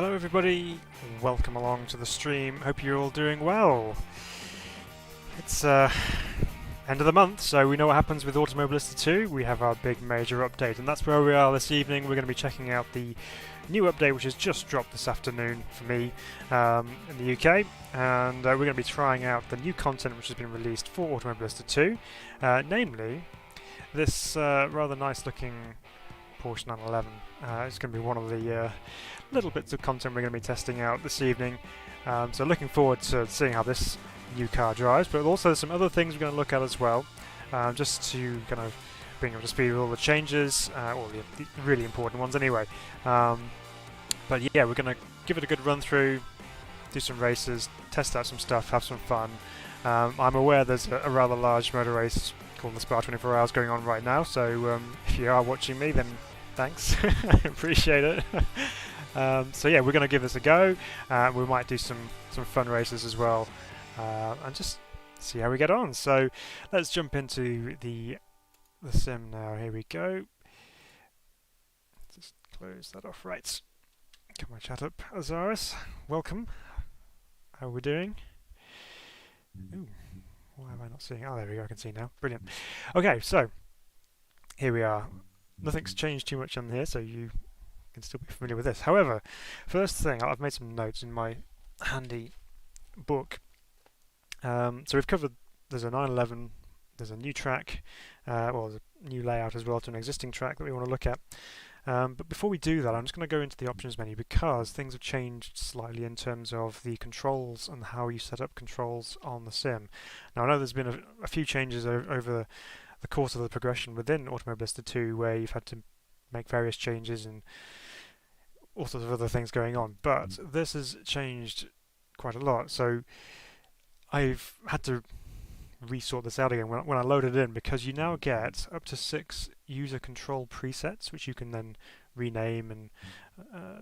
Hello everybody, welcome along to the stream. Hope you're all doing well. It's end of the month, so we know what happens with Automobilista 2. We have our big major update, and that's where we are this evening. We're going to be checking out the new update, which has just dropped this afternoon for me in the UK, and we're going to be trying out the new content which has been released for Automobilista 2, namely this rather nice looking Porsche 911. It's going to be one of the little bits of content we're going to be testing out this evening. So looking forward to seeing how this new car drives, but also some other things we're going to look at as well, just to kind of bring up to speed with all the changes, all the really important ones anyway. But yeah, we're going to give it a good run through, do some races, test out some stuff, have some fun. I'm aware there's a rather large motor race called the Spa 24 Hours going on right now, so if you are watching me, then thanks. I appreciate it. So yeah, we're going to give this a go. We might do some fun races as well, and just see how we get on. So let's jump into the sim now. Here we go. Just close that off. Right. Get my chat up. Azaris, welcome. How are we doing? Ooh, why am I not seeing? Oh, there we go. I can see now. Brilliant. Okay, so here we are. Nothing's changed too much on here, so you can still be familiar with this. However, first thing, I've made some notes in my handy book. So we've covered, there's a 911, there's a new track, well, there's a new layout as well to an existing track that we want to look at. But before we do that, I'm just going to go into the options menu because things have changed slightly in terms of the controls and how you set up controls on the sim. Now, I know there's been a few changes over the course of the progression within Automobilista 2, where you've had to make various changes and all sorts of other things going on, but this has changed quite a lot. So I've had to resort this out again when I loaded it in, because you now get up to 6 user control presets, which you can then rename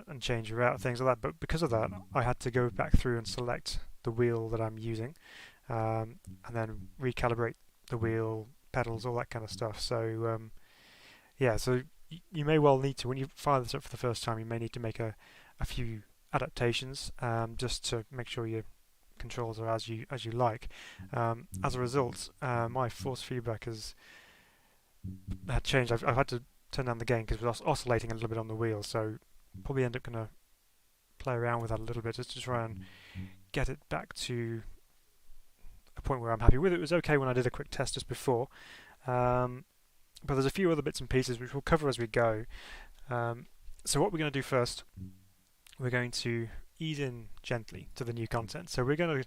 and change around, things like that. But because of that, I had to go back through and select the wheel that I'm using, and then recalibrate the wheel, pedals, all that kind of stuff. So yeah, so you may well need to, when you fire this up for the first time, you may need to make a few adaptations, just to make sure your controls are as you like. As a result, my force feedback had changed. I've had to turn down the gain because it was oscillating a little bit on the wheel, so probably end up going to play around with that a little bit just to try and get it back to a point where I'm happy with it. It was okay when I did a quick test just before, but there's a few other bits and pieces which we'll cover as we go. So what we're going to do first, we're going to ease in gently to the new content. So we're going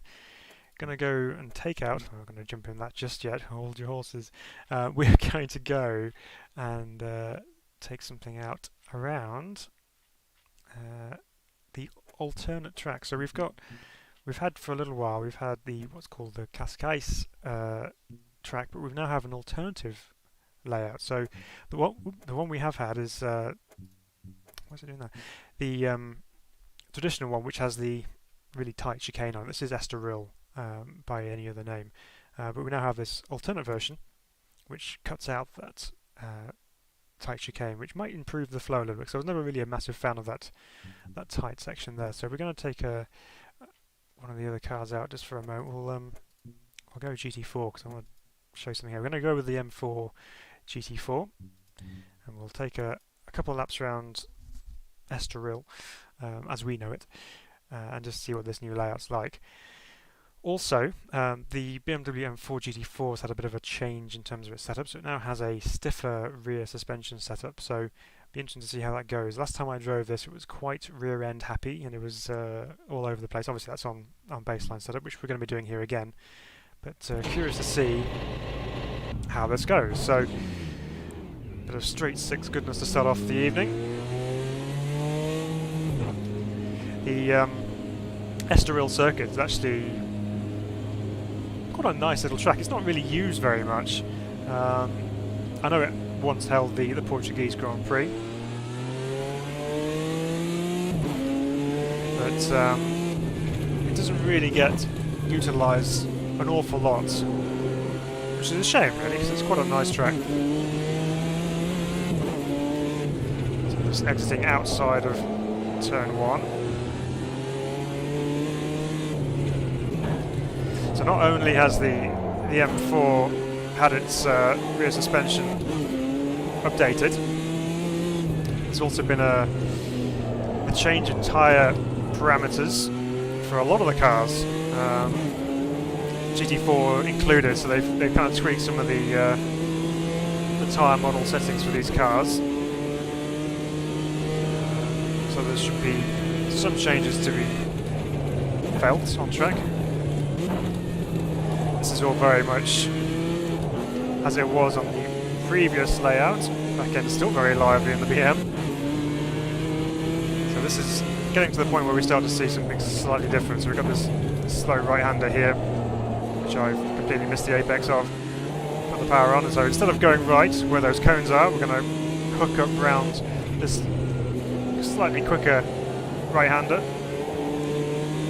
to go and take out, I'm not going to jump in that just yet, hold your horses. We're going to go and take something out around the alternate track. So we've had for a little while, we've had what's called the Cascais track, but we now have an alternative layout. So the one we have had is what's it doing there? The traditional one, which has the really tight chicane on it. This is Estoril by any other name, but we now have this alternate version which cuts out that tight chicane, which might improve the flow a little bit. So I was never really a massive fan of that tight section there. So we're going to take one of the other cars out just for a moment. I'll go GT4 because I want to show something here. We're going to go with the M4 GT4, and we'll take a couple of laps around Estoril as we know it, and just see what this new layout's like. Also, the BMW M4 GT4 has had a bit of a change in terms of its setup, so it now has a stiffer rear suspension setup, so it'll be interesting to see how that goes. Last time I drove this, it was quite rear end happy, and it was all over the place. Obviously that's on baseline setup, which we're going to be doing here again, but curious to see how this goes. So, bit of straight 6 goodness to start off the evening. The Estoril circuit is actually quite a nice little track. It's not really used very much. I know it once held the Portuguese Grand Prix, but it doesn't really get utilised an awful lot, which is a shame really, because it's quite a nice track. So just exiting outside of turn 1. So not only has the M4 had its rear suspension updated, there's also been a change in tyre parameters for a lot of the cars, GT4 included. So they've kind of tweaked some of the tyre model settings for these cars. So there should be some changes to be felt on track. This is all very much as it was on the previous layout. Back end is still very lively in the BM. So this is getting to the point where we start to see something slightly different. So we've got this slow right-hander here, which I've completely missed the apex of. Put the power on, and so instead of going right where those cones are, we're going to hook up round this slightly quicker right-hander,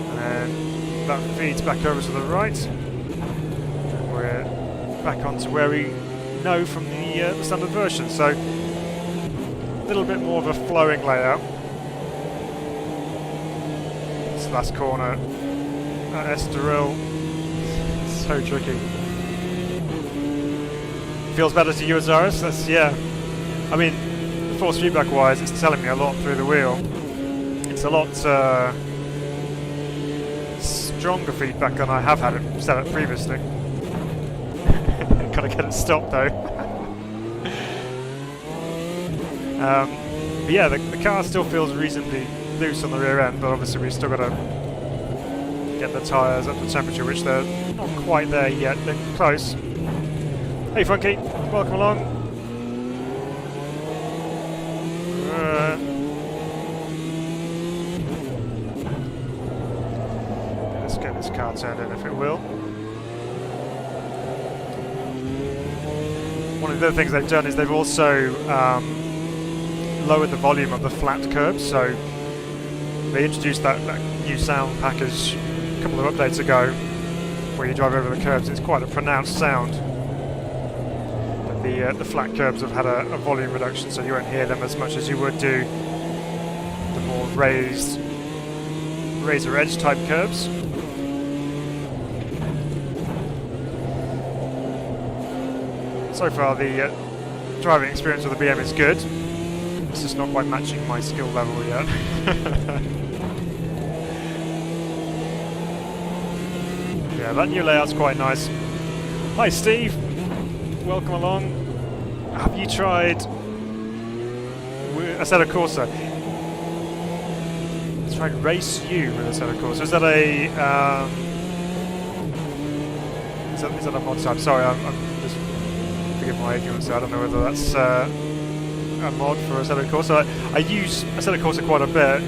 and then that feeds back over to the right, and we're back onto where we know from the standard version. So a little bit more of a flowing layout. This last corner at Estoril, so tricky. Feels better to you, Azaris? That's, yeah. I mean, force feedback wise, it's telling me a lot through the wheel. It's a lot stronger feedback than I have had it set up previously. Gotta get it stopped though. But yeah, the car still feels reasonably loose on the rear end, but obviously we've still got to get the tyres up to temperature, which they're not quite there yet. They're close. Hey Funky, welcome along. Let's get this car turned in if it will. One of the other things they've done is they've also lowered the volume of the flat curbs. So they introduced that new sound package a couple of updates ago, where you drive over the curbs. It's quite a pronounced sound. But the flat curbs have had a volume reduction, so you won't hear them as much as you would do the more raised razor edge type curbs. So far the driving experience of the BM is good. It's just not quite matching my skill level yet. Yeah, that new layout's quite nice. Hi Steve, welcome along. Have you tried Assetto Corsa? Let's try Race U with Assetto Corsa. Is that a is that a mod type? Sorry, I'm just forgive my ignorance. I don't know whether that's a mod for Assetto Corsa. I use Assetto Corsa quite a bit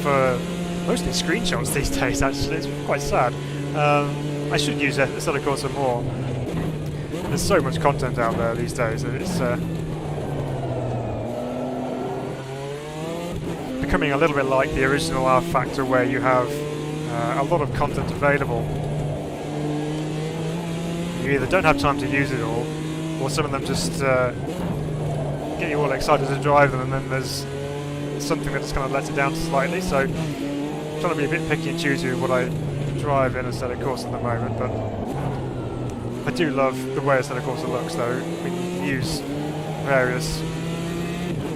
for mostly screenshots these days. Actually, it's quite sad. I should use Assetto Corsa more. There's so much content out there these days that it's becoming a little bit like the original R Factor, where you have a lot of content available. You either don't have time to use it all, or some of them just get you all excited to drive them, and then there's something that just kind of lets it down slightly. So I'm trying to be a bit picky and choosy with what I drive in Assetto Corsa at the moment, but I do love the way Assetto Corsa looks though. I mean, you can use various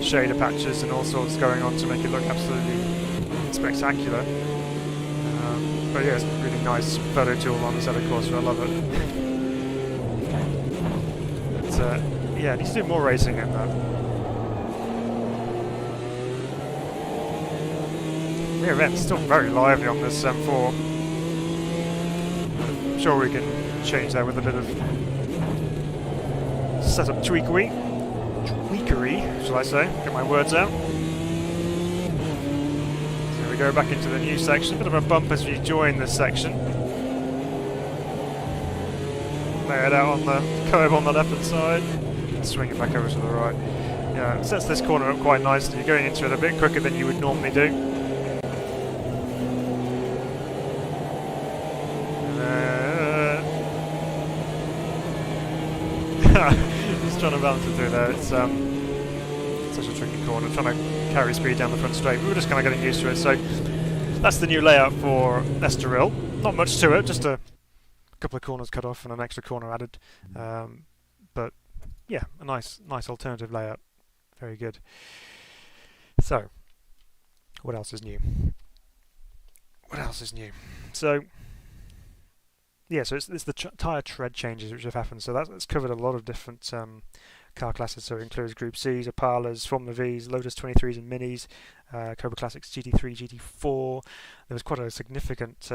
shader patches and all sorts going on to make it look absolutely spectacular. But yeah, it's a really nice photo tool on Assetto Corsa, I love it. But, yeah, it needs to do more racing in that. Rear end's still very lively on this M4. I'm sure we can change that with a bit of setup tweakery, shall I say? Get my words out. So we go back into the new section. Bit of a bump as we join this section. Lay it out on the curb on the left hand side. Swing it back over to the right. Yeah, it sets this corner up quite nicely. You're going into it a bit quicker than you would normally do. He's trying to balance it through there. It's such a tricky corner, trying to carry speed down the front straight. We were just kind of getting used to it. So that's the new layout for Estoril. Not much to it, just a couple of corners cut off and an extra corner added. But yeah, a nice alternative layout. Very good. So, what else is new? What else is new? So, yeah, so it's the tyre tread changes which have happened. So that's covered a lot of different car classes. So it includes Group C's, Opalas, Formula V's, Lotus 23s and Minis, Cobra Classics GT3, GT4. There was quite a significant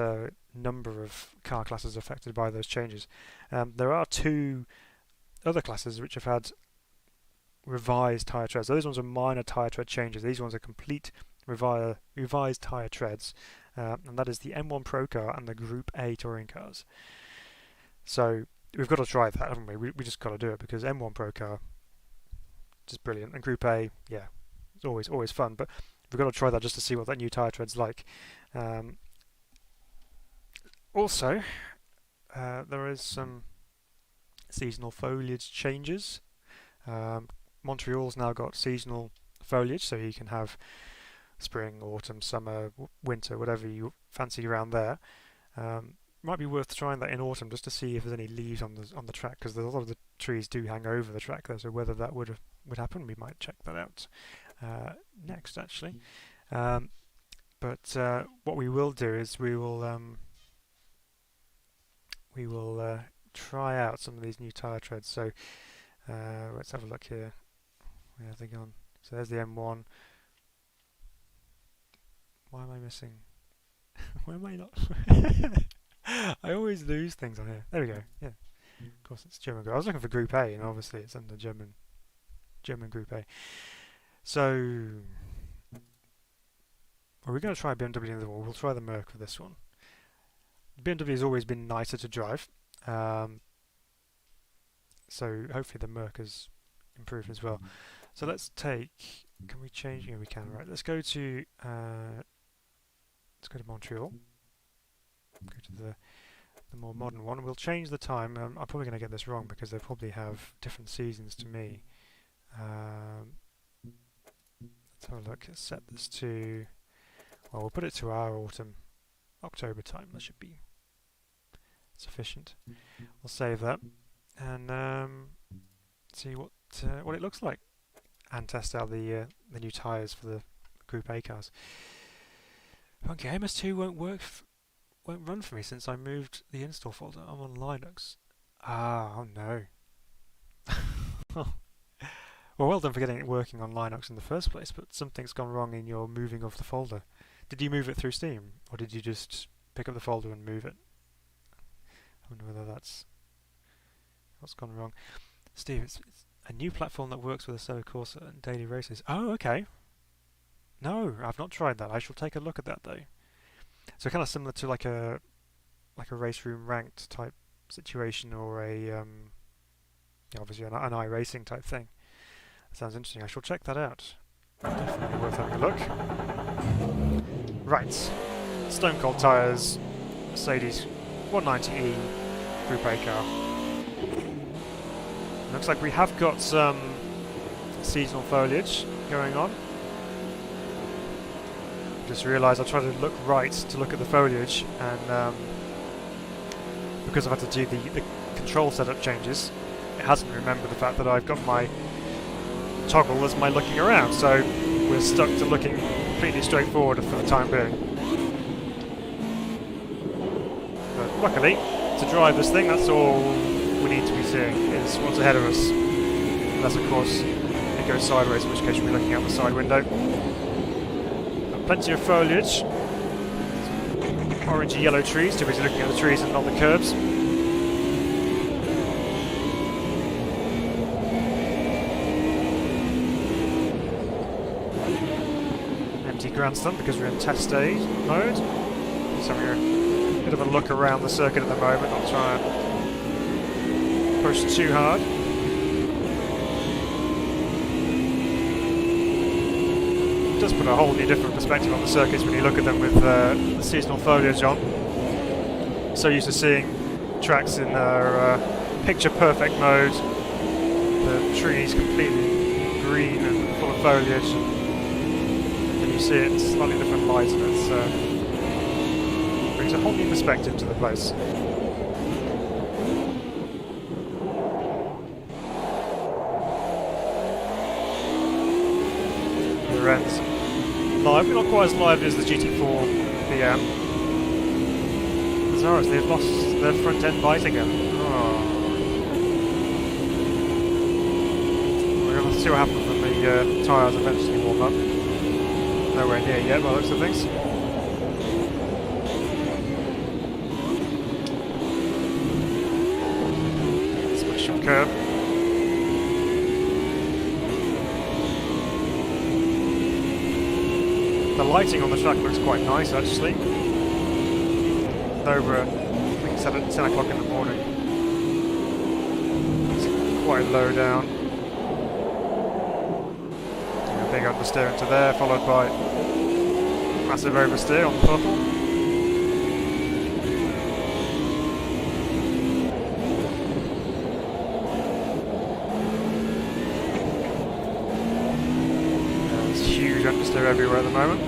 number of car classes affected by those changes. There are 2 other classes which have had revised tyre treads. So those ones are minor tyre tread changes. These ones are complete revised tyre treads. And that is the M1 Pro car and the Group A touring cars. So we've got to try that, haven't we? We just got to do it because M1 Pro car, just brilliant, and Group A, yeah, it's always fun. But we've got to try that just to see what that new tyre tread's like. Also, there is some seasonal foliage changes. Montreal's now got seasonal foliage, so you can have spring, autumn, summer, winter, whatever you fancy around there. Might be worth trying that in autumn just to see if there's any leaves on the track, because a lot of the trees do hang over the track there. So whether that would happen, we might check that out next, actually. But what we will do is we will try out some of these new tyre treads. So let's have a look here. Where have they gone? So there's the M1. Why am I missing? Why am I not? I always lose things on here. There we go. Yeah, of course it's German Group. I was looking for Group A, and obviously it's under German Group A. So, are we going to try BMW in the wall? We'll try the Merc for this one. BMW has always been nicer to drive, so hopefully the Merc has improved as well. So let's take. Can we change? Yeah, we can. Right. Let's go to Montreal. Go to the more modern one. We'll change the time. I'm probably going to get this wrong because they probably have different seasons to me. Let's have a look. Let's set this to. Well, we'll put it to our autumn, October time. That should be sufficient. We'll save that and see what it looks like, and test out the new tyres for the Group A cars. Okay, MS2 won't run for me since I moved the install folder. I'm on Linux. Oh no. Well done for getting it working on Linux in the first place, but something's gone wrong in your moving of the folder. Did you move it through Steam, or did you just pick up the folder and move it? I wonder whether that's what's gone wrong. Steve, it's a new platform that works with Assetto Corsa and daily races. Oh, okay. No, I've not tried that. I shall take a look at that though. So kind of similar to like a race room ranked type situation, or a obviously an iRacing type thing. That sounds interesting. I shall check that out. Definitely worth having a look. Right, Stone Cold tyres, Mercedes 190E Group A car. Looks like we have got some seasonal foliage going on. Just realised I tried to look right to look at the foliage, and because I've had to do the control setup changes, it hasn't remembered the fact that I've got my toggle as my looking around, so we're stuck to looking completely straightforward for the time being. But luckily, to drive this thing, that's all we need to be seeing, is what's ahead of us. Unless of course it goes sideways, in which case we'll be looking out the side window. Plenty of foliage, orangey yellow trees, too busy looking at the trees and not the curbs. Empty grandstand because we're in test stage mode. Just having a bit of a look around the circuit at the moment, not try and push too hard. It does put a whole new different perspective on the circuits when you look at them with the seasonal foliage on. So used to seeing tracks in their picture perfect mode, the trees completely green and full of foliage, and then you see it in slightly different light, and it brings a whole new perspective to the place. ends. Lively, not quite as lively as the GT4 BM. Azarus, they've lost their front end bite again. Oh. We're going to see what happens when the tyres eventually warm up. Nowhere near yet by the looks of things. Special curve. The lighting on the track looks quite nice actually. Over, I think it's at 10 o'clock in the morning. It's quite low down. A big understeer into there, followed by massive oversteer on the purple. There's huge understeer everywhere at the moment.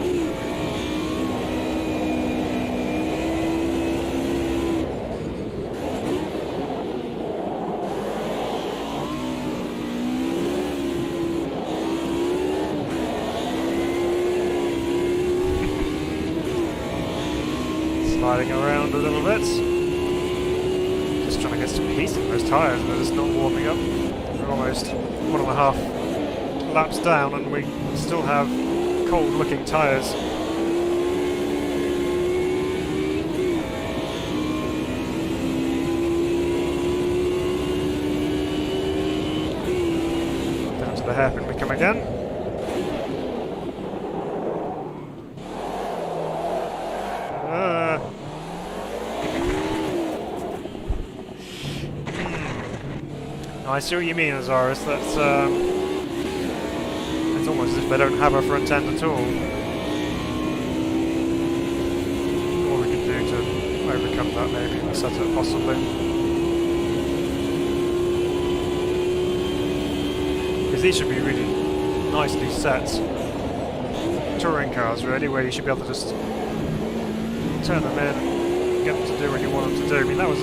Sliding around a little bit. Just trying to get some heat in those tyres, they're just not warming up. We're almost 1.5 laps down and we still have cold looking tyres. Down to the hairpin we come again. I see what you mean, Azarus. That's it's almost as if they don't have a front end at all. What we can do to overcome that, maybe in the setup, possibly. Because these should be really nicely set touring cars, really, where you should be able to just turn them in, get them to do what you want them to do. I mean, that was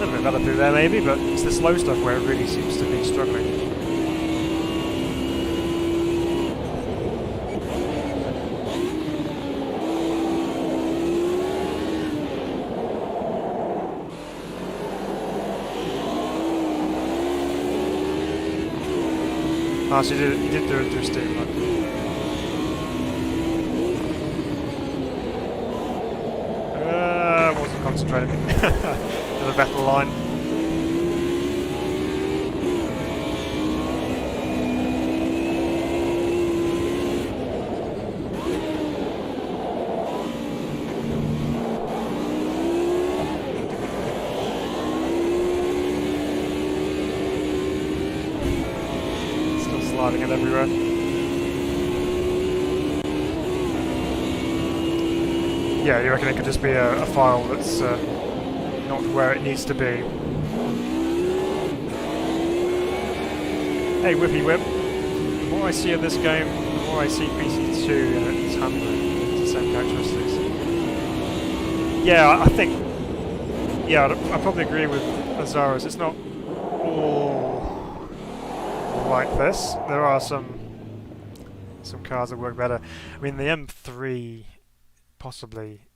a little bit better through there maybe, but it's the slow stuff where it really seems to be struggling. Ah, so you did do it through steam, right? Wasn't concentrating. The battle line. Still sliding it everywhere. Yeah, you reckon it could just be a file that's not where it needs to be. Hey, Whippy Whip. The more I see of this game, the more I see PC2 and its handling. It's the same characteristics. Yeah, I think... Yeah, I probably agree with Azarus. It's not all like this. There are some cars that work better. I mean, the M3 possibly...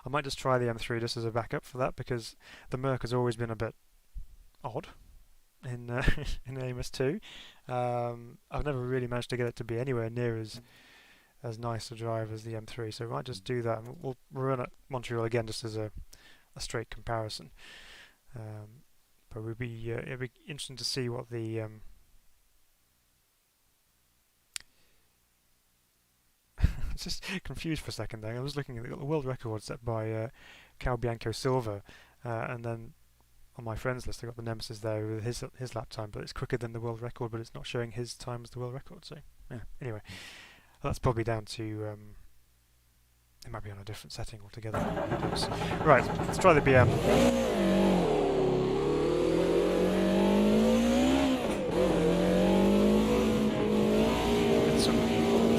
I might just try the M3 just as a backup for that, because the Merc has always been a bit odd in in AMS2. I've never really managed to get it to be anywhere near as nice a drive as the M3, so we might just do that, and we'll run at Montreal again just as a straight comparison. But it'd be interesting to see what the I was just confused for a second there. I was looking at the world record set by Cal Bianco Silva, and then on my friends list I got the Nemesis there with his lap time, but it's quicker than the world record, but it's not showing his time as the world record. So yeah. Anyway, that's probably down to it might be on a different setting altogether. Right, let's try the BM.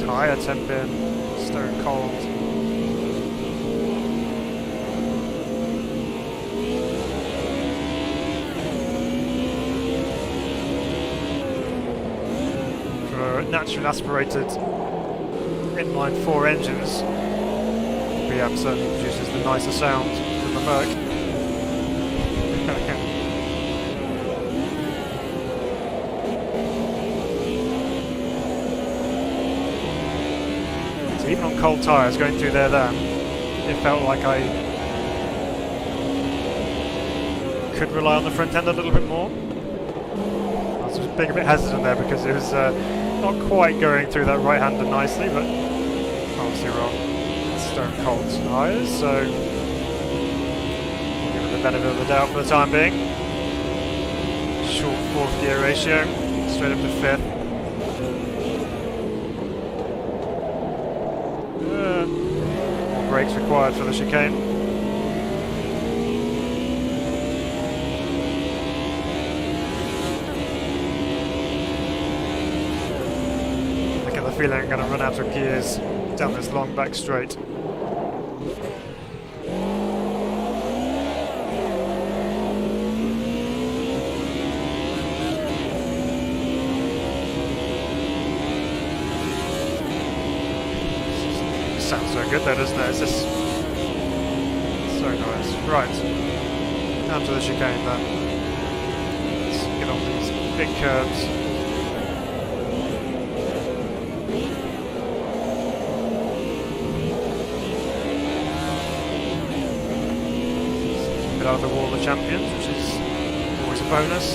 Tyre temp in, stone cold. naturally aspirated inline 4 engines, the BM certainly produces the nicer sound than the Merc. So even on cold tyres going through there then, it felt like I could rely on the front end a little bit more. I was just being a bit hesitant there because it was not quite going through that right-hander nicely, but obviously wrong. It's stone cold tyres, so give it the benefit of the doubt for the time being. Short 4th gear ratio, straight up to 5th. More brakes required for the chicane. Feeling I'm going to run out of gears down this long back straight. Sounds so good though, doesn't it? It's just so nice. Right, down to the chicane then. Let's get on these big curves. Out of the wall of champions, which is always a bonus.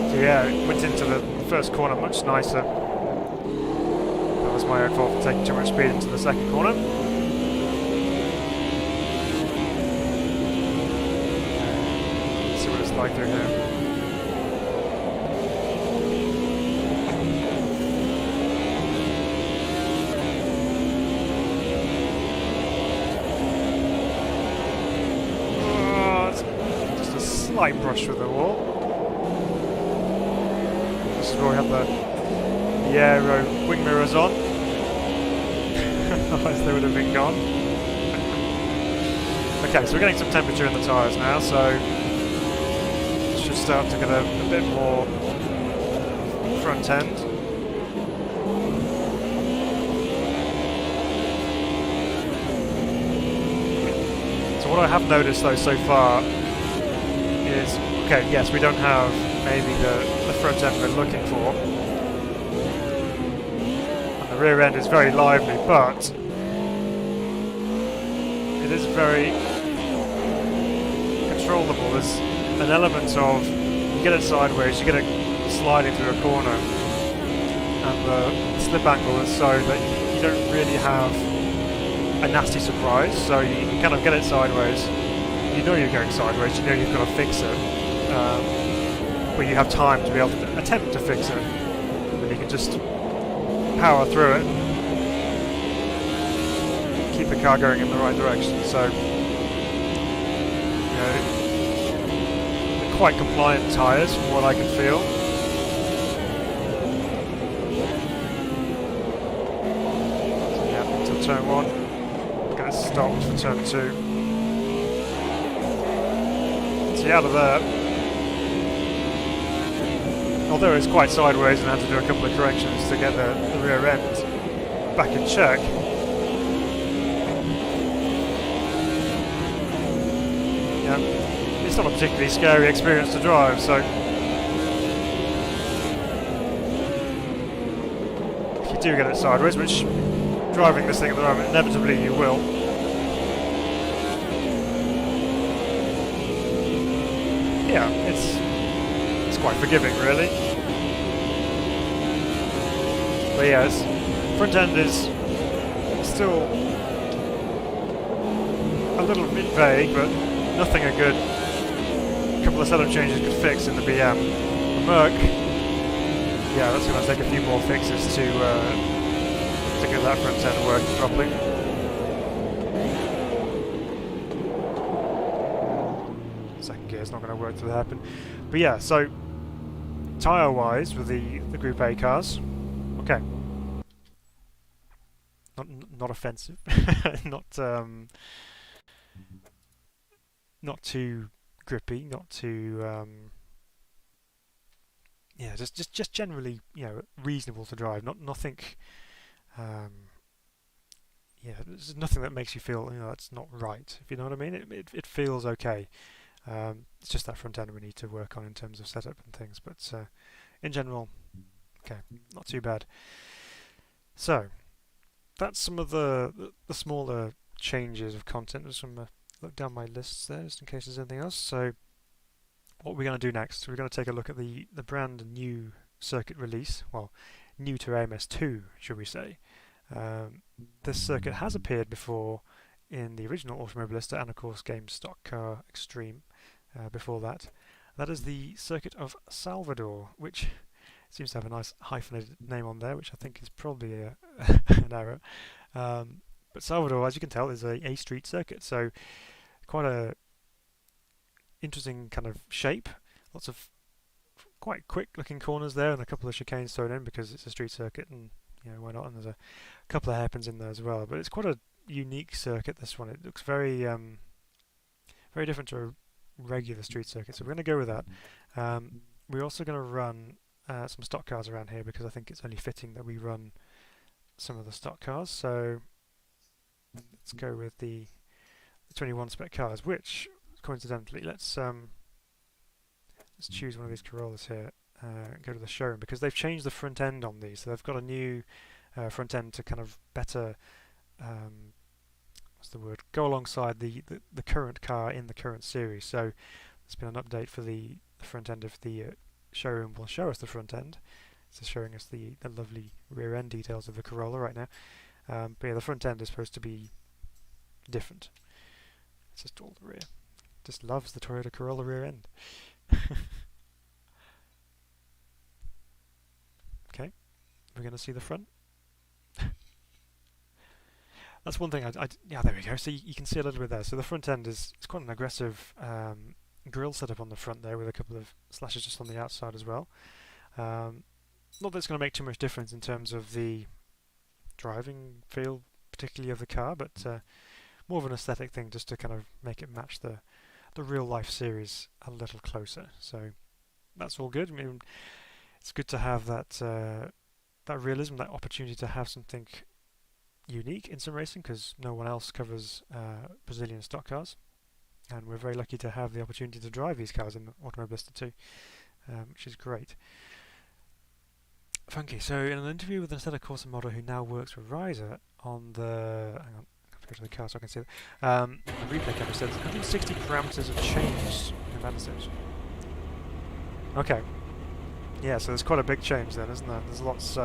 So yeah, went into the first corner much nicer. That was my own fault for taking too much speed into the second corner. Let's see what it's like through here. Slight brush with the wall. This is where we have the aero wing mirrors on. Otherwise they would have been gone. Okay, so we're getting some temperature in the tyres now, so it should start to get a bit more front end. So what I have noticed though so far is, okay, yes, we don't have maybe the front end we're looking for, and the rear end is very lively, but it is very controllable. There's an element of, you get it sideways, you get it sliding through a corner, and the slip angle is so that you don't really have a nasty surprise, so you kind of get it sideways. You know you're going sideways, you know you've got to fix it, but you have time to be able to attempt to fix it, and you can just power through it, keep the car going in the right direction. So, you know, they're quite compliant tyres from what I can feel. So yeah, until turn 1, get it stopped for turn 2. Out of there. Although it's quite sideways and I had to do a couple of corrections to get the rear end back in check. Yeah, it's not a particularly scary experience to drive, so if you do get it sideways, which driving this thing at the moment inevitably you will, yeah, it's quite forgiving, really. But yes, front end is still a little bit vague, but nothing a good couple of setup changes could fix in the BM. The Merc, yeah, that's going to take a few more fixes to get that front end working properly. It's not going to work to happen, but yeah. So tyre-wise, with the Group A cars, okay, not offensive, not not too grippy, not too yeah, just generally, you know, reasonable to drive. Nothing. Yeah, there's nothing that makes you feel, you know, that's not right. If you know what I mean, it feels okay. It's just that front end we need to work on in terms of setup and things. But in general, okay, not too bad. So that's some of the smaller changes of content. Just going to look down my lists there, just in case there's anything else. So what we're going to do next, we're going to take a look at the brand new circuit release. Well, new to AMS2, should we say. This circuit has appeared before in the original Automobilista and of course Game Stock Car Extreme before that. That is the circuit of Salvador, which seems to have a nice hyphenated name on there, which I think is probably an error. But Salvador, as you can tell, is a street circuit, so quite a interesting kind of shape. Lots of quite quick looking corners there and a couple of chicanes thrown in because it's a street circuit, and you know, why not? And there's a couple of hairpins in there as well. But it's quite a unique circuit, this one. It looks very very different to a regular street circuit, so we're going to go with that. We're also going to run some stock cars around here because I think it's only fitting that we run some of the stock cars. So let's go with the 21 spec cars, which coincidentally, let's choose one of these Corollas here. Go to the showroom because they've changed the front end on these, so they've got a new front end to kind of better what's the word, go alongside the current car in the current series. So there's been an update for the front end of the showroom. Will show us the front end. It's showing us the lovely rear end details of the Corolla right now. But yeah, the front end is supposed to be different. It's just all the rear. Just loves the Toyota Corolla rear end. Okay, we're going to see the front. That's one thing. Yeah, there we go. So you can see a little bit there. So the front end is quite an aggressive grille setup on the front there, with a couple of slashes just on the outside as well. Not that it's going to make too much difference in terms of the driving feel, particularly of the car, but more of an aesthetic thing, just to kind of make it match the real life series a little closer. So that's all good. I mean, it's good to have that that realism, that opportunity to have something unique in sim racing, because no one else covers Brazilian stock cars, and we're very lucky to have the opportunity to drive these cars in Automobilista too, which is great. Funky. So in an interview with an Assetto Corsa model who now works for Reiza on the... hang on, I have to go to the car so I can see that. The replay camera says 160 parameters have changed in that stage. Okay. Yeah, so there's quite a big change then, isn't there? There's lots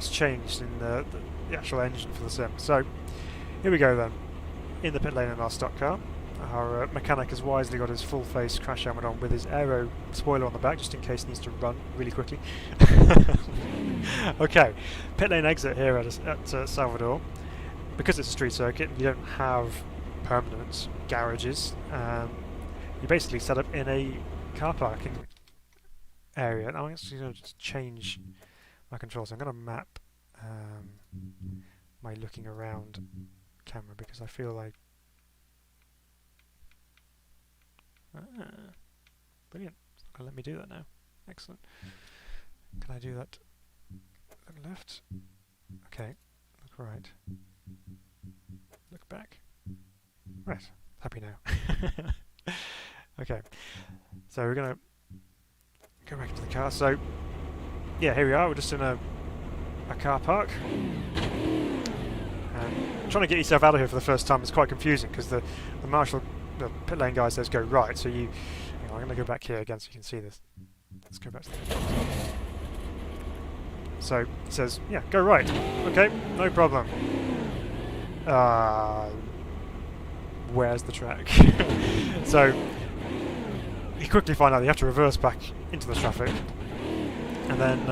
changed in the actual engine for the sim. So here we go then, in the pit lane in our stock car. Our mechanic has wisely got his full face crash helmet on with his aero spoiler on the back, just in case he needs to run really quickly. Okay, pit lane exit here at Salvador. Because it's a street circuit, you don't have permanent garages. You basically set up in a car parking area. And I'm actually going to just change my controls. So I'm going to map my looking around camera, because I feel like... brilliant. It's not going to let me do that now. Excellent. Can I do that? Look left. Okay. Look right. Look back. Right. Happy now. Okay. So we're going to go back into the car. So, yeah, here we are. We're just in a car park. And trying to get yourself out of here for the first time is quite confusing, because the marshal... the pit lane guy says go right, so you know, I'm going to go back here again so you can see this. Let's go back to the... So it says, yeah, go right. Okay, no problem. Where's the track? So you quickly find out you have to reverse back into the traffic, and then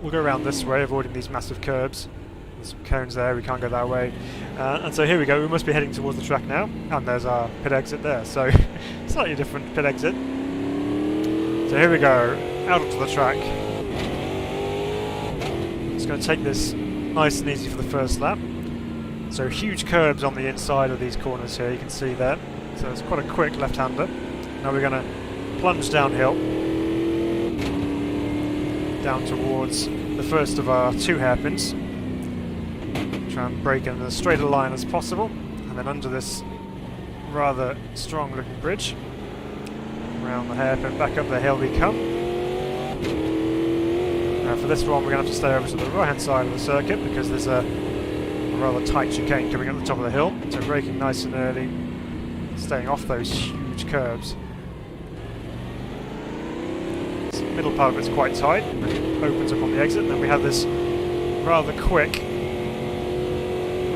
we'll go around this way, avoiding these massive curbs. There's some cones there, we can't go that way. And so here we go, we must be heading towards the track now, and there's our pit exit there, so slightly different pit exit. So here we go, out onto the track. Just going to take this nice and easy for the first lap. So huge curbs on the inside of these corners here, you can see that. So it's quite a quick left-hander. Now we're going to plunge downhill, down towards the first of our 2 hairpins. Try and brake in as straight a line as possible, and then under this rather strong looking bridge, around the hairpin, back up the hill we come. Now for this one we're going to have to stay over to the right hand side of the circuit because there's a rather tight chicane coming up the top of the hill, so braking nice and early, staying off those huge curves. This middle part of it's quite tight, but it opens up on the exit, and then we have this rather quick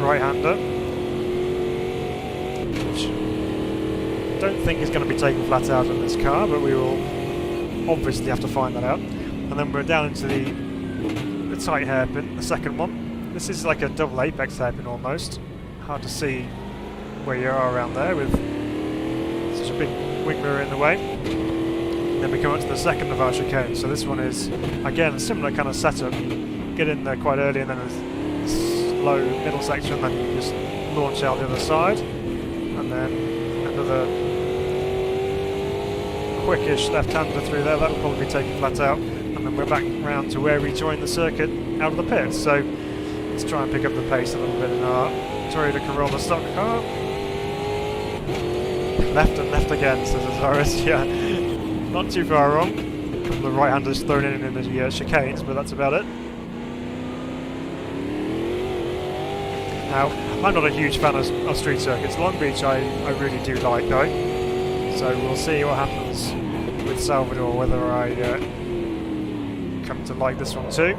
right-hander, which I don't think is going to be taken flat out in this car, but we will obviously have to find that out. And then we're down into the tight hairpin, the second one. This is like a double apex hairpin almost. Hard to see where you are around there with such a big wing mirror in the way. And then we come up to the second of our chicane. So this one is, again, a similar kind of setup. Get in there quite early and then there's low middle section, then you just launch out the other side, and then another quickish left-hander through there. That'll probably be taken flat out, and then we're back round to where we joined the circuit out of the pit. So let's try and pick up the pace a little bit in our Toyota Corolla stock car. Left and left again, says Azaris. Yeah, not too far wrong. A couple of right-handers thrown in the chicanes, but that's about it. Now, I'm not a huge fan of street circuits. Long Beach I really do like though, so we'll see what happens with Salvador, whether I come to like this one too.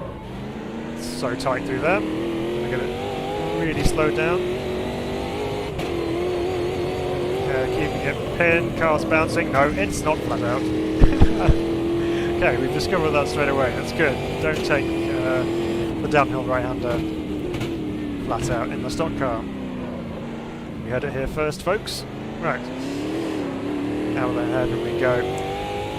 It's so tight through there. I'm going to get it really slowed down. Keeping it pinned, car's bouncing. No, it's not flat out. Okay, we've discovered that straight away. That's good. Don't take the downhill right-hander flat out in the stock car. We had it here first, folks. Right. Now then, how can we go?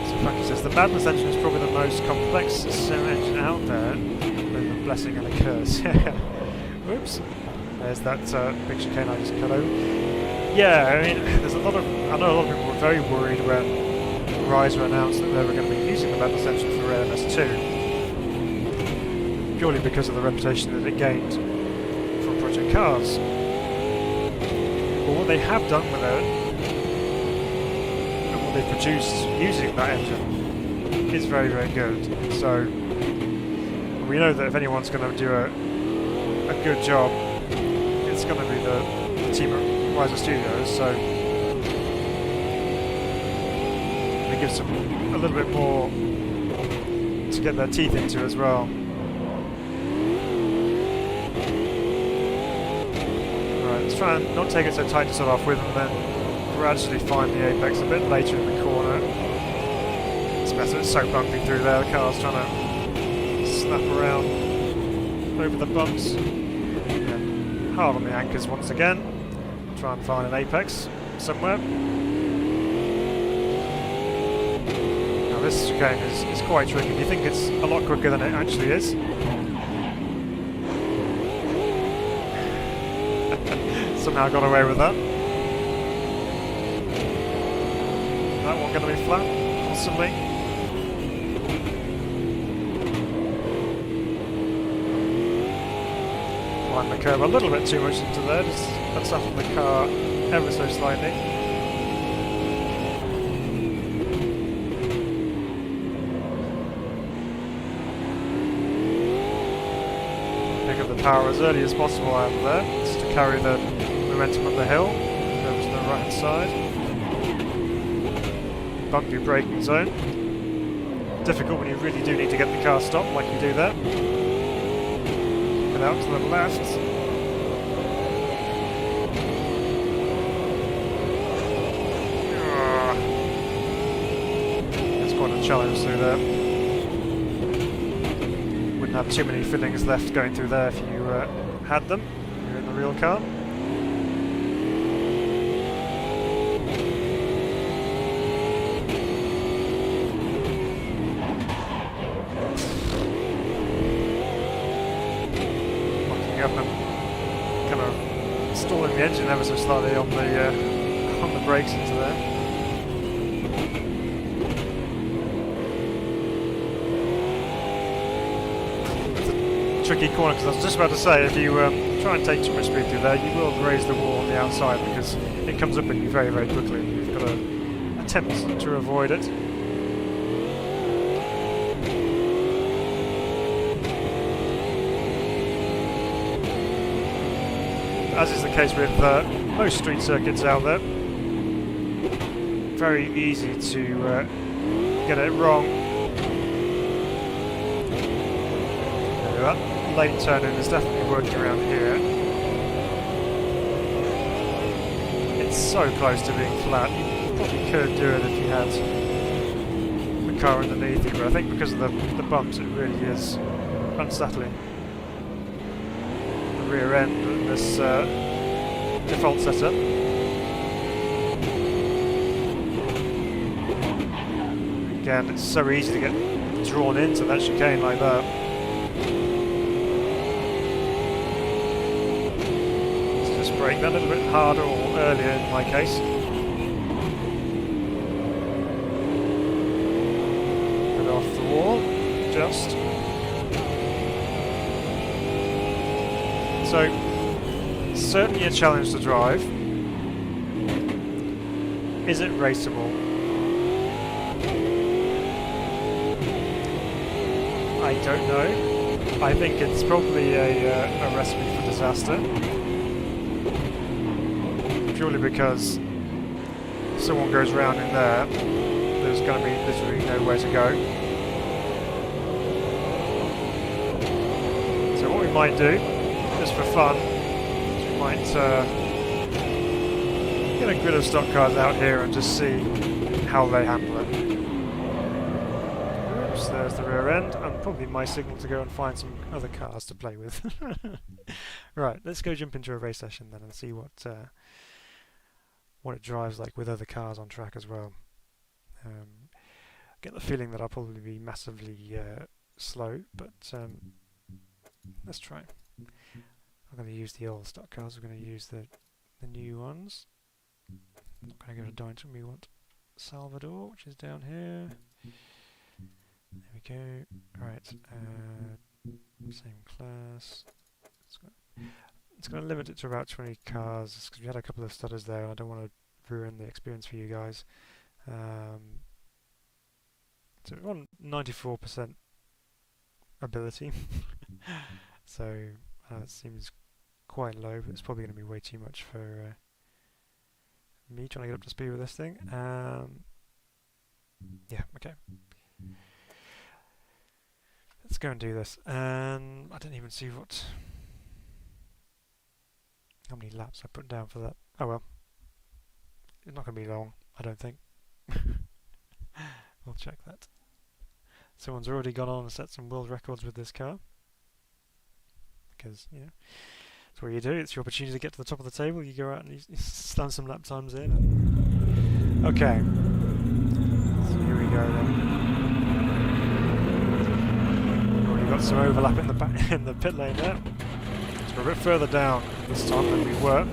So Frankie says the Madness engine is probably the most complex sim engine out there, with a blessing and a curse. Whoops. There's that big chicane I just cut over. Yeah, I mean, there's a lot of. I know a lot of people were very worried when Reiza announced that they were going to be using the Madness engine for MS2, purely because of the reputation that it gained from Project Cars. But what they have done with it, and what they've produced using that engine, is very, very good. So we know that if anyone's going to do a good job, it's going to be the team at Reiza Studios. So it gives them a little bit more to get their teeth into as well. Let's try and not take it so tight to start off with, and then gradually find the apex a bit later in the corner. It's better, it's so bumpy through there, the car's trying to snap around over the bumps. Yeah. Hard on the anchors once again. Try and find an apex somewhere. Now this chicane is quite tricky. You think it's a lot quicker than it actually is. Somehow got away with that. That one going to be flat, possibly. Line the curve a little bit too much into there, just unsettle the car ever so slightly. Pick up the power as early as possible out of there, just to carry the momentum up the hill, over to the right hand side. Bumpy braking zone. Difficult when you really do need to get the car stopped, like you do there. And out to the left. It's quite a challenge through there. Wouldn't have too many fittings left going through there if you had them. You're in the real car. Up and kind of the engine ever so slightly on the brakes into there. Tricky corner, because I was just about to say, if you try and take too much speed through there, you will raise the wall on the outside because it comes up at you very, very quickly. You've got to attempt to avoid it. As is the case with most street circuits out there, very easy to get it wrong. That lane turning is definitely working around here. It's so close to being flat. You probably could do it if you had the car underneath you, but I think because of the bumps, it really is unsettling. The rear end in this default setup. Again, it's so easy to get drawn into that chicane like that. Brake that a little bit harder or earlier in my case. Get off the wall, just. So, certainly a challenge to drive. Is it raceable? I don't know. I think it's probably a recipe for disaster. Purely because if someone goes round in there, there's going to be literally nowhere to go. So what we might do, just for fun, is we might get a grid of stock cars out here and just see how they handle it. Oops, there's the rear end, and probably my signal to go and find some other cars to play with. Right, let's go jump into a race session then and see what it drives like with other cars on track as well. I get the feeling that I'll probably be massively slow, but let's try. I'm going to use the old stock cars, we're going to use the new ones. I'm not going to go to Dyson, we want Salvador, which is down here. There we go. Right, same class. It's going to limit it to about 20 cars because we had a couple of stutters there and I don't want to ruin the experience for you guys. So we're on 94% ability. So it seems quite low, but it's probably going to be way too much for me trying to get up to speed with this thing. Yeah, okay. Let's go and do this. And I didn't even see how many laps I put down for that. Oh well. It's not going to be long, I don't think. We'll check that. Someone's already gone on and set some world records with this car. Because, you know, that's what you do. It's your opportunity to get to the top of the table. You go out and you slam some lap times in. And okay. So here we go then. Already got some overlap in the back in the pit lane there. We're a bit further down this time than we were.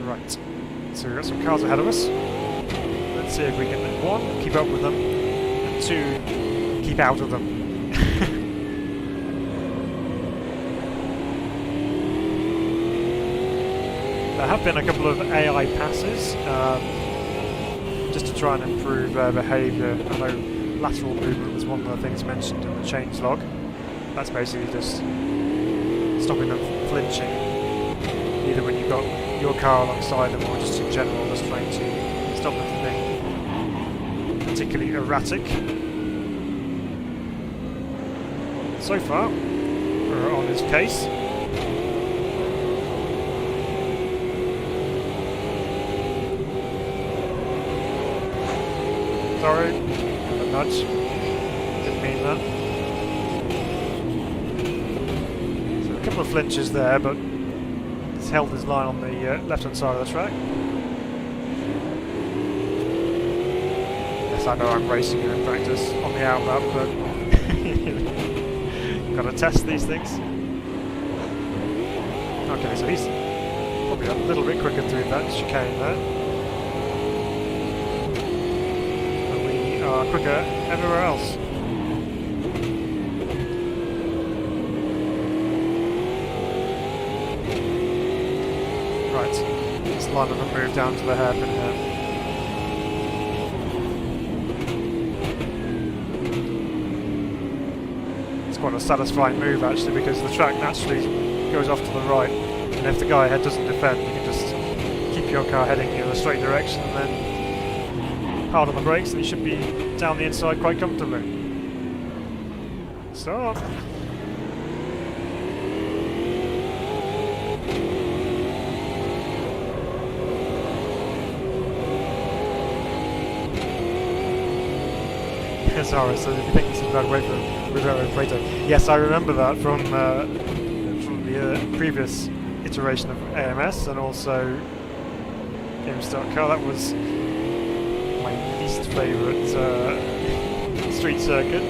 Right, so we've got some cars ahead of us. Let's see if we can, one, keep up with them, and two, keep out of them. There have been a couple of AI passes just to try and improve behaviour. I know lateral movement was one of the things mentioned in the changelog. That's basically just stopping them from flinching, either when you've got your car alongside them or just in general, just trying to stop them from being particularly erratic. So far, we're on his case. Sorry, a nudge. Didn't mean that. So a couple of flinches there, but he's held his line on the left-hand side of the track. Yes, I know I'm racing you in practice on the outlap, but gotta test these things. Okay, so he's probably a little bit quicker through that chicane there. But we are quicker everywhere else. Right, this line of a move down to the hairpin here. It's quite a satisfying move actually, because the track naturally goes off to the right, and if the guy ahead doesn't defend, you can just keep your car heading in a straight direction and then hard on the brakes, and you should be down the inside quite comfortably. Stop! Sorry, so if you think this is a bad way for Rivera and Plato. Yes, I remember that from the previous iteration of AMS, and also GameStop car. That was my least favourite street circuit.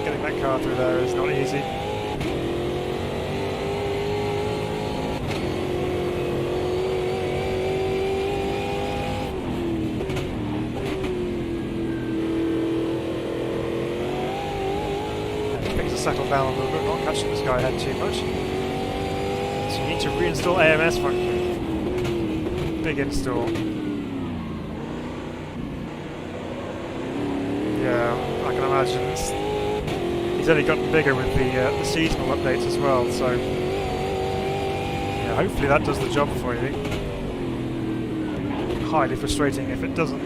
Getting that car through there is not easy. Settle down a little bit, not catching this guy ahead too much. So you need to reinstall AMS function. Big install. Yeah, I can imagine he's only gotten bigger with the seasonal updates as well, so yeah, hopefully that does the job for you. Highly frustrating if it doesn't.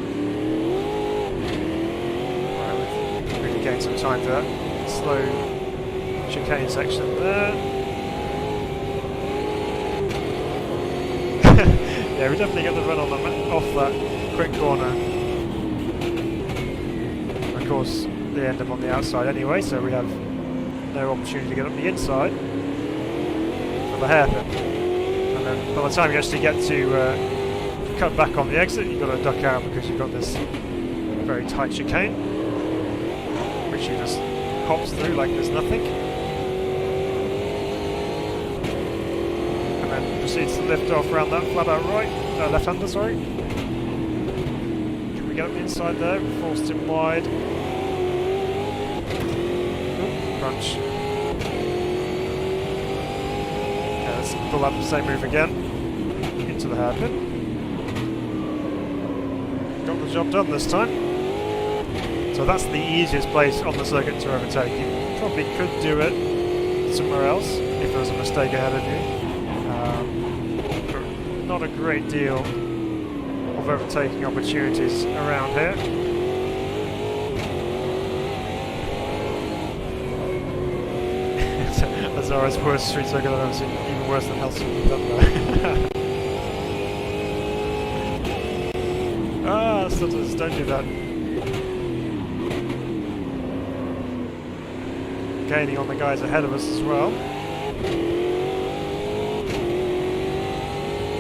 Right, we've really gained some time there. Slow chicane section there. Yeah, we definitely get the run on off that quick corner. Of course, they end up on the outside anyway, so we have no opportunity to get up the inside for the hairpin. And then by the time you actually get to cut back on the exit, you've got to duck out because you've got this very tight chicane, which you just hops through like there's nothing. Proceeds to lift off around that flat out right, left-hander, sorry. Can we get up the inside there? We forced him wide. Crunch. Okay, let's pull up the same move again. Into the hairpin. Got the job done this time. So that's the easiest place on the circuit to overtake. You probably could do it somewhere else if there was a mistake ahead of you. Not a great deal of overtaking opportunities around here. Azara's worst street circuit I've ever seen, even worse than Helsinki Thunder. Stutters, don't do that. Gaining on the guys ahead of us as well.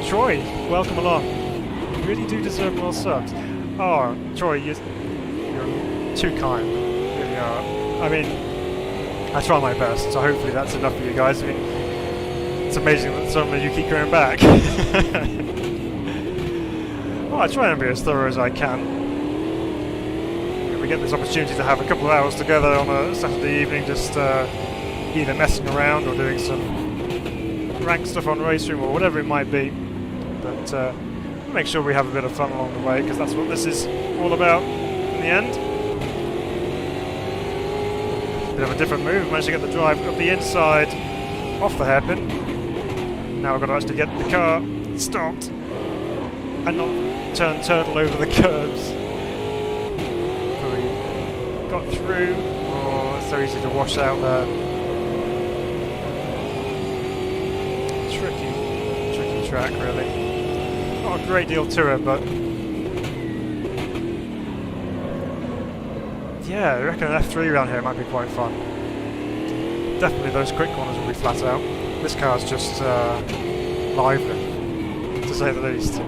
Troy, welcome along. You really do deserve more subs. Oh, Troy, you're too kind. You really are. I mean, I try my best, so hopefully that's enough for you guys. I mean, it's amazing that some of you keep coming back. Well, I try and be as thorough as I can. We get this opportunity to have a couple of hours together on a Saturday evening, just either messing around or doing some rank stuff on Race Room or whatever it might be. But make sure we have a bit of fun along the way, because that's what this is all about in the end. Bit of a different move. Managed to get the drive up the inside, off the hairpin. Now I've got to actually get the car stopped and not turn turtle over the curbs. So we got through. Oh, it's so easy to wash out there. Tricky track, really. Not a great deal to it, but yeah, I reckon an F3 around here might be quite fun. Definitely those quick corners will be flat out. This car's just lively, to say the least.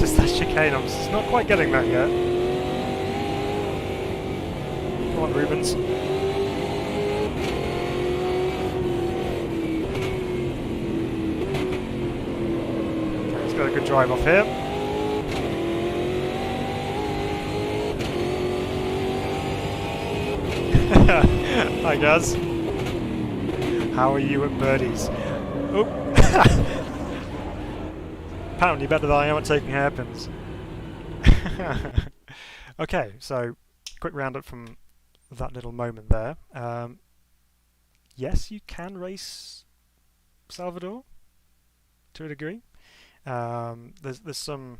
just that chicane. I'm just not quite getting that yet. Come on, Rubens. Okay, he's got a good drive off here. Hi guys. How are you at birdies? Oh. Apparently better than I am at taking hairpins. Okay, so quick roundup from that little moment there. Yes, you can race Salvador to a degree. There's some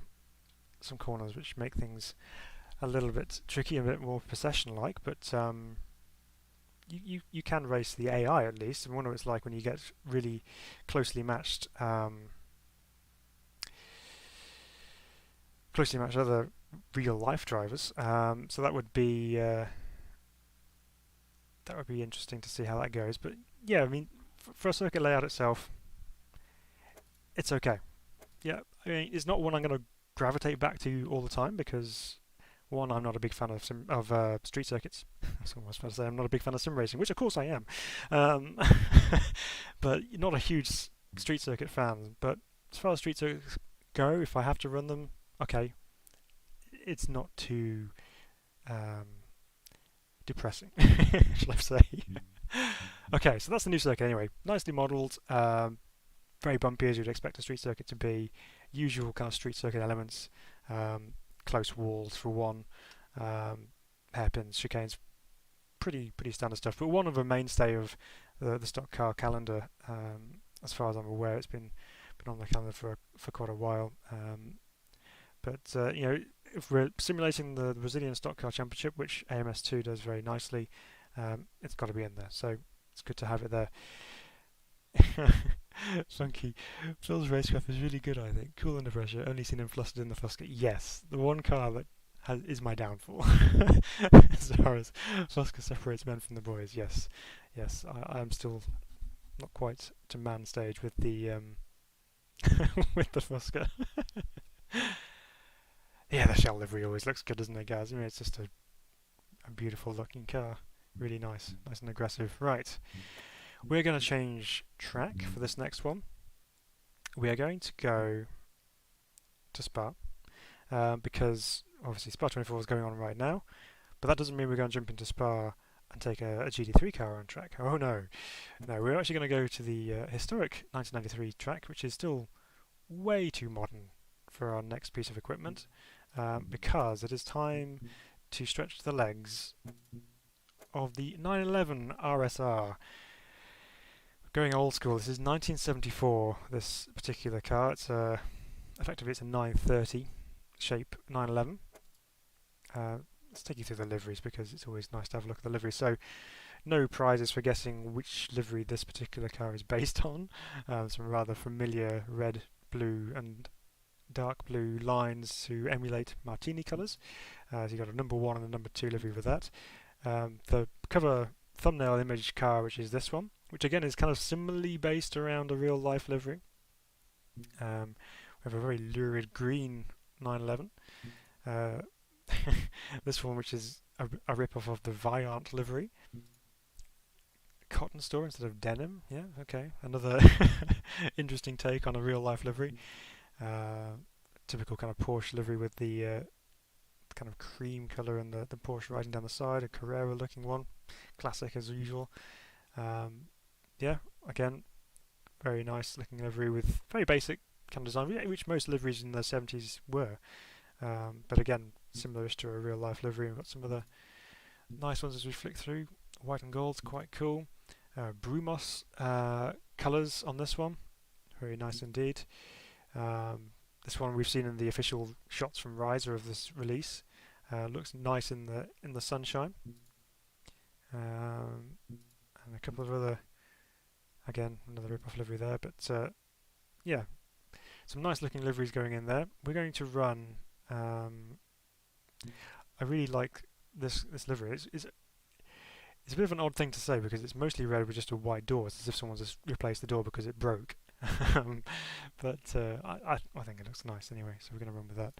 corners which make things a little bit tricky, a bit more procession-like, but you can race the AI at least. I wonder what it's like when you get really closely matched other real life drivers. So that would be interesting to see how that goes. But yeah, I mean, for a circuit layout itself, it's okay. Yeah, I mean, it's not one I'm going to gravitate back to all the time because, one, I'm not a big fan of street circuits. That's what I was supposed to say. I'm not a big fan of sim racing, which of course I am. But not a huge street circuit fan. But as far as street circuits go, if I have to run them, okay, it's not too depressing, shall I say. Okay, so that's the new circuit anyway. Nicely modelled, very bumpy as you'd expect a street circuit to be. Usual kind of street circuit elements, close walls for one, hairpins, chicanes, pretty standard stuff. But one of the mainstay of the stock car calendar, as far as I'm aware, it's been on the calendar for quite a while. But you know, if we're simulating the Brazilian Stock Car Championship, which AMS2 does very nicely, it's got to be in there. So it's good to have it there. Funky. Phil's racecraft is really good, I think. Cool under pressure. Only seen him flustered in the Fusca. Yes, the one car that is my downfall. As far as Fusca separates men from the boys. Yes, I am still not quite to man stage with the with the Fusca. Yeah, the shell livery always looks good, doesn't it, guys? I mean, it's just a beautiful looking car. Really nice and aggressive. Right, we're going to change track for this next one. We are going to go to Spa because obviously Spa 24 is going on right now, but that doesn't mean we're going to jump into Spa and take a GT3 car on track. Oh no, we're actually going to go to the historic 1993 track, which is still way too modern for our next piece of equipment. Because it is time to stretch the legs of the 911 RSR. Going old school, this is 1974, this particular car. It's effectively it's a 930 shape 911. Let's take you through the liveries because it's always nice to have a look at the livery. So, no prizes for guessing which livery this particular car is based on. Some rather familiar red, blue and dark blue lines to emulate Martini colours. So you've got a number 1 and a number 2 livery with that. The cover thumbnail image car, which is this one, which again is kind of similarly based around a real life livery. We have a very lurid green 911. This one, which is a rip-off of the Viant livery. Cotton store instead of denim. Yeah, okay. Another interesting take on a real life livery. Typical kind of Porsche livery with the kind of cream colour and the Porsche riding down the side, a Carrera looking one, classic as usual. Yeah, again, very nice looking livery with very basic kind of design, which most liveries in the 70s were. But again, similar-ish to a real life livery. We've got some other nice ones as we flick through. White and gold's quite cool. Brumos colours on this one, very nice indeed. This one we've seen in the official shots from Reiza of this release. Looks nice in the sunshine. And a couple of other, again, another rip-off livery there. But yeah, some nice looking liveries going in there. We're going to run. I really like this livery. It's a bit of an odd thing to say because it's mostly red with just a white door. It's as if someone's just replaced the door because it broke. But I think it looks nice anyway, so we're going to run with that.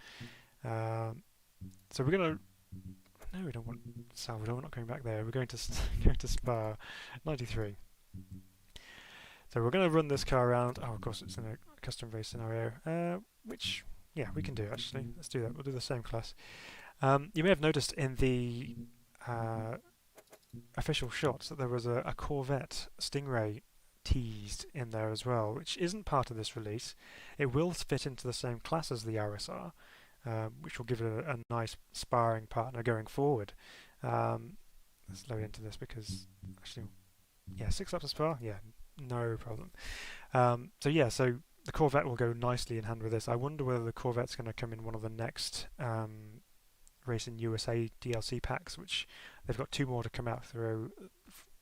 So we're going to... No, we don't want Salvador, we're not going back there. We're going to going to Spa 93. So we're going to run this car around. Oh, of course, it's in a custom race scenario, which, yeah, we can do actually. Let's do that. We'll do the same class. You may have noticed in the official shots that there was a Corvette Stingray teased in there as well, which isn't part of this release. It will fit into the same class as the RSR, which will give it a nice sparring partner going forward. Let's load into this because actually, yeah, 6 laps of Spa, yeah, no problem. So yeah, so the Corvette will go nicely in hand with this. I wonder whether the Corvette's going to come in one of the next Racing USA DLC packs, which they've got 2 more to come out through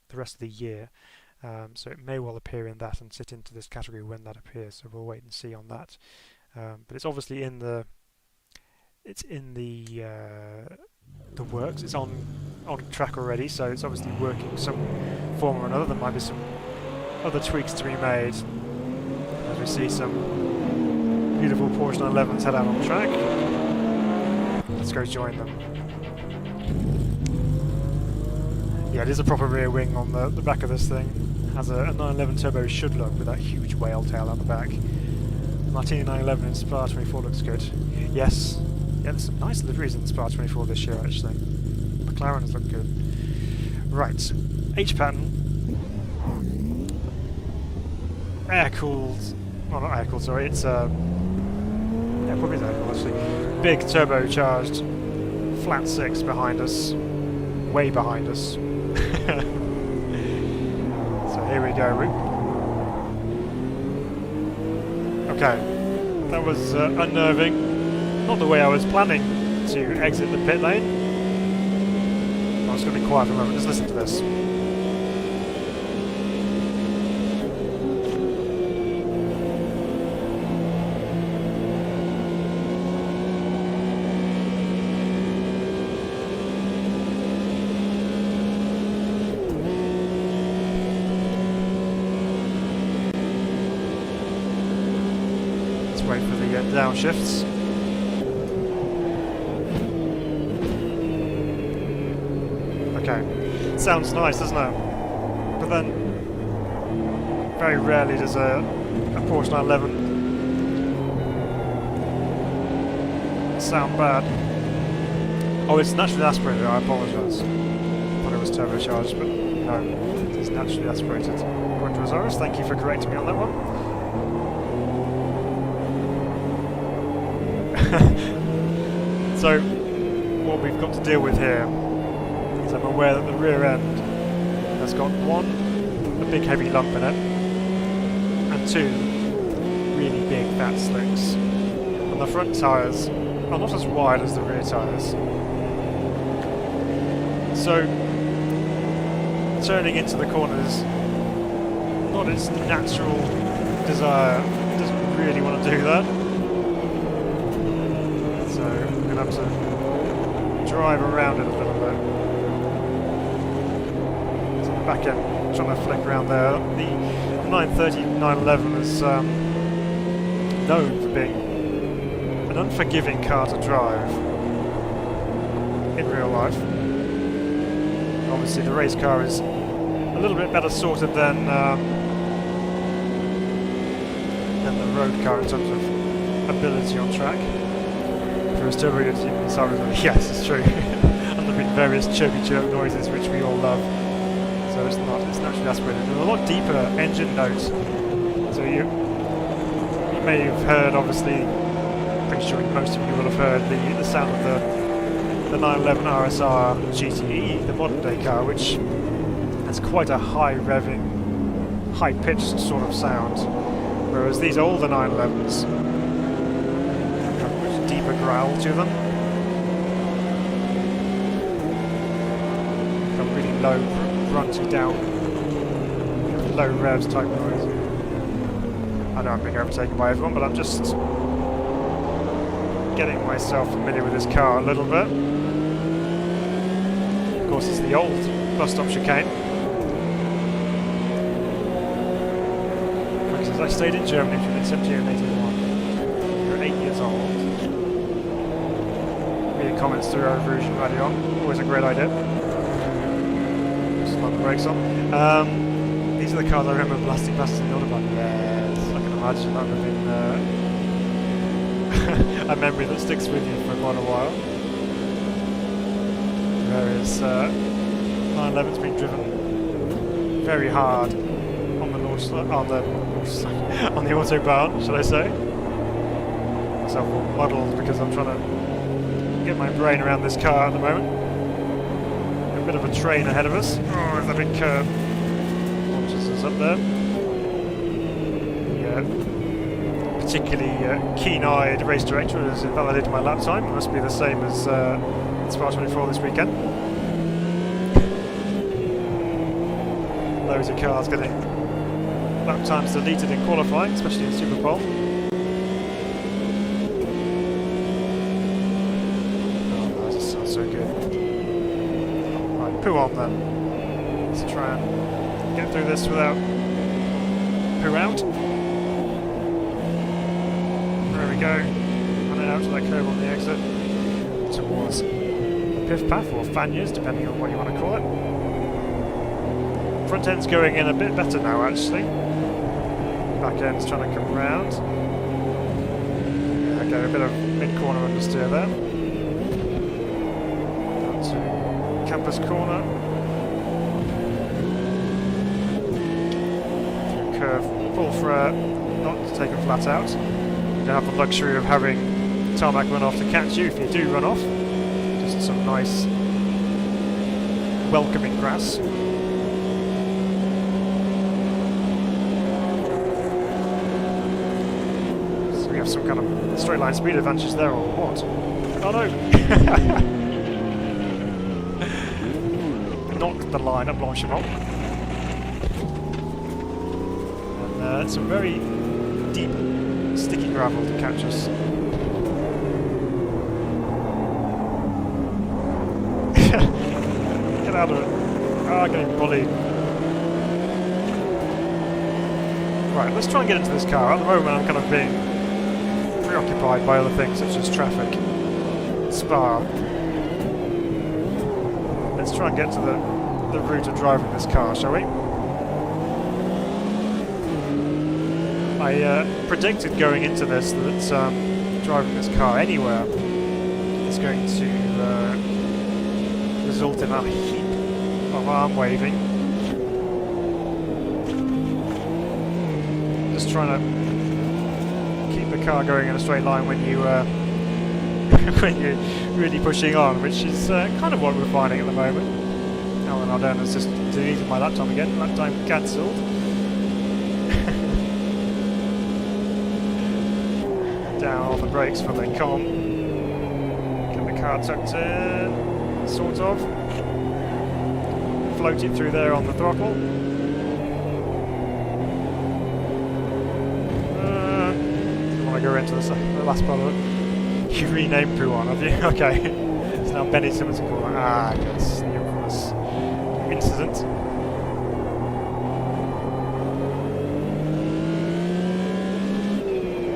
the rest of the year. So it may well appear in that and sit into this category when that appears. So we'll wait and see on that. But it's obviously in the works. It's on track already, so it's obviously working some form or another. There might be some other tweaks to be made as we see some beautiful Porsche 911s head out on track. Let's go join them. Yeah, it is a proper rear wing on the back of this thing. Has a 911 turbo should look with that huge whale tail on the back. Martini 911 in Spa 24 looks good. Yes. Yeah, there's some nice liveries in Spa 24 this year actually. McLaren's look good. Right. H pattern. Air cooled. Well, not air cooled, sorry. It's yeah, probably is air cooled actually. Big turbocharged flat 6 behind us. Way behind us. So here we go. Okay. That was unnerving. Not the way I was planning to exit the pit lane. I'm just going to be quiet for a moment, just listen to this. Let's wait for the downshifts. Okay, sounds nice, doesn't it? But then, very rarely does a Porsche 911 sound bad. Oh, it's naturally aspirated, I apologise. I thought it was turbocharged, but no, it's naturally aspirated. According to Azores, thank you for correcting me on that one. So, what we've got to deal with here, I'm aware that the rear end has got 1, a big heavy lump in it, and 2, really big fat slicks. And the front tyres are not as wide as the rear tyres. So, turning into the corners, not its natural desire, doesn't really want to do that. So, I'm going to have to drive around it a little bit. Back end, trying to flick around there. The 930 911 is known for being an unforgiving car to drive in real life. Obviously the race car is a little bit better sorted than the road car in terms of ability on track. If it was turbo unity inside, yes, it's true. And there've been various chirpy chirp noises which we all love. So it's naturally aspirated. There's a lot deeper engine notes. So you may have heard, obviously, pretty sure most of you will have heard the sound of the 911 RSR GTE, the modern day car, which has quite a high revving, high pitched sort of sound. Whereas these older 911s have a much deeper growl to them. Got really low grunty down, low revs type noise. I know I'm being overtaken by everyone, but I'm just getting myself familiar with this car a little bit. Of course, it's the old bus stop chicane. Brings us I stayed in Germany between 70 and 81. You're 8 years old. Reading comments through Eurovision Radio on. Always a great idea. Just like the brakes on. These are the cars I remember blasting past in the Autobahn. Yes, I can imagine that would have been a memory that sticks with you for quite a while. Whereas 911's been driven very hard on the on the Autobahn, shall I say? Several models because I'm trying to get my brain around this car at the moment. A bit of a train ahead of us. Oh, there's a big curve. Launches us up there. The particularly keen-eyed race director has invalidated my lap time. It must be the same as Spa 24 this weekend. Loads of cars getting lap times deleted in qualifying, especially in Superpole. Oh, that just sounds so good. Right, poo on then. Let's try and get through this without poo out. There we go. Running out to that curve on the exit towards Piff Path or Fanyas, depending on what you want to call it. Front end's going in a bit better now, actually. Back end's trying to come round. Okay, a bit of mid-corner understeer there. Down to Campus Corner. Through curve, full threat, not taken flat out. You don't have the luxury of having tarmac run off to catch you if you do run off. Just some nice, welcoming grass. Have some kind of straight line speed advantage there or what? Oh no! Knocked the line at Blanchimont. And some very deep, sticky gravel to catch us. Get out of it. Ah, getting bullied. Right, let's try and get into this car. At the moment I'm kind of being preoccupied by other things such as traffic. Spa. Let's try and get to the route of driving this car, shall we? I predicted going into this that driving this car anywhere is going to result in a heap of arm waving. Just trying to keep the car going in a straight line when you when you're really pushing on, which is kind of what we're finding at the moment. Oh, and Ardenna's just deleted my lap time again. Lap time cancelled. Down on the brakes for the com. Get the car tucked in, sort of. Float it through there on the throttle. Go into the last part of it. You renamed Pouan, have you? Okay. It's now Benny Simmons and Corner. Ah, yes, the infamous incident.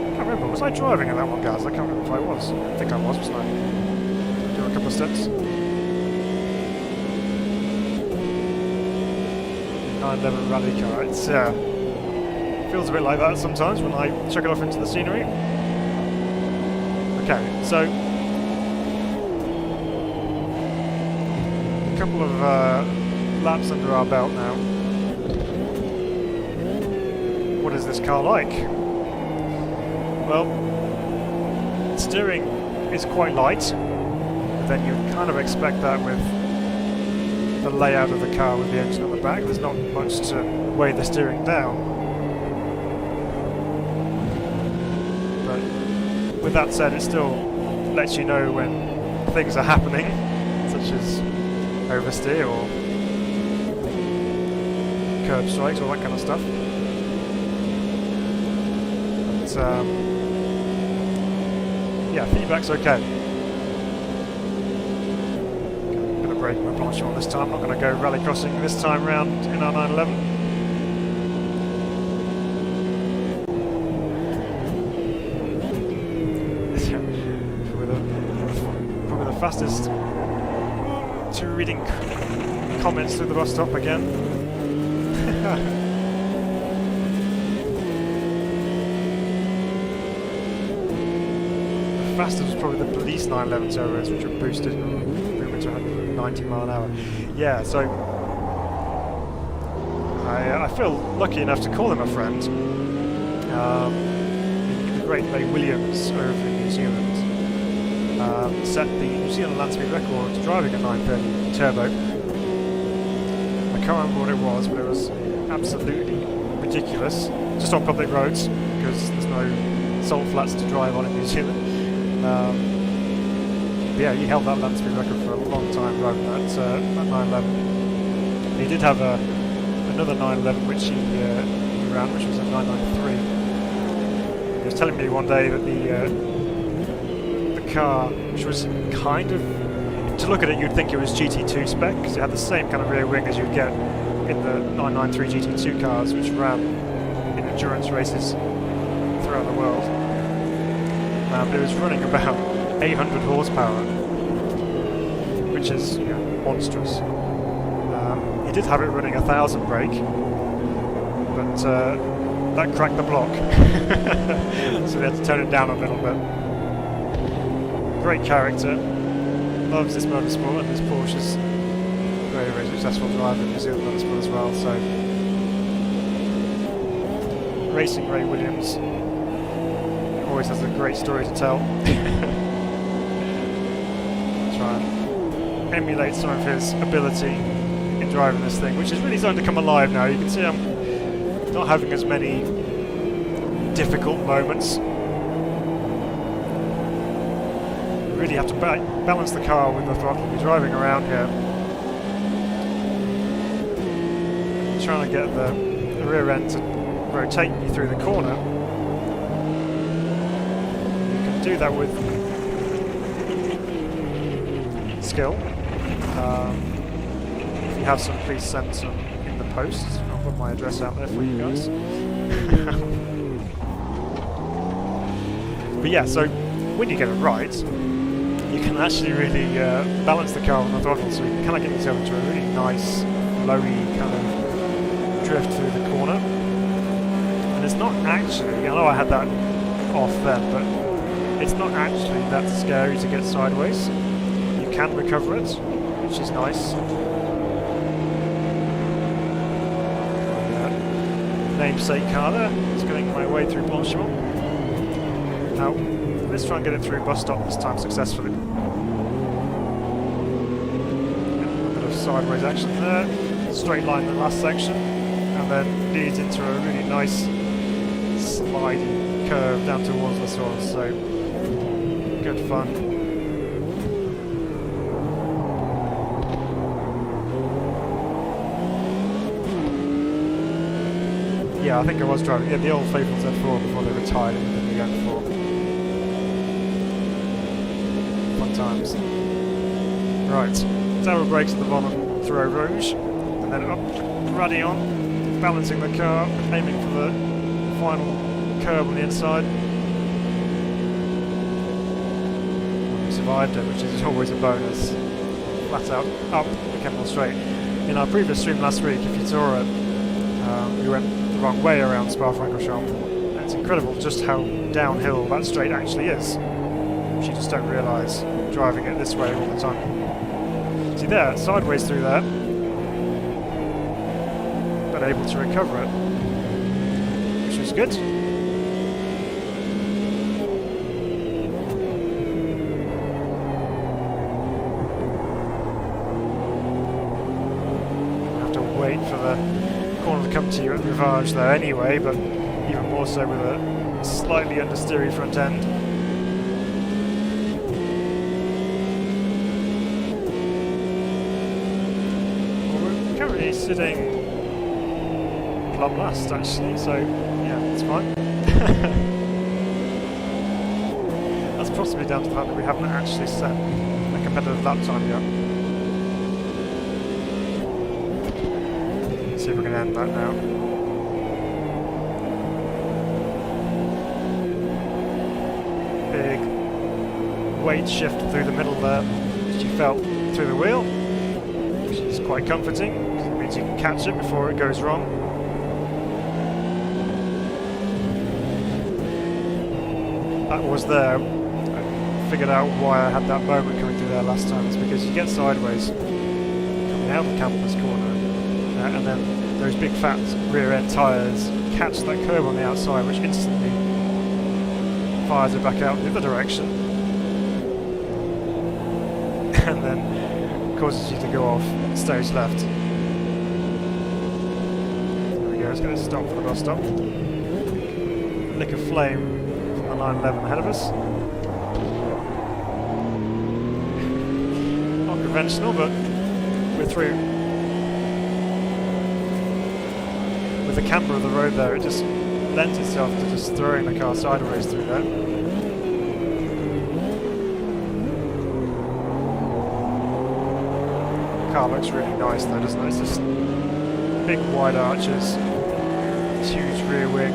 I can't remember, was I driving at that one, guys? I can't remember if I was. I think I was, wasn't I? Do a couple of steps. 911 rally car. It's feels a bit like that sometimes when I chuck it off into the scenery. Okay, so a couple of laps under our belt now. What is this car like? Well, steering is quite light, but then you kind of expect that with the layout of the car with the engine on the back. There's not much to weigh the steering down. With that said, it still lets you know when things are happening, such as oversteer or curb strikes, all that kind of stuff. But yeah, feedback's okay. A bit of braking my Blanchimont this time. I'm not going to go rallycrossing this time round in our 911. fastest to reading comments through the bus stop again. The fastest was probably the police 911 turbos, which were boosted and moving to 190 mile an hour. Yeah, so I feel lucky enough to call him a friend. The great Ray Williams over in New Zealand set the New Zealand land speed record driving a 930 turbo. I can't remember what it was, but it was absolutely ridiculous. Just on public roads, because there's no salt flats to drive on in New Zealand. Yeah, he held that land speed record for a long time driving that 911. And he did have another 911 which he ran, which was a 993. He was telling me one day that the car, which was kind of, to look at it you'd think it was GT2 spec, because it had the same kind of rear wing as you'd get in the 993 GT2 cars, which ran in endurance races throughout the world. But it was running about 800 horsepower, which is monstrous. He did have it running 1,000 brake, but that cracked the block, so they had to turn it down a little bit. Great character, loves this motorsport, and this Porsche's very, very successful driver in New Zealand motorsport as well. So, racing Ray Williams always has a great story to tell. Try and emulate some of his ability in driving this thing, which is really starting to come alive now. You can see I'm not having as many difficult moments. You really have to balance the car with the throttle. You're driving around here, trying to get the rear end to rotate you through the corner. You can do that with skill. If you have some, please send some in the post. I'll put my address out there for you guys. But yeah, so when you get it right, you can actually really balance the car on the throttle, so you can kind of get yourself into a really nice, flowy kind of drift through the corner. And it's not actually, I know I had that off then, but it's not actually that scary to get sideways. You can recover it, which is nice. Namesake car there, it's getting my way through Blanchimont. Now, let's try and get it through bus stop this time successfully. A bit of sideways action there, straight line in the last section, and then leads into a really nice slidey curve down towards the source, so good fun. Yeah, I think I was driving the old faithful Z4 before they retired in the M4. Fun times. Right, tower brakes at the bottom, throw rouge, and then up, ruddy on, balancing the car, aiming for the final curb on the inside. We survived it, which is always a bonus. Flat out, up the Kemmel Straight. In our previous stream last week, if you saw it, we went the wrong way around Spa-Francorchamps. It's incredible just how downhill that straight actually is, which you just don't realise driving it this way all the time. See there, sideways through there, but able to recover it, which was good. Have to wait for the corner to come to you at the Rivage there anyway, but even more so with a slightly understeery front end. Well, we're currently sitting plumb last actually, so yeah, it's fine. That's possibly down to the fact that we haven't actually set a competitive lap time yet. See if we can end that now. Big weight shift through the middle there. that you felt through the wheel, which is quite comforting. It means you can catch it before it goes wrong. That was there. I figured out why I had that moment coming through there last time. It's because you get sideways coming out of the campus corner, and then those big fat rear end tyres catch that curve on the outside, which instantly fires it back out in the other direction, and then causes you to go off stage left. There we go, it's going to stop for the bus stop. Lick of flame from the 911 ahead of us. Not conventional, but we're through. With the camber of the road there, it just lends itself to just throwing the car sideways through there. The car looks really nice though, doesn't it? It's just big wide arches, huge rear wing,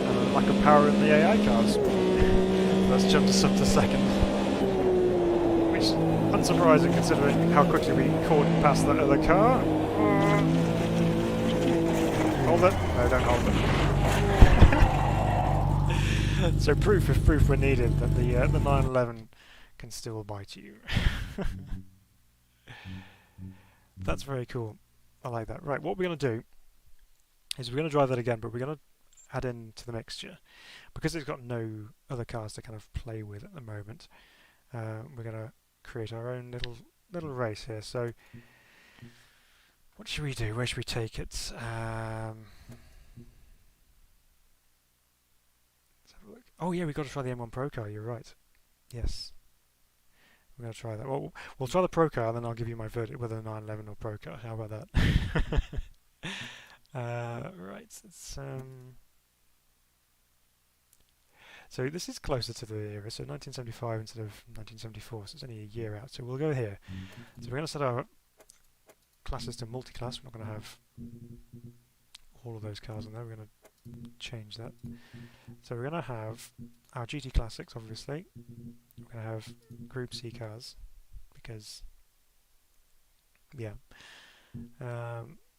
and a lack of power in the AI cars. Let's jump to sub to second, which is unsurprising considering how quickly we caught past that other car. Hold it? No, don't hold it. So proof, if proof were needed, that the 911 can still bite you. That's very cool. I like that. Right, what we're going to do is we're going to drive that again, but we're going to add into the mixture. Because it's got no other cars to kind of play with at the moment, we're going to create our own little race here. So what should we do? Where should we take it? Let's have a look. Oh yeah, we've got to try the M1 Pro car, you're right. Yes. We're going to try that. Well, we'll try the Pro car, then I'll give you my verdict whether 911 or Pro car. How about that? Right, it's... So this is closer to the era, so 1975 instead of 1974, so it's only a year out. So we'll go here. So we're going to set our classes to multi-class. We're not going to have all of those cars on there. We're going to change that. So we're going to have our GT Classics, obviously. We're going to have Group C cars, because, yeah.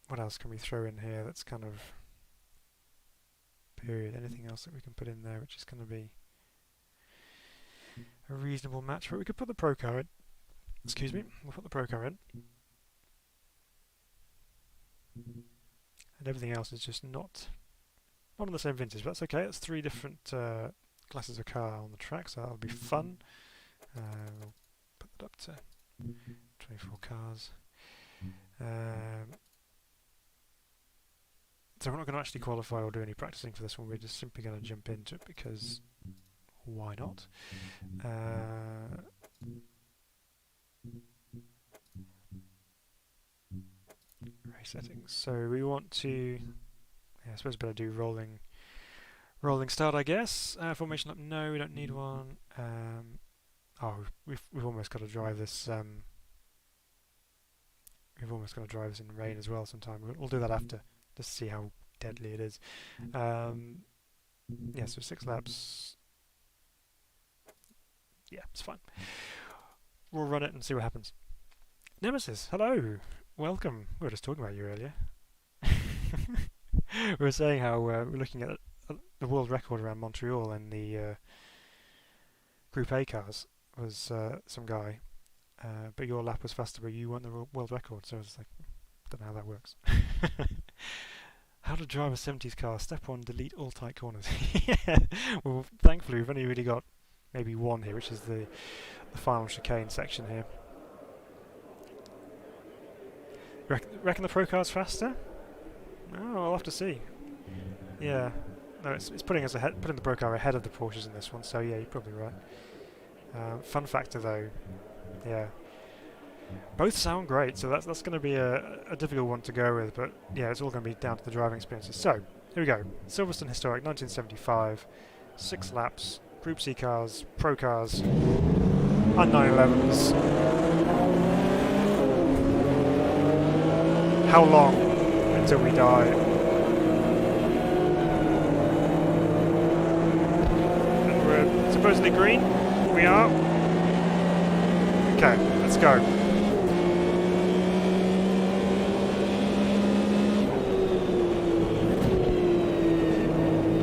What else can we throw in here that's kind of period? Anything else that we can put in there which is going to be a reasonable match? But we could put the Pro car in. Excuse me, we'll put the Pro car in. And everything else is just not on the same vintage, but that's okay. That's three different classes of car on the track, so that'll be fun. We'll put that up to 24 cars. So we're not going to actually qualify or do any practicing for this one, we're just simply going to jump into it because why not? Race settings. So we want to, I suppose better do rolling start, I guess. Formation up, no, we don't need one. Oh, we've almost got to drive this. We've almost got to drive this in rain as well sometime. We'll do that after, just to see how deadly it is. Yeah, so 6 laps. Yeah, it's fine. We'll run it and see what happens. Nemesis, hello, welcome. We were just talking about you earlier. We were saying how we're looking at the world record around Montreal, and the Group A cars was some guy, but your lap was faster, but you weren't the world record. So I was like, don't know how that works. How to drive a 70s car. Step 1, delete all tight corners. Yeah. Well, thankfully we've only really got maybe one here, which is the final chicane section here. Reckon the Pro car's faster? Oh, I'll have to see. Yeah, no, it's putting us ahead, putting the Pro car ahead of the Porsches in this one. So yeah, you're probably right. Fun factor though, yeah. Both sound great, so that's going to be a difficult one to go with, but yeah, it's all going to be down to the driving experiences. So, here we go. Silverstone Historic, 1975, 6 laps, Group C cars, Pro cars, and 911s. How long until we die? And we're supposedly green. we are. Okay, let's go.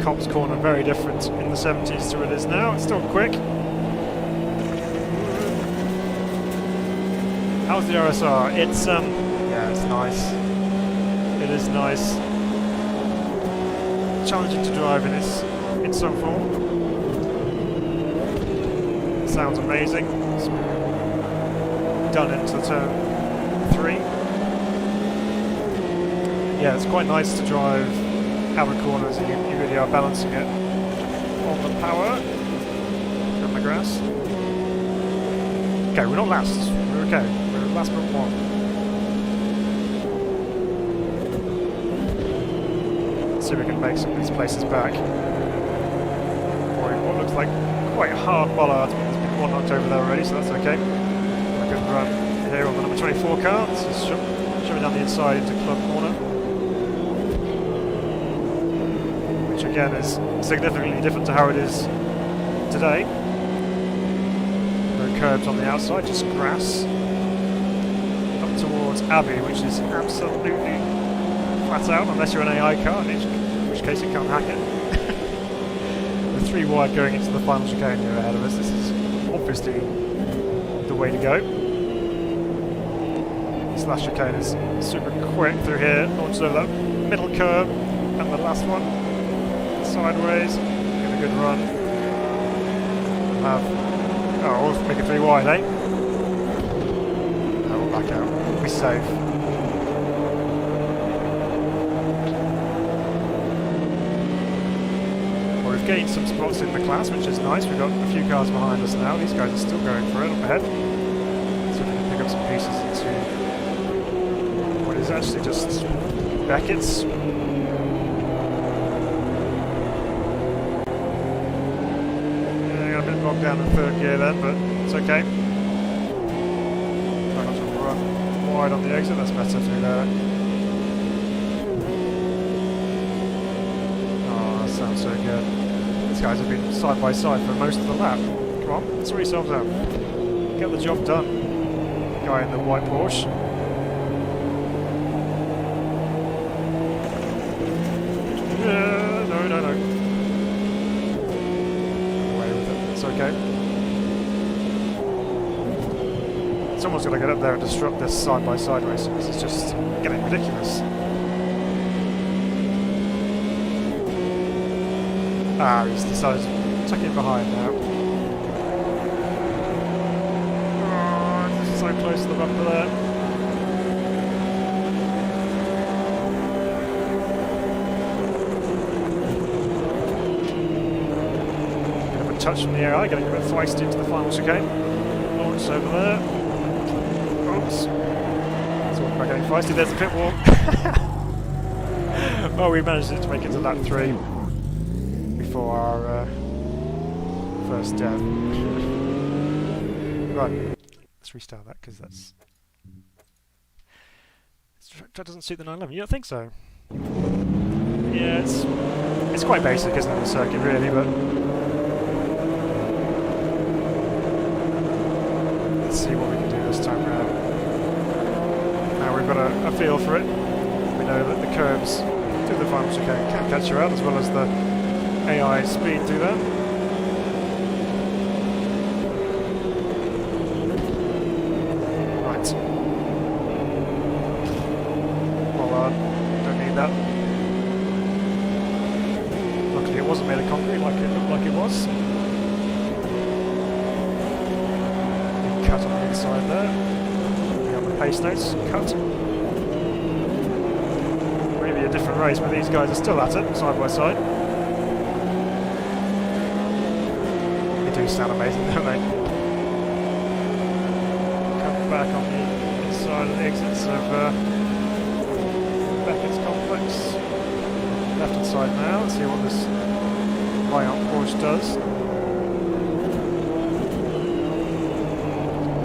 Cops Corner very different in the 70s to it is now. It's still quick. How's the RSR? It's yeah, it's nice. It is nice. Challenging to drive in some form. It sounds amazing. It's done into turn 3. Yeah, it's quite nice to drive out of corners, and you really are balancing it on the power from the grass. Okay, we're not last. We're okay. We're last but 1. See if we can make some of these places back. Or what looks like quite a hard bollard. There's been one knocked over there already, so that's okay. A good run here on the number 24 car. This is showing down the inside into Club Corner. Which again is significantly different to how it is today. No curbs on the outside, just grass. Up towards Abbey, which is absolutely flat out, unless you're an AI car, in which case you can't hack it. The 3 wide going into the final chicane here ahead of us. This is obviously the way to go. This last chicane is super quick through here, launches over that middle curve, and the last one sideways. Get a good run. We'll make it 3 wide, eh? No, we'll back out. We'll be safe. Gained some spots in the class, which is nice. We've got a few cars behind us now. These guys are still going for it up ahead. So we can pick up some pieces into what is actually just Beckett's. Yeah, got a bit bogged down in 3rd gear then, but it's okay. Try not to run wide on the exit, that's better through there. Oh, that sounds so good. These guys have been side by side for most of the lap. Come on, sort yourselves out. Get the job done. Guy in the white Porsche. No. Away with it. It's okay. Someone's got to get up there and disrupt this side by side racing. This is just getting ridiculous. He's decided to tuck in behind now. Oh, so close to the bumper there. Bit of a touch from the AI, getting a bit feisty into the final chicane. Launch over there. Oops. That's what we're getting feisty. There's the pit wall. Oh, we managed to make it to lap 3. For our first death. Right, let's restart that because this track doesn't suit the 911. You don't think so? Yeah, it's quite basic, isn't it, the circuit really, but let's see what we can do this time round. Now we've got a feel for it. We know that the curbs through the final chicane can catch you out, as well as the AI speed through that. Right. Well, don't need that. Luckily it wasn't made of concrete like it looked like it was. Big cut on the inside there. On the pace notes, cut. Maybe a different race, but these guys are still at it, side by side. Do sound amazing, don't they? Come back on the inside of the exits of Beckett's complex. Left hand side now, let's see what this high-up Porsche does.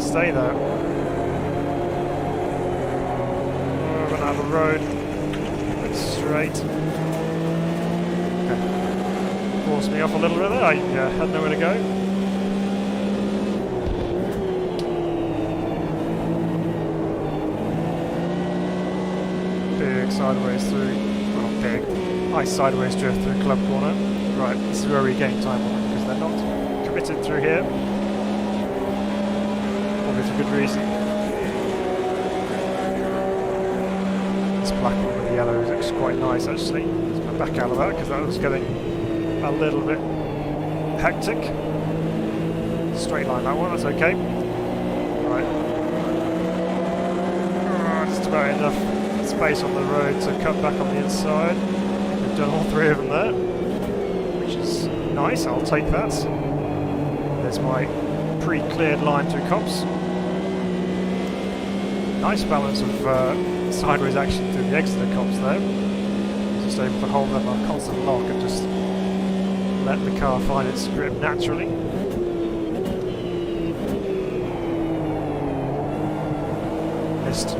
Stay there. Run out of the road. Look straight. Okay. Forced me off a little bit there, I had nowhere to go. big sideways through, well, big, nice sideways drift through Club Corner. Right, this is where we gain time on it, because they're not committed through here. Probably for good reason. This black one with the yellow looks quite nice actually. Let's go back out of that, because that was getting a little bit hectic. Straight line that one, that's okay. Right. Just about enough space on the road to cut back on the inside. We've done all three of them there, which is nice, I'll take that. There's my pre-cleared line through cops. Nice balance of sideways action through the Exeter cops there. Just able to hold them on a constant lock and just let the car find its grip naturally. Missed.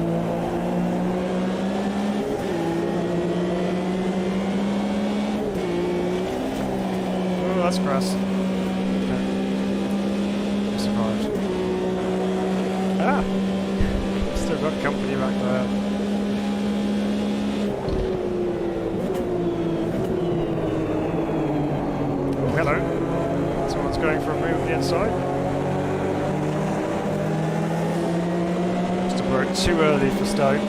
Oh, that's grass. Okay. Survived. Ah! Still got company back there. Oh, hello. Someone's going for a move on the inside. Just broke too early for Stoke.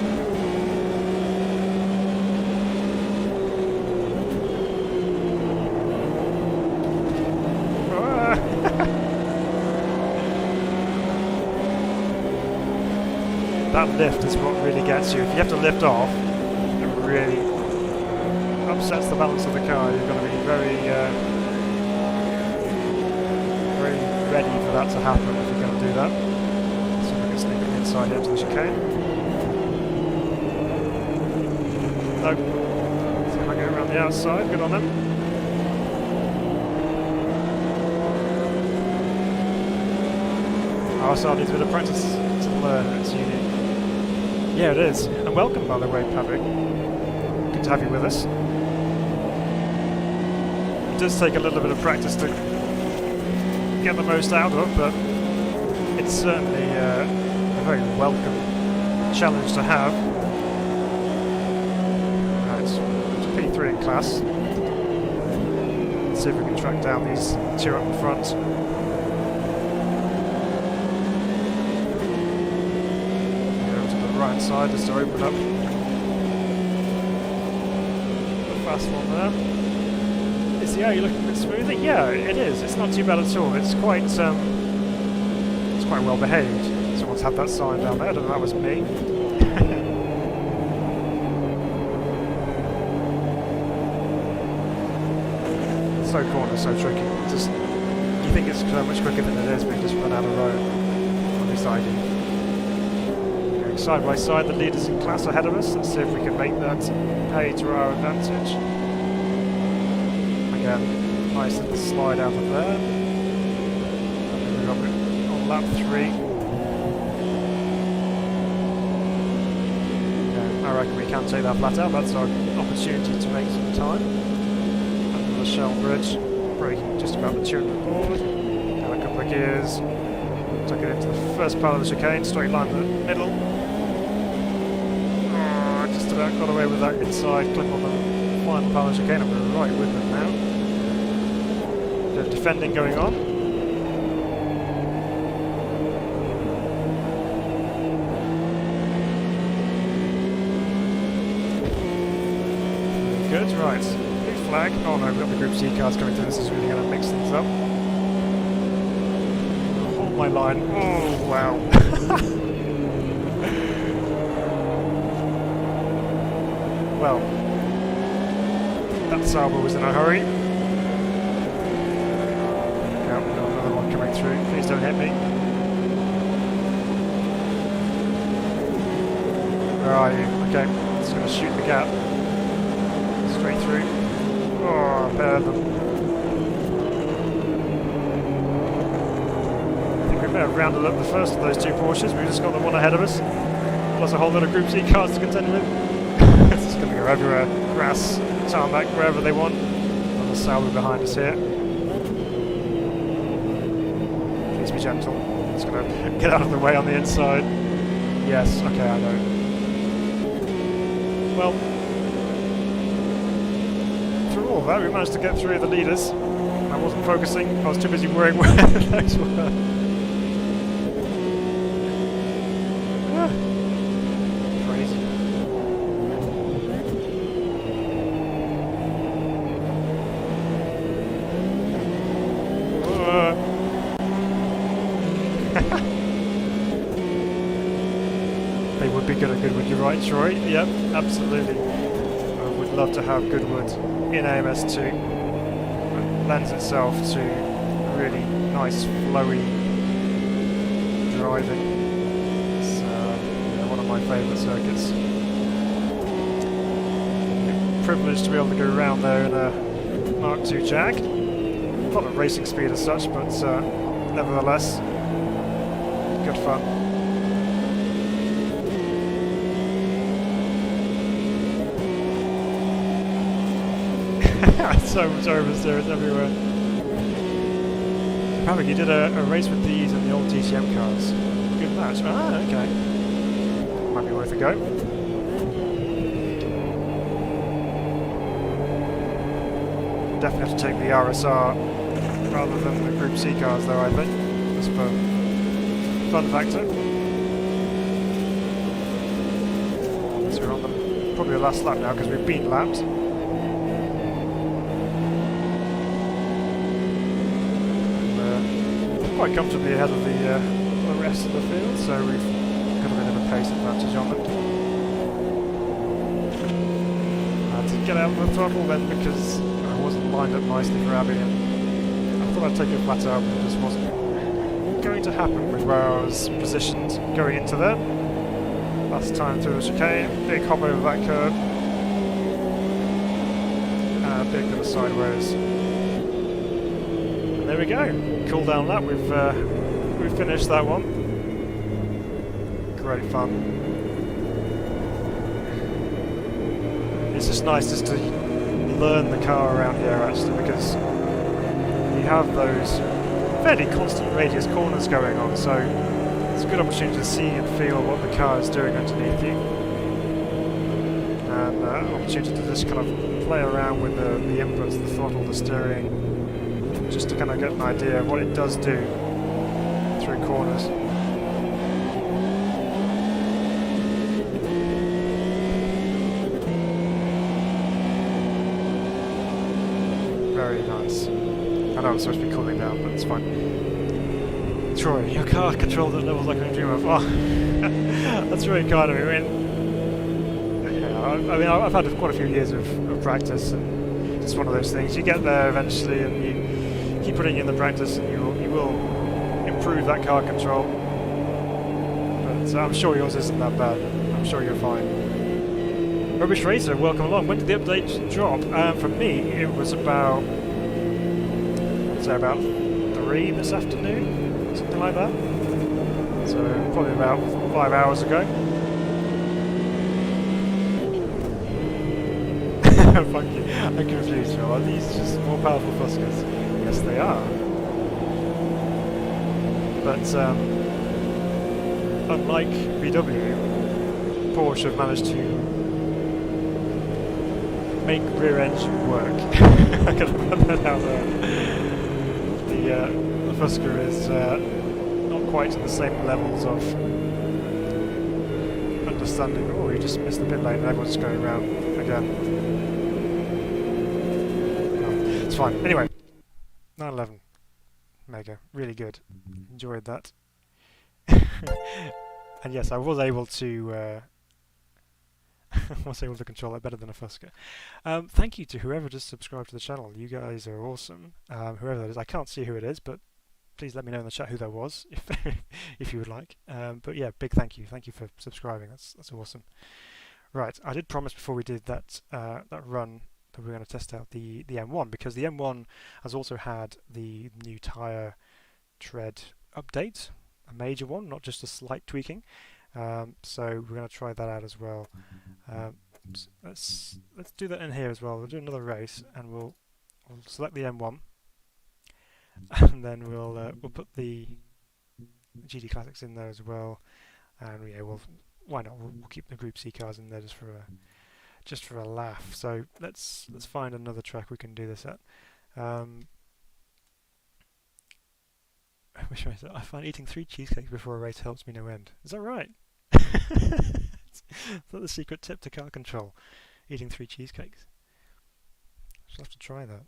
That lift is what really gets you. If you have to lift off, it really upsets the balance of the car. You've got to be very, very ready for that to happen if you're going to do that. So we can sneak on the inside here to the chicane. Nope. See if I go around the outside. Good on them. RSR needs a bit of practice to learn its unique. Yeah, it is. And welcome, by the way, Patrick. Good to have you with us. It does take a little bit of practice to get the most out of, but it's certainly a very welcome challenge to have. Right, it's P3 in class. Let's see if we can track down these two up in front. Right side just to open up the fast one there. Is the area looking a bit smoother? Yeah, it is. It's not too bad at all. It's quite well behaved. Someone's had that sign down there. I don't know if that was me. Slow corner, so tricky. Just you think it's so much quicker than it is, but you just run out of road. At least I do. Side by side, the leaders in class ahead of us. Let's see if we can make that pay to our advantage. Again, nice little slide out of there. We've got it on lap 3. Okay, I reckon we can take that flat out. That's our opportunity to make some time. Under the Shell Bridge, braking just about the tune of the board. Down a couple of gears. Took it into the first part of the chicane, straight line to the middle. About got away with that inside clip on the final part of the chicane, and we're right with them now. Bit of defending going on. Good, right. Blue flag. Oh no, we've got the Group C cars coming through. This is really going to mix things up. Hold my line. Oh, wow. Well, that Sauber was in a hurry. Yeah, we've got another one coming through. Please don't hit me. Where are you? Okay, just going to shoot the gap. Straight through. Oh, a pair of them. I think we may have rounded up the first of those two Porsches. We've just got the one ahead of us. Plus a whole lot of Group C cars to contend with. It's just going to go everywhere. Grass, tarmac, wherever they want. And the Sauber behind us here. Please be gentle. It's going to get out of the way on the inside. Yes, okay, I know. Well, through all that, we managed to get through the leaders. I wasn't focusing, I was too busy worrying where those were. Crazy. They would be good at Goodwood, you're right, Troy. Yep, absolutely. I would love to have Goodwood in AMS2. It lends itself to really nice, flowy driving. It's one of my favourite circuits. Privileged to be able to go around there in a Mark II Jag. Not at racing speed as such, but nevertheless, good fun. So much oversteer, everywhere. Apparently you did a race with these and the old TCM cars. Good match. Ah, okay. Might be worth a go. Definitely have to take the RSR rather than the Group C cars though, I think. Just for fun factor. So we're on the probably the last lap now because we've been lapped. Quite comfortably ahead of the rest of the field, so we've got a bit of a pace advantage on it. I had to get out of the throttle then because I wasn't lined up nicely for Abbey, and I thought I'd take a flat out, but it just wasn't going to happen with where I was positioned going into there. Last time through the chicane, big hop over that curve, and a big bit of sideways. There we go, cool down lap, we've finished that one. Great fun. It's just nice just to learn the car around here actually, because you have those fairly constant radius corners going on, so it's a good opportunity to see and feel what the car is doing underneath you. And an opportunity to just kind of play around with the inputs, the throttle, the steering, just to kind of get an idea of what it does do through corners. Very nice. I know I'm supposed to be cooling down, but it's fine. Troy, your car controlled at levels I can dream of. Oh, that's really kind of you. I mean, I've had quite a few years of practice, and it's one of those things. You get there eventually, and you keep putting in the practice and you will improve that car control. But I'm sure yours isn't that bad. I'm sure you're fine. Rubbish Racer, welcome along. When did the update drop? For me, it was about, I'd say about 3 this afternoon, something like that. So probably about 5 hours ago. Fuck you. I'm confused, Phil. Are these just more powerful Fuscas? Yes, they are. But unlike VW, Porsche have managed to make rear engine work. I can put that out there. The Fusca is not quite to the same levels of understanding. Oh, you just missed the pit lane and everyone's just going around again. It's fine. Anyway, 911 Mega, really good. Enjoyed that. And yes, I was able to control it better than a Fusca. Thank you to whoever just subscribed to the channel. You guys are awesome. Whoever that is, I can't see who it is, but please let me know in the chat who that was, if you would like. But yeah, big thank you. Thank you for subscribing. That's awesome. Right, I did promise before we did that that run that we're going to test out the M1, because the M1 has also had the new tyre tread update, a major one, not just a slight tweaking. So we're going to try that out as well. Let's do that in here as well. We'll do another race, and we'll select the M1, and then we'll put the GT Classics in there as well. And yeah, why not? We'll keep the Group C cars in there just for just for a laugh. So let's find another track we can do this at. Which way is it? I find eating 3 cheesecakes before a race helps me no end. Is that right? Is that the secret tip to car control? Eating 3 cheesecakes. I'll have to try that.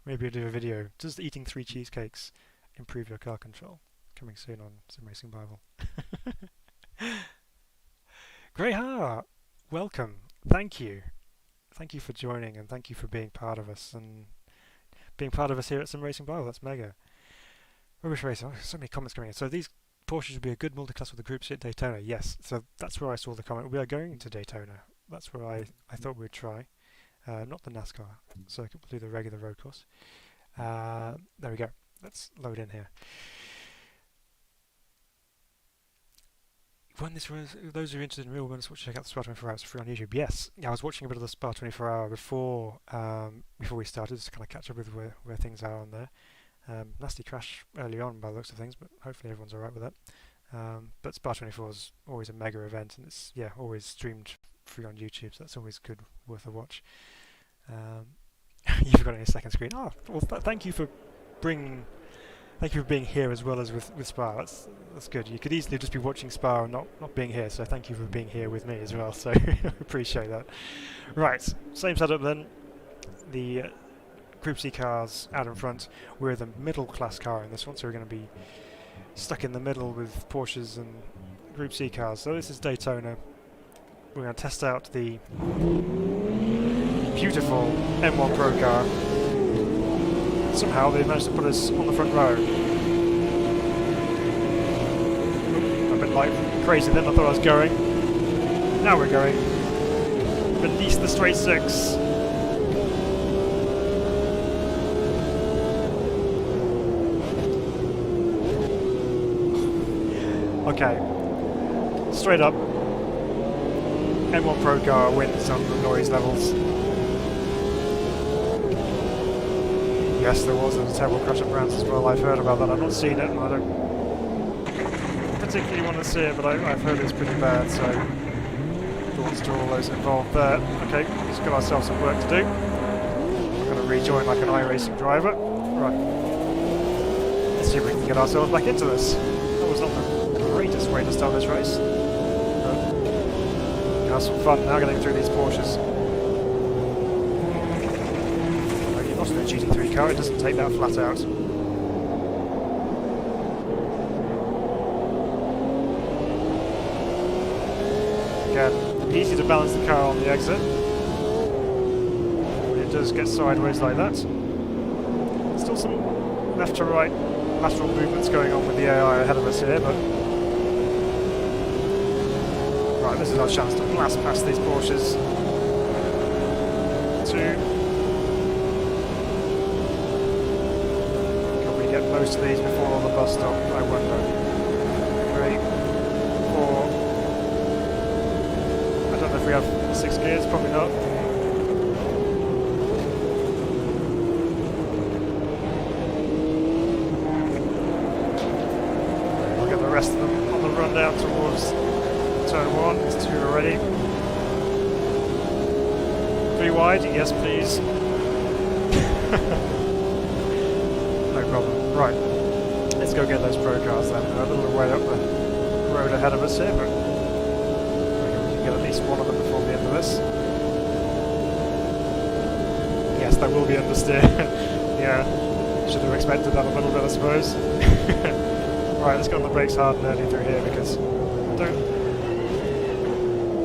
Maybe I'll do a video. Does eating 3 cheesecakes improve your car control? Coming soon on SimRacing Bible. Greyheart, welcome. Thank you. Thank you for joining, and thank you for being part of us and being part of us here at SimRacing Bible. That's mega. Rubbish Racer. Oh, so many comments coming in. So these Porsches would be a good multi-class with the Group C at Daytona. Yes. So that's where I saw the comment. We are going to Daytona. That's where I thought we'd try. Not the NASCAR circuit. We'll do the regular road course. There we go. Let's load in here. When this was, those who are interested in real wins, check out the Spa 24 Hours for free on YouTube. Yes, yeah, I was watching a bit of the Spa 24 Hour before we started, just to kind of catch up with where things are on there. Nasty crash early on by the looks of things, but hopefully everyone's alright with that. But Spa 24 is always a mega event, and it's always streamed free on YouTube, so that's always good, worth a watch. You've got it in your second screen. Oh, well, thank you for being here as well as with Spa. That's good. You could easily just be watching Spa and not being here, so thank you for being here with me as well, so I appreciate that. Right, same setup then. The Group C cars out in front. We're the middle class car in this one, so we're going to be stuck in the middle with Porsches and Group C cars. So this is Daytona. We're going to test out the beautiful M1 Pro car. Somehow they managed to put us on the front row. A bit like crazy then, I thought I was going. Now we're going. Beneath the straight 6. Okay. Straight up. M1 Pro car wins on the noise levels. Yes, there was a terrible crash at Brands as well. I've heard about that. I've not seen it, and I don't particularly want to see it, but I've heard it's pretty bad, so thoughts to all those involved there. Okay, we've got ourselves some work to do. We're going to rejoin like an iRacing driver. Right. Let's see if we can get ourselves back into this. That was not the greatest way to start this race. But we'll have some fun now getting through these Porsches. Not in a GT3 car, it doesn't take that flat out. Again, easy to balance the car on the exit. When it does get sideways like that. Still some left to right lateral movements going on with the AI ahead of us here, but... Right, this is our chance to blast past these Porsches. 2. Get most of these before on the bus stop, I wonder. 3, 4. I don't know if we have 6 gears, probably not. We'll get the rest of them on the run down towards turn 1. It's 2 already. 3 wide, yes please. No problem. Right, let's go get those Pro cars then. They're a little way up the road ahead of us here, but we can get at least one of them before the end of this. Yes, there will be understeer. Yeah, should have expected that a little bit, I suppose. Right, let's go on the brakes hard and early through here because I don't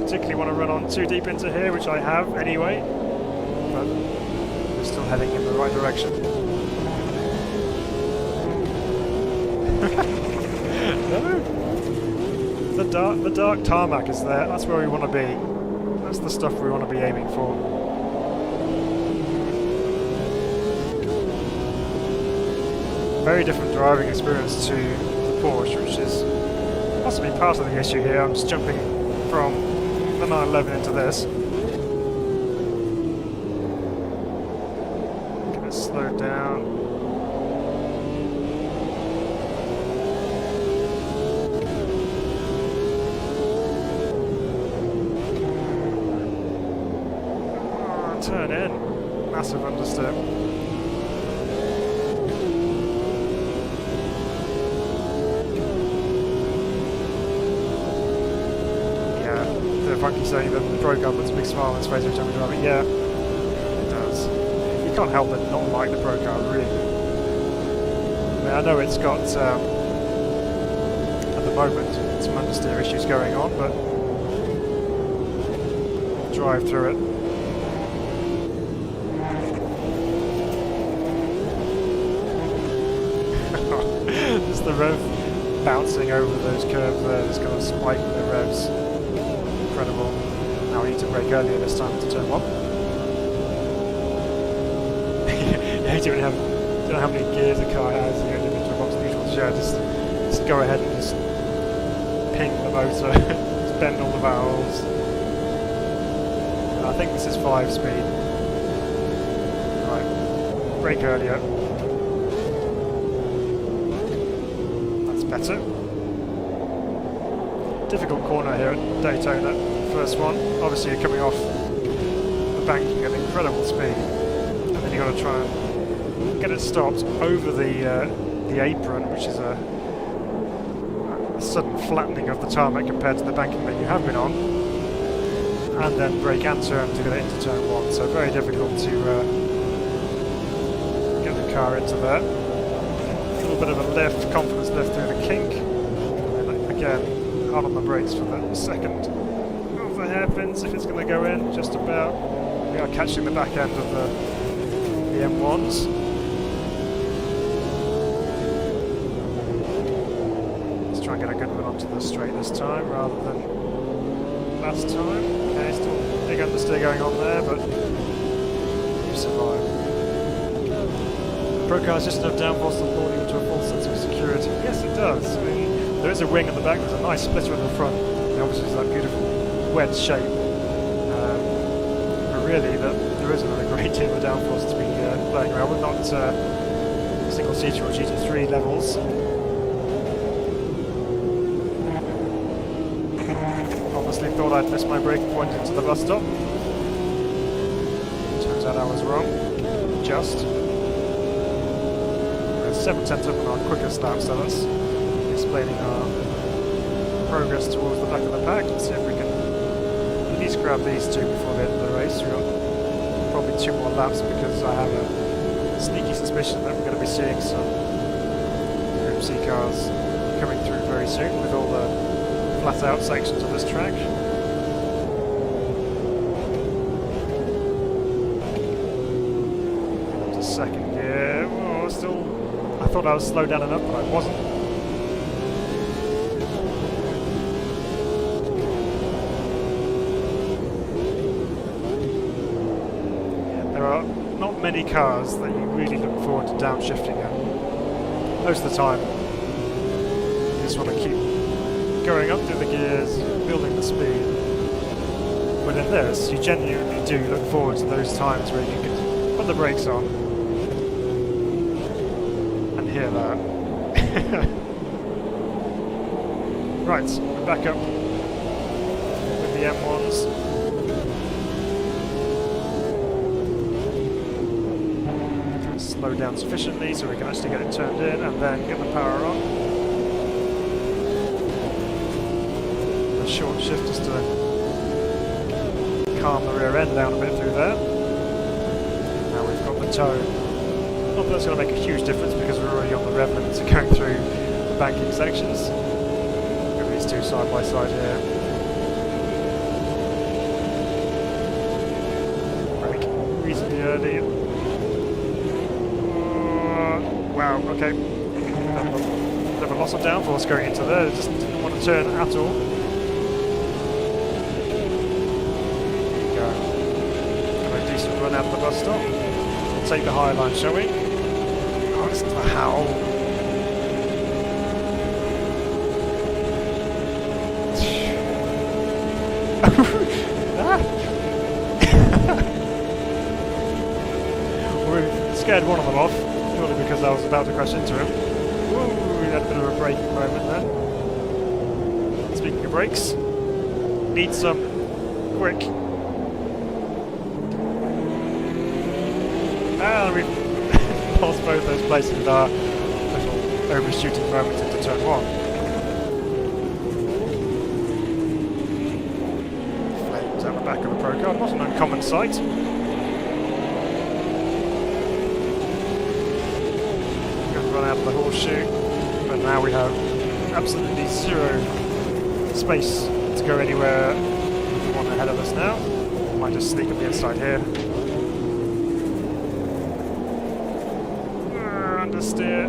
particularly want to run on too deep into here, which I have anyway, but we're still heading in the right direction. No. The dark tarmac is there. That's where we want to be. That's the stuff we want to be aiming for. Very different driving experience to the Porsche, which is possibly part of the issue here. I'm just jumping from the 911 into this. Get it slowed down. turn in. Massive understep. Yeah, the funky saying that the Pro car puts a big smile on his face every time we drive it. Yeah, it does. You can't help but not like the Pro car, really. I mean, I know it's got, at the moment, some understeer issues going on, but we'll drive through it. Just the rev bouncing over those curves there, just kind of spiking the revs. Incredible. Now we need to brake earlier this time to turn 1. Yeah, you don't know how many gears a car has, you know, into a box neutral. Yeah, just go ahead and just ping the motor, just bend all the valves. And I think this is 5-speed. Right, brake earlier. Better. Difficult corner here at Daytona, first one. Obviously you're coming off the banking at incredible speed, and then you've got to try and get it stopped over the apron, which is a sudden flattening of the tarmac compared to the banking that you have been on, and then brake and turn to get it into turn 1. So very difficult to get the car into there. A little bit of a lift, confidence lift through the kink, and again hard on the brakes for the second of the hairpins if it's going to go in, just about. We are catching the back end of the M1s. Let's try and get a good one onto the straight this time rather than last time. Okay, still big understeer going on there, but you survive. Pro car has just enough downforce to pull you into a full sense of security. Yes, it does. I mean, there is a wing at the back, there's a nice splitter in the front, and obviously there's that beautiful wedge shape. But really, there isn't a great deal of downforce to be playing around with, not single seater or GT3 levels. Obviously thought I'd missed my braking point into the bus stop. Turns out I was wrong. Just. 7/10 up on our quickest lap, so that's explaining our progress towards the back of the pack. Let's see if we can at least grab these two before the end of the race. We've got probably 2 more laps because I have a sneaky suspicion that we're going to be seeing some Group C cars coming through very soon with all the flat out sections of this track. Just second gear. Oh, still. I thought I was slowed down enough, but I wasn't. There are not many cars that you really look forward to downshifting at. Most of the time, you just want to keep going up through the gears, building the speed. But in this, you genuinely do look forward to those times where you can put the brakes on, hear that. Right, we're back up with the M1s. Slow down sufficiently so we can actually get it turned in and then get the power on. A short shift just to calm the rear end down a bit through there. Now we've got the toe. Not that that's going to make a huge difference because we're already on the rev limits and going through the banking sections. Got these two side by side here. Brake reasonably early. Wow, okay. Bit of a loss of downforce going into there, just didn't want to turn at all. There you go. Got a decent run out of the bus stop. We'll take the high line, shall we? Oh, listen to the howl. We scared one of them off, purely because I was about to crash into him. Woo, we had a bit of a braking moment then. Speaking of brakes, need some quick. And we've lost both those places with our little overshooting moment into turn 1. Flames out the back of the Pro car, not an uncommon sight. Going to run out of the horseshoe, but now we have absolutely zero space to go anywhere with the one ahead of us now. Might just sneak up the inside here. Understeer.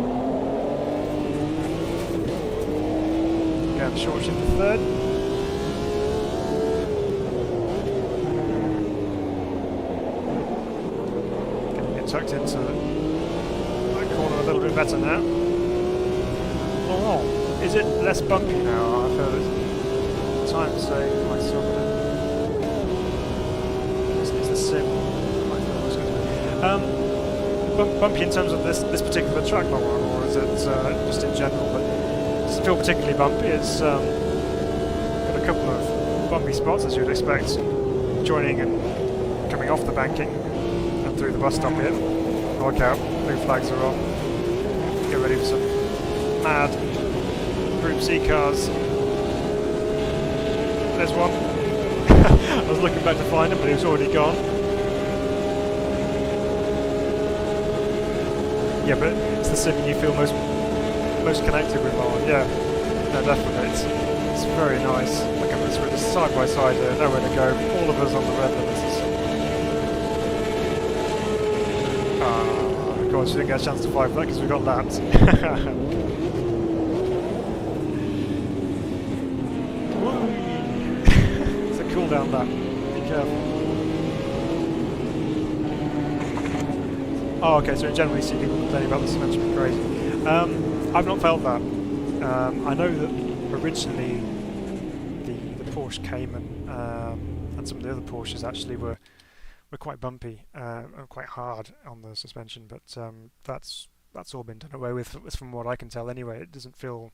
Again, short shift to third. Getting it tucked into that corner a little bit better now. Oh, is it less bumpy now? I've heard time to say myself. Is the sim bumpy in terms of this particular track, or is it just in general? But it doesn't feel particularly bumpy. It's got a couple of bumpy spots, as you'd expect, joining and coming off the banking and through the bus stop here. Look out, blue flags are on. Get ready for some mad Group C cars. There's one. I was looking back to find him, but he was already gone. Yeah, but it's the sim you feel most connected with on. Yeah, no, definitely. It's very nice. Look at this, we're just side by side here, nowhere to go. All of us on the red limits. Of course, we didn't get a chance to fight for that because we got lapped. It's a cool down lap. Be careful. Oh, okay, so generally see people complaining about the suspension being crazy. I've not felt that. I know that originally the Porsche Cayman and some of the other Porsches actually were quite bumpy and quite hard on the suspension, but that's all been done away with, from what I can tell. Anyway, it doesn't feel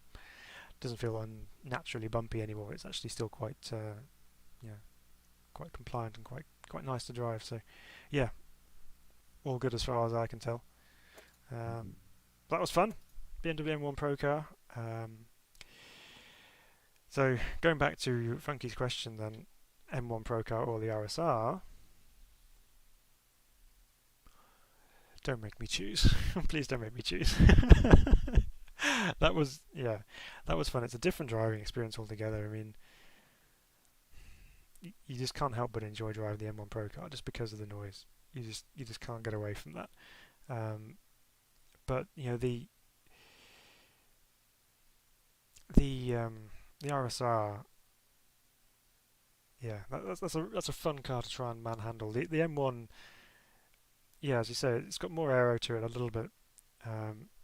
unnaturally bumpy anymore. It's actually still quite quite compliant and quite nice to drive. So, yeah. All good as far as I can tell. That was fun. BMW M1 Pro car. So going back to Funky's question then, M1 Pro car or the RSR? Don't make me choose. Please don't make me choose. That was fun. It's a different driving experience altogether. I mean, you just can't help but enjoy driving the M1 Pro car just because of the noise. You just can't get away from that. But you know the RSR, yeah, that's a fun car to try and manhandle. The M1, yeah, as you say, it's got more aero to it a little bit,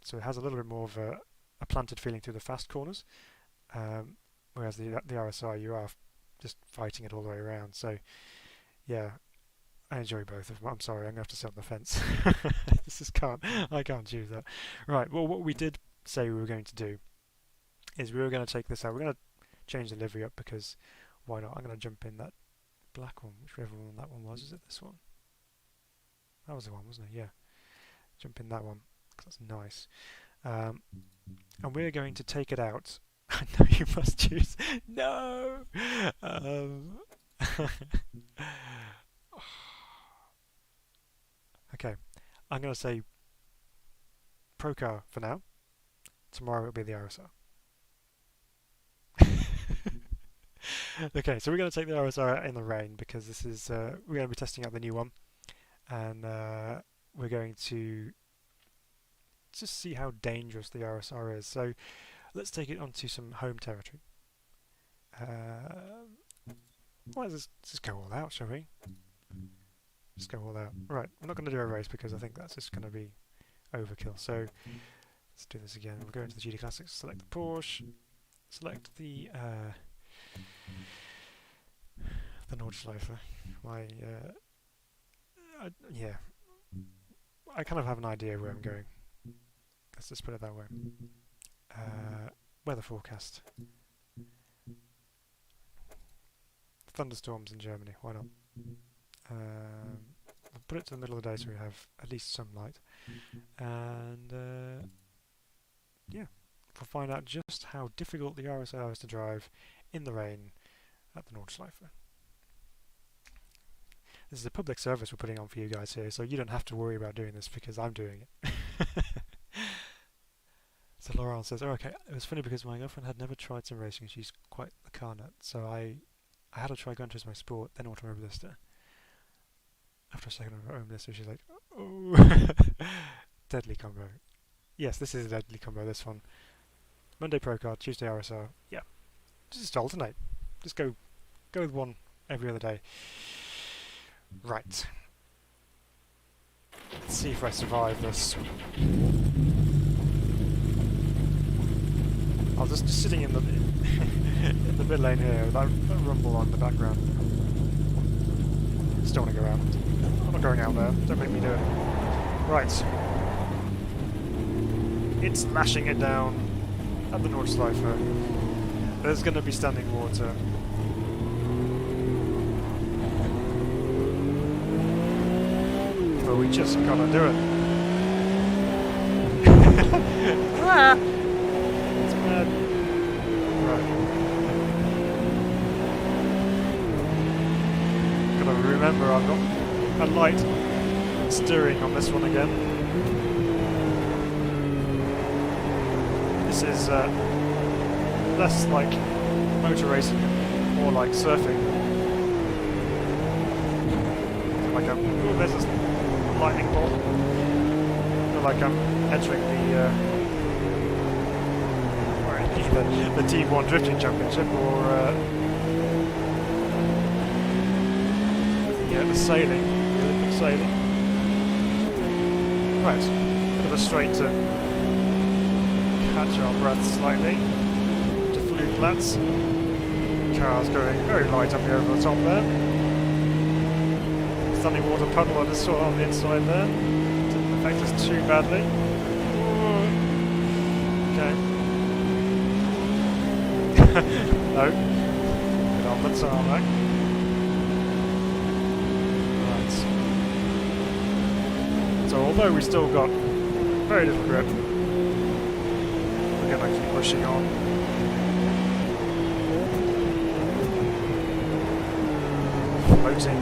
so it has a little bit more of a planted feeling through the fast corners, whereas the RSR, you are just fighting it all the way around. So yeah, I enjoy both of them. I'm sorry, I'm going to have to sit on the fence. I can't choose that. Right, well, what we did say we were going to do is we were going to take this out. We're going to change the livery up because why not? I'm going to jump in that black one, whichever one that one was. Is it this one? That was the one, wasn't it? Yeah. Jump in that one because that's nice. And we're going to take it out. I know you must choose. No! Okay, I'm going to say Pro car for now. Tomorrow it'll be the RSR. Okay, so we're going to take the RSR out in the rain because this is we're going to be testing out the new one, and we're going to just see how dangerous the RSR is. So let's take it onto some home territory. Let's just go all out, shall we? Just go all out. Right, we're not going to do a race because I think that's just going to be overkill. So let's do this again. We'll go into the GT Classics, select the Porsche, select the Nordschleife. Yeah, I kind of have an idea where I'm going. Let's just put it that way. Weather forecast. Thunderstorms in Germany. Why not? put it to the middle of the day so we have at least some light. And yeah, we'll find out just how difficult the RSR is to drive in the rain at the Nordschleife. This is a public service we're putting on for you guys here, so you don't have to worry about doing this because I'm doing it. So Laurent says, oh, okay, it was funny because my girlfriend had never tried sim racing and she's quite a car nut, so I had to try Gran Turismo Sport, then Automobilista. After a second of Automobilista, she's like, oh, deadly combo. Yes, this is a deadly combo, this one. Monday Pro Card, Tuesday RSR. Yeah, just alternate. Just go with one every other day. Right. Let's see if I survive this. I was just sitting in the in the mid lane here with that rumble on the background. Just don't want to go out. I'm not going out there. Don't make me do it. Right. It's lashing it down at the Nordschleife. There's going to be standing water. But we just gotta do it. Ah! It's mad. Right. Gotta remember I've got a light steering on this one again. This is less like motor racing, more like surfing. Like there's this lightning bolt. I feel like I'm entering the T1 Drifting Championship or the sailing, the Olympic sailing. Right, bit of a straight to catch our breath slightly. To flute flats. Car's going very light up here over the top there. Sunny water puddle I just saw on the inside there. Didn't affect us too badly. Okay. No. Good on the tarmac. Right. So although we still got very little grip, we're going to keep pushing on. Floating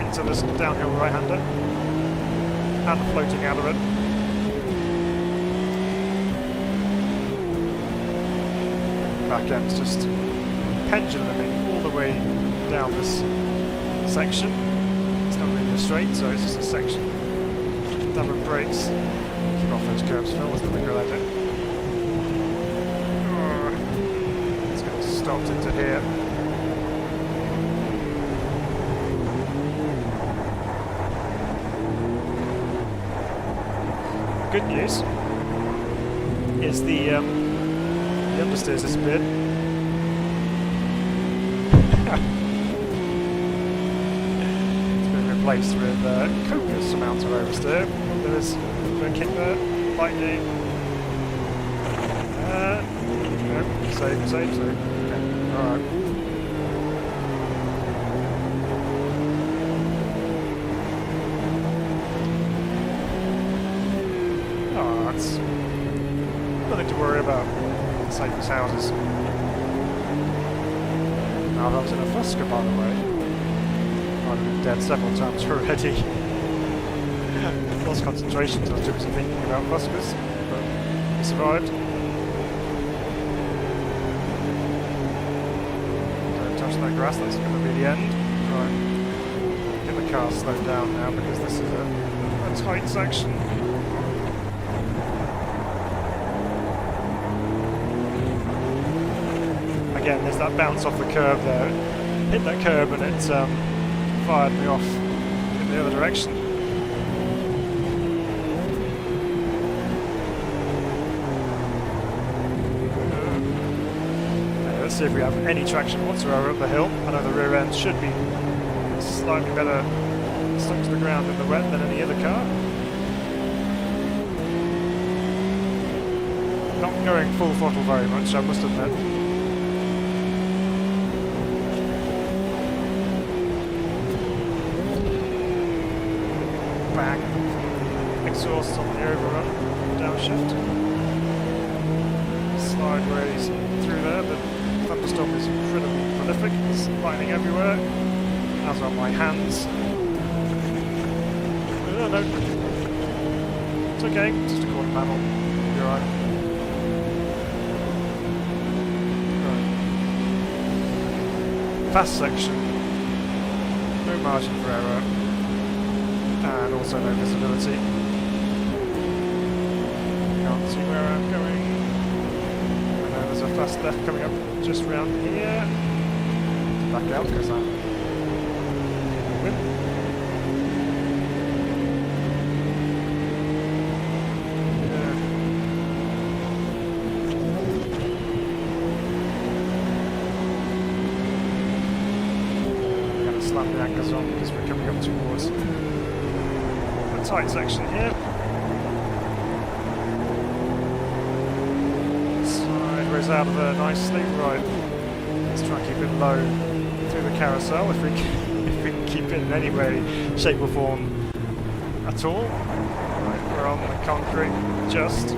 into this downhill right-hander and floating out of it. Back end's just penduluming all the way down this section. It's not really a straight, so it's just a section. Down with brakes. Keep off those curbs, Phil, wasn't a good idea. It's going to stop into here. Good news is the understeer's disappeared. It's been replaced with copious amounts of oversteer. There is a kick there, lightning. No, save. Okay, alright. Nothing to worry about. Safe as houses. Now that was in a Fusca, by the way. I've been dead several times already. Lost concentration, so I was too busy thinking about Fuscas, but we survived. Don't touch that grass, that's going to be the end. Right. Get the car slowed down now because this is a tight section. Again, there's that bounce off the curb there. Hit that curb and it fired me off in the other direction. Let's see if we have any traction whatsoever up the hill. I know the rear end should be slightly better stuck to the ground in the wet than any other car. Not going full throttle very much, I must admit. exhaust on the overrun, downshift. Sideways through there, the thunderstorm is incredibly prolific, there's lightning everywhere, as are my hands. Oh no, it's okay, just a quarter panel, you're right. Fast section, no margin for error, and also no visibility. Can't see where I'm going. And then there's a fast left coming up just round here. Back out because I'm in the wind. Slam the anchors on because we're coming up towards the tight section here. Sideways out of there nicely. Right, let's try and keep it low through the carousel if we can keep it in any way, shape or form at all. Right, we're on the concrete just.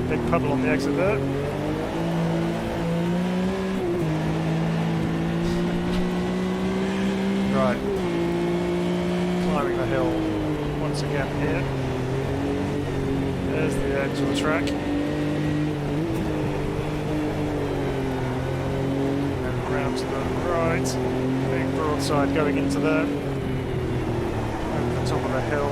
Big puddle on the exit there. Right, climbing the hill once again here. There's the edge of the track. And round to the right, big broadside going into there. Over the top of the hill.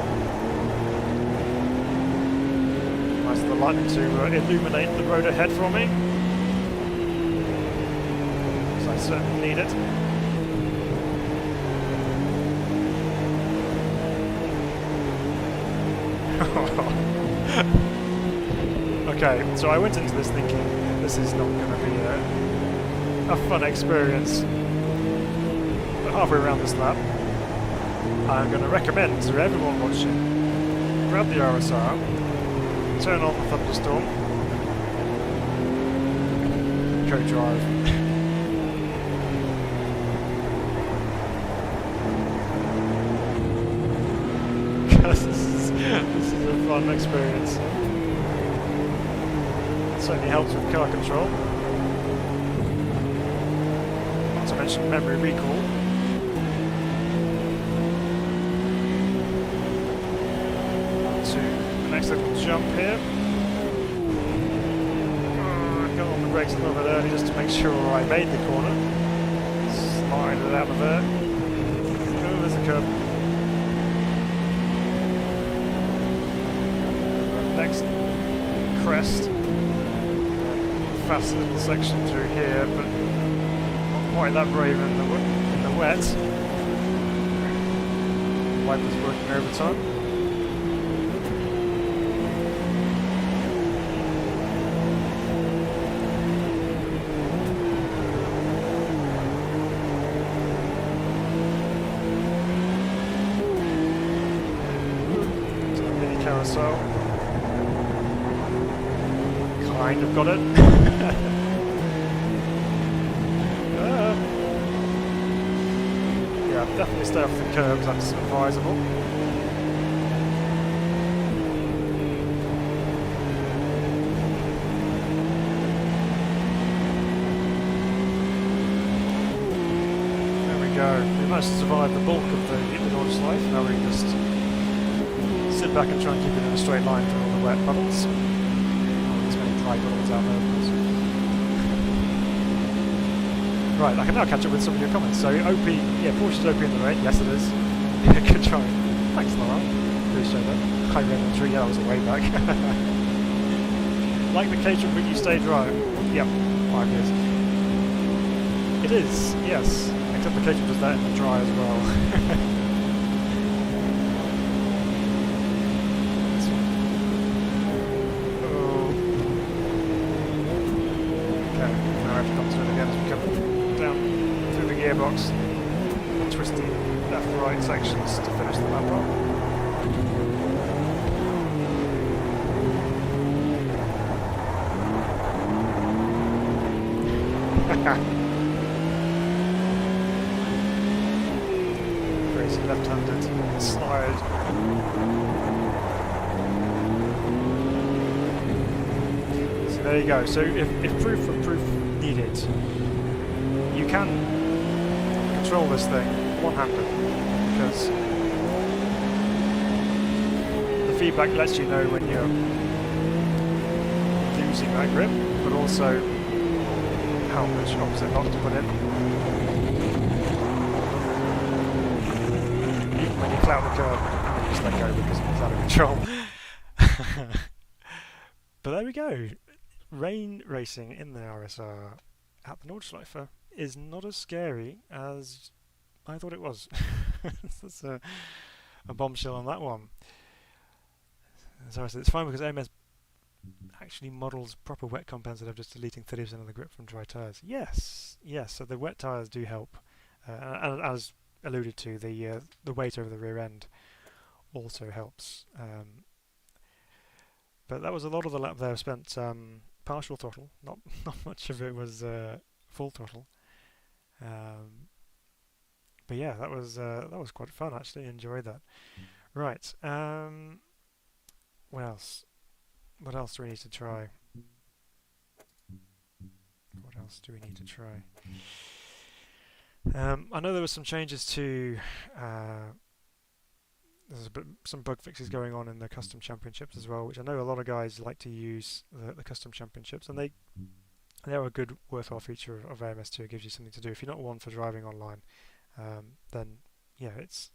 Nice of the lightning to illuminate the road ahead for me. Because I certainly need it. Okay, so I went into this thinking this is not going to be a fun experience. But halfway around this lap, I'm going to recommend to everyone watching, grab the RSR, turn on the thunderstorm, go drive. This is a fun experience. It certainly helps with car control. Not to mention memory recall. To the next little jump here. Got on the brakes a little bit early just to make sure I made the corner. Slide it out of there. Oh, there's a curb. Next crest, fast little section through here, but not quite that brave in the wet. Wipers working overtime. Mini carousel. Kind of got it. Yeah, definitely stay off the curbs, that's advisable. There we go. We managed to survive the bulk of the launch life. Now we can just sit back and try and keep it in a straight line through all the wet puddles. Out there, right, I can now catch up with some of your comments. So, OP, yeah, Porsche's OP in the rain. Yes, it is. Yeah, good try. Thanks, Laurent. Appreciate that. High Raymond Tree, yeah, that was way back. Like the Caterham, but you stay dry. Yep, 5 years. It is, yes. Except the Caterham does that in the dry as well. Gearbox, twisty left-right sections to finish the lap off. Crazy left-handed slide. there you go. So if proof for proof needed, you can control this thing one-handed, because the feedback lets you know when you're losing that grip, but also how much opposite lock to put in. Even when you clout the curb, you just let go because it's out of control. But there we go. Rain racing in the RSR at the Nordschleife is not as scary as I thought it was. That's a bombshell on that one. So I said it's fine because AMS actually models proper wet compounds instead of just deleting 30% of the grip from dry tyres. Yes, yes. So the wet tyres do help, and as alluded to, the weight over the rear end also helps. But that was a lot of the lap there spent partial throttle. Not much of it was full throttle. But yeah, that was quite fun actually. Enjoyed that. Right. What else? What else do we need to try? What else do we need to try? I know there were some changes to. There's some bug fixes going on in the custom championships as well, which I know a lot of guys like to use the custom championships, and they're a good, worthwhile feature of AMS2. It gives you something to do. If you're not one for driving online, then yeah, it's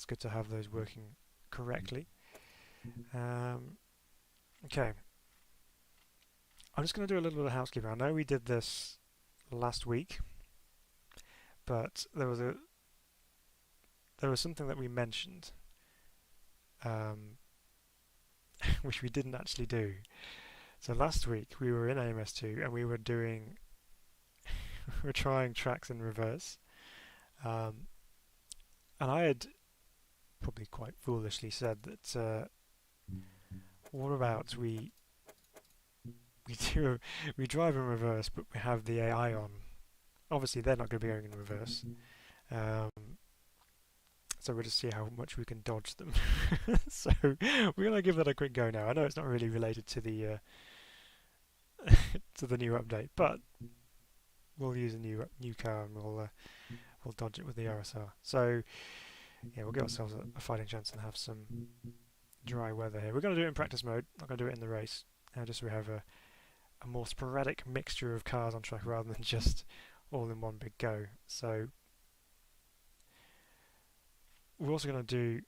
good to have those working correctly. Okay, I'm just going to do a little bit of housekeeping. I know we did this last week, but there was something that we mentioned, which we didn't actually do. So last week we were in AMS2 and we were doing, we were trying tracks in reverse, and I had probably quite foolishly said that what about we drive in reverse, but we have the AI on. Obviously, they're not going to be going in reverse, so we'll just see how much we can dodge them. So we're going to give that a quick go now. I know it's not really related to the to the new update, but we'll use a new car and we'll dodge it with the RSR. So yeah, we'll give ourselves a fighting chance and have some dry weather here. We're going to do it in practice mode, not going to do it in the race, just so we have a more sporadic mixture of cars on track rather than just all in one big go. So we're also going to do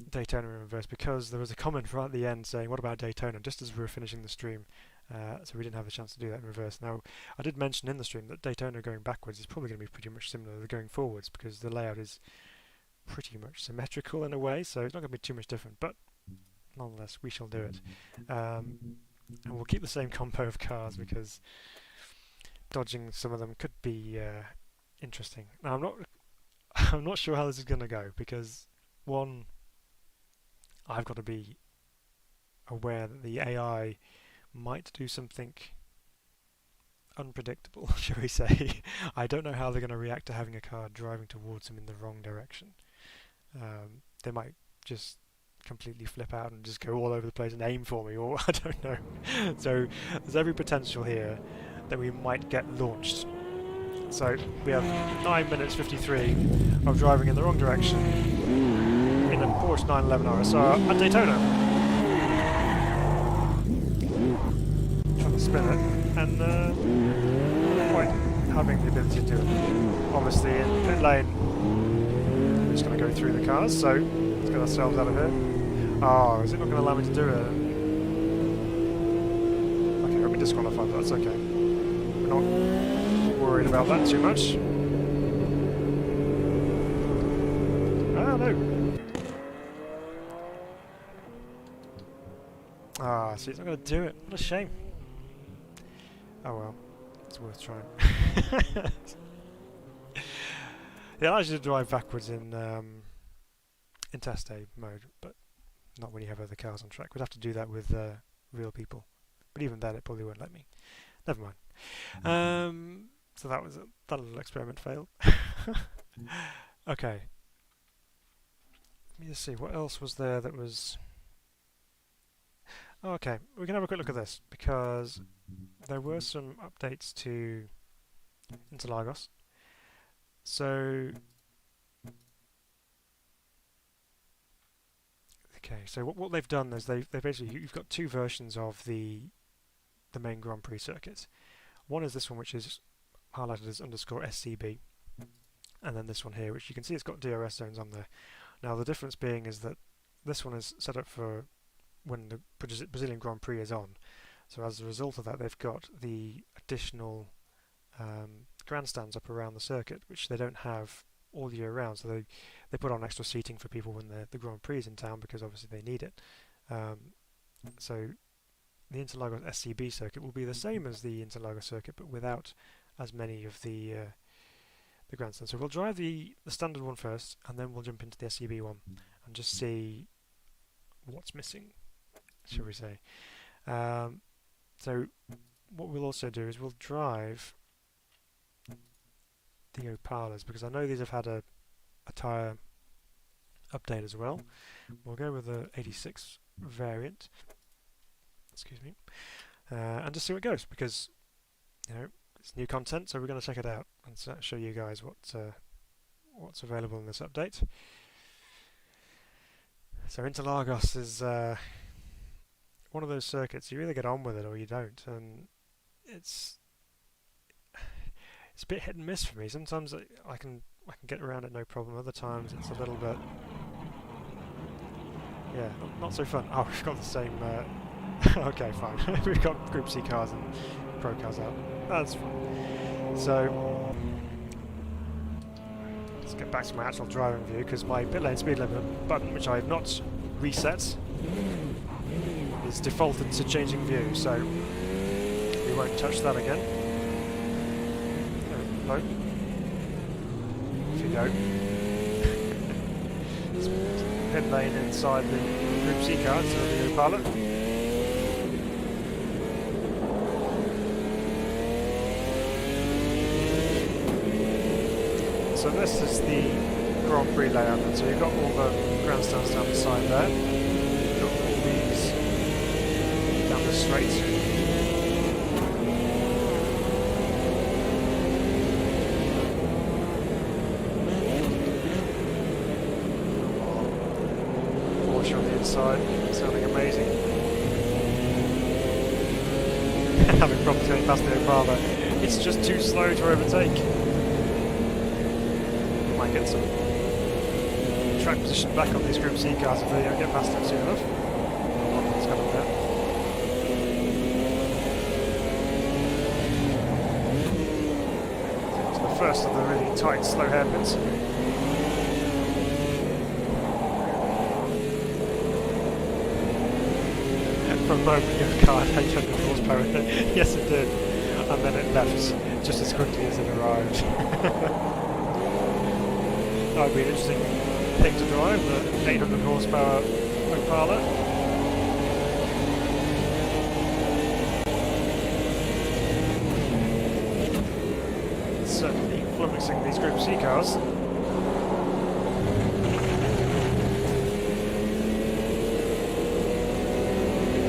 Daytona in reverse because there was a comment right at the end saying, what about Daytona, just as we were finishing the stream, so we didn't have a chance to do that in reverse. Now, I did mention in the stream that Daytona going backwards is probably going to be pretty much similar to going forwards because the layout is pretty much symmetrical in a way, so it's not going to be too much different, but nonetheless we shall do it. And we'll keep the same combo of cars because dodging some of them could be interesting. Now I'm not sure how this is going to go because one, I've got to be aware that the AI might do something unpredictable, shall we say. I don't know how they're going to react to having a car driving towards them in the wrong direction. They might just completely flip out and just go all over the place and aim for me, or I don't know. So there's every potential here that we might get launched. So we have 9 minutes 53 of driving in the wrong direction in a Porsche 911 RSR at Daytona. Trying to spin it and not quite having the ability to do it. Obviously in pit lane we're just going to go through the cars, so let's get ourselves out of here. Oh, is it not going to allow me to do it? Okay, we'll be disqualified, but that's okay. We're not worried about that too much. Ah, no. Ah, see, it's not going to do it. What a shame. Oh well, it's worth trying. It allows you to drive backwards in test A mode, but not when you have other cars on track. We'd have to do that with real people, but even then it probably won't let me. Never mind. So that little experiment failed. Okay. Let me just see what else was there that was. Okay, we can have a quick look at this, because there were some updates to Interlagos. So, okay, so what they've done is they basically, you've got two versions of the main Grand Prix circuit. One is this one, which is highlighted as _SCB, and then this one here, which you can see it's got DRS zones on there. Now the difference being is that this one is set up for when the Brazilian Grand Prix is on. So as a result of that, they've got the additional grandstands up around the circuit, which they don't have all year round. So they put on extra seating for people when the Grand Prix is in town, because obviously they need it. So the Interlagos SCB circuit will be the same as the Interlagos circuit, but without as many of the grandstands. So we'll drive the standard one first, and then we'll jump into the SCB one and just see what's missing, shall we say. So what we'll also do is we'll drive the Opalas, because I know these have had a tyre update as well. We'll go with the 86 variant, excuse me, and just see what goes, because it's new content, so we're going to check it out and show you guys what's available in this update. So Interlagos is one of those circuits you either get on with it or you don't, and it's a bit hit and miss for me. Sometimes I can get around it no problem. Other times it's a little bit, yeah, not so fun. Oh, we've got the same. Okay, fine. We've got Group C cars and Pro cars out. That's fine. So let's get back to my actual driving view, because my pit lane speed limit button, which I have not reset, is defaulted to changing view. So we won't touch that again. No. If you go. Pit lane inside the Group C car, so the Opala. So this is the Grand Prix layout, and so you've got all the grandstands down the side there. You've got all these down the straight. Porsche on the inside, sounding amazing. Having problems going past the Opala. It's just too slow to overtake. Get some track position back on these Group C cars if they don't get past it soon enough. It's coming there. It's the first of the really tight, slow hairpins. And for a moment your car had 800 horsepower in it. Yes it did. And then it left just as quickly as it arrived. That would be an interesting thing to drive, the 800 horsepower Opala. It's certainly flummoxing these Group C cars.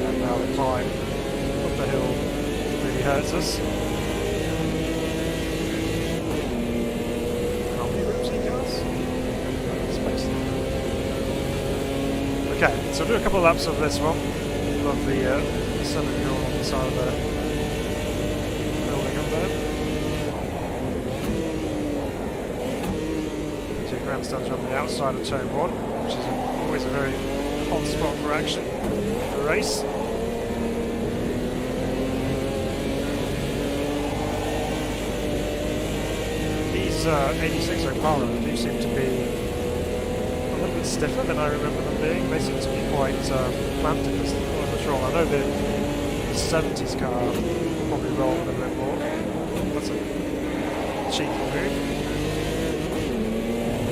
And now the climb up the hill really hurts us. Okay, so I'll do a couple of laps of this one. Love the southern hill on the side of the building up there. Two grandstands on the outside of turn 1, which is always a very hot spot for action in the race. These 86 Opala do seem to be stiffer than I remember them being. They seem to be quite planted as the patrol. I know the 70s car will probably roll a little bit more. That's a cheeky move.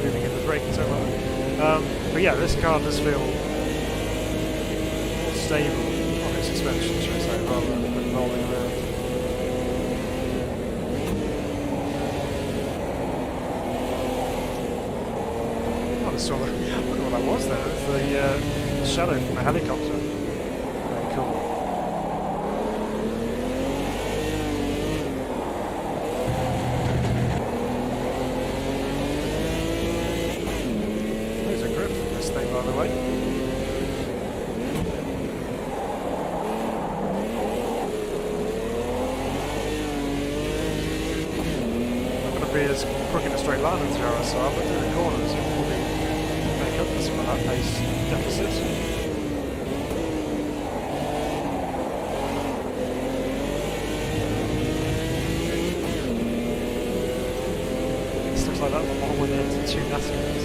Moving in the braking so well. But yeah, this car does feel more stable on its suspension, should I say, rather than rolling around. I saw that. I wonder what that was there. It's the shadow from a helicopter. Very cool. be as quick in a straight line as the RSR, but through the corners it will make up for some of that pace deficit. Like that one with the two NASCARs.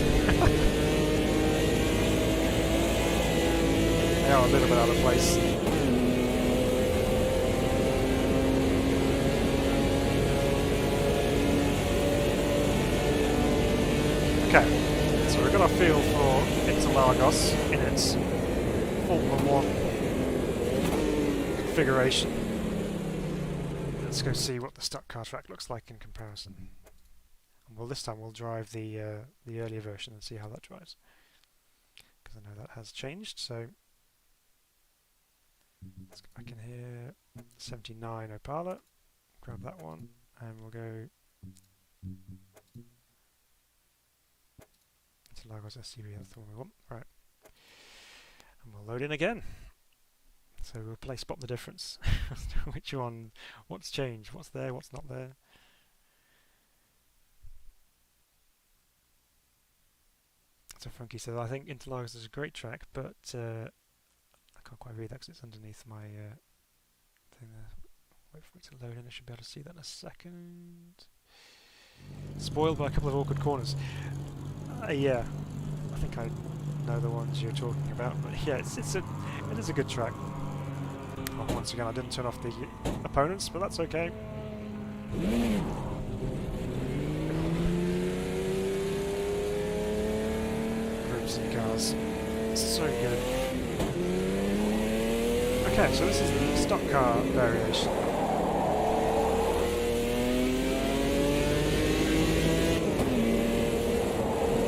They are a little bit out of place. Okay, so we've got our feel for Interlagos in its Formula 1 configuration. Let's go see what the stock car track looks like in comparison. Well, this time we'll drive the earlier version and see how that drives, because I know that has changed. So let's go back in here, 79 Opala, grab that one, and we'll go Interlagos SUV. That's the one we want, right? And we'll load in again. So we'll play spot the difference. Which one? What's changed? What's there? What's not there? So Funky says, I think Interlagos is a great track, but I can't quite read that because it's underneath my thing there. Wait for it to load in, I should be able to see that in a second. Spoiled by a couple of awkward corners. Yeah, I think I know the ones you're talking about, but yeah, it is a good track. Well, once again, I didn't turn off the opponents, but that's okay. Cars. It's so good. Okay, so this is the stock car variation.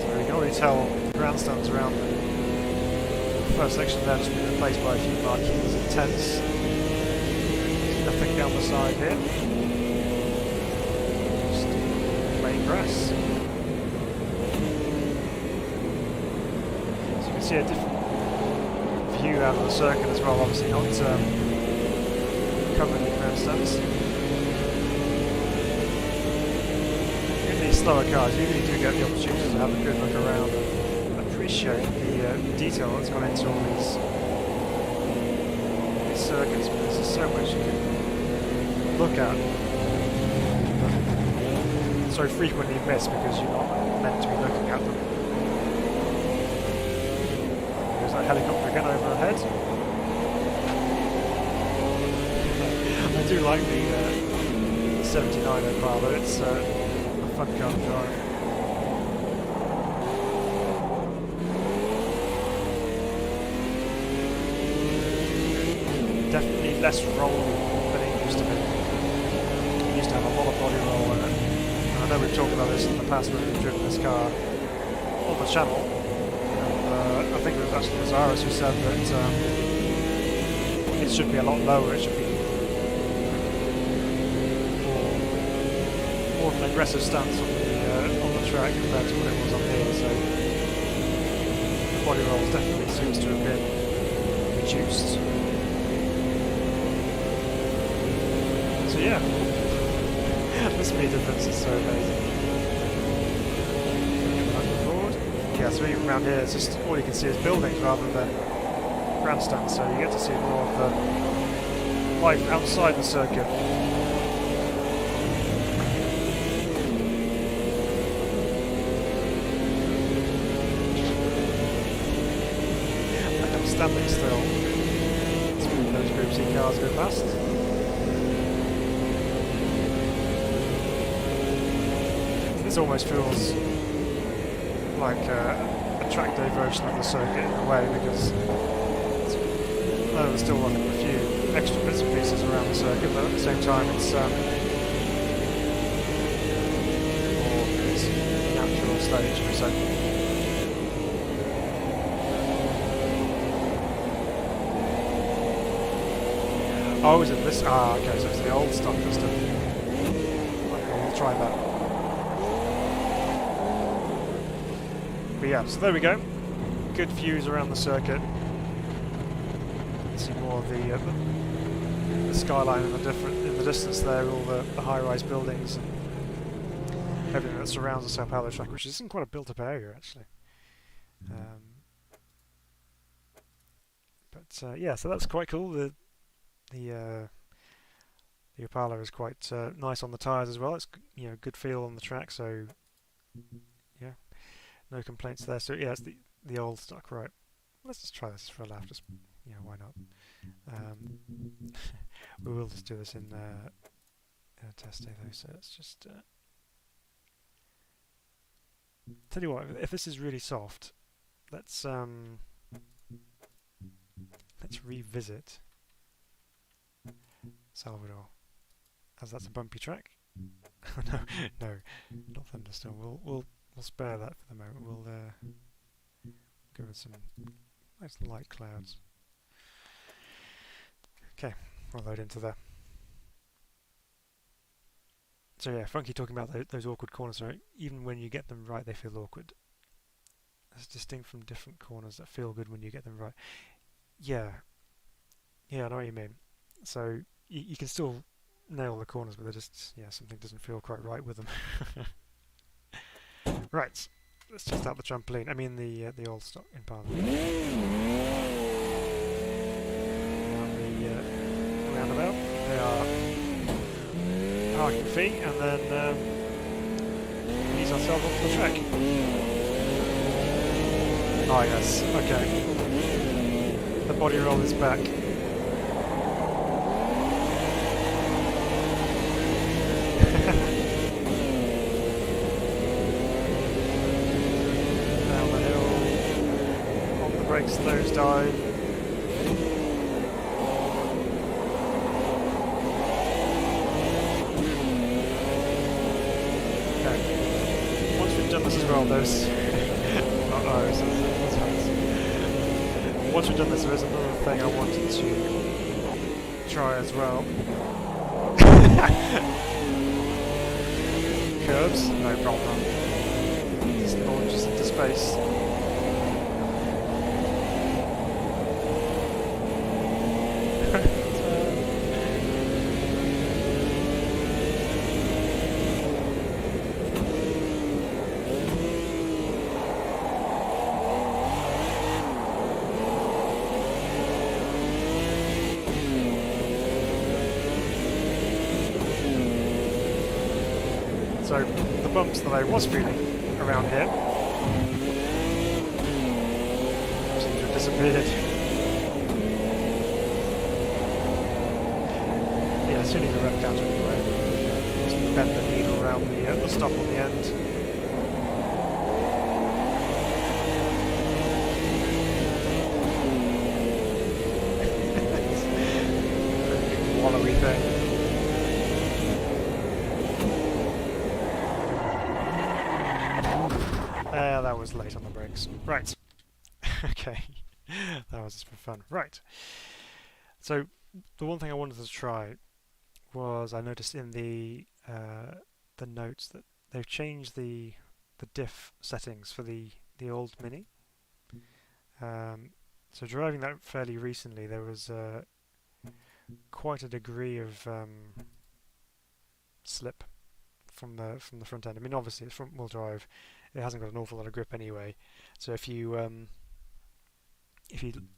So we can already tell the grandstands around the first section there has been replaced by a few marquees and tents. There's nothing down the side here. Just plain grass. See a different view out of the circuit as well, obviously not covered in grandstands. In these slower cars you really do get the opportunity to have a good look around and appreciate the detail that's gone into all these circuits, because there's so much you can look at but so frequently miss because you're not meant to be looking at them. Helicopter again overhead. I do like the 79 Opala, it's a fun car to drive. Definitely less rolling than it used to be. It used to have a lot of body roll in it. And I know we've talked about this in the past when we've driven this car on the channel. I think it was actually Lazarus who said that it should be a lot lower, it should be more of an aggressive stance on the track compared to what it was on here, so the body roll definitely seems to have been reduced. So yeah, the speed difference is so amazing. Yeah, so even around here, it's just all you can see is buildings rather than grandstands, so you get to see more of the life outside the circuit. Like I'm standing still, so those Group C cars go past. This almost feels like a track day version of the circuit in a way, because we're still looking at a few extra bits and pieces around the circuit, but at the same time it's more its natural stage. So oh, is it this? Ah, okay, so it's the old stock system. Okay, we'll try that. But yeah, so there we go. Good views around the circuit. See more of the skyline in the distance there, all the high-rise buildings. everything that surrounds the Sao Paulo track, which is in quite a built-up area actually. Yeah, so that's quite cool. The Opala is quite nice on the tyres as well. It's good feel on the track, so yeah, no complaints there. So yeah, it's the old stock, right? Let's just try this for a laugh. Just why not? We will just do this in a test day though. So let's just tell you what. If this is really soft, let's revisit Salvador, as that's a bumpy track. no, not thunderstorm. We'll spare that for the moment. We'll go with some nice light clouds. Okay, we'll load into there. So yeah, Funky talking about those awkward corners, right? Even when you get them right, they feel awkward. That's distinct from different corners that feel good when you get them right. Yeah, I know what you mean. So you can still nail the corners, but they're just, something doesn't feel quite right with them. Right, let's test out the trampoline. I mean the old stock in Parliament. The roundabout. They are parking fee, and then ease ourselves onto the track. Oh yes, okay. The body roll is back. Down the hill, on the brakes, nose dive. Okay. Once we've done this as well, there's once we've done this, there is another thing I wanted to try as well. Curves, no problem. Just launches into space. So the bumps that I was feeling around here seem to have disappeared. Yeah, as soon as the rep counter anyway, just bend the needle around the stop on the end. Wallowy thing. That was late on the brakes. Right. Okay. That was just for fun. Right. So the one thing I wanted to try was I noticed in the notes that they've changed the diff settings for the old Mini. So driving that fairly recently, there was quite a degree of slip from the front end. I mean, obviously it's front wheel drive. It hasn't got an awful lot of grip anyway, so if you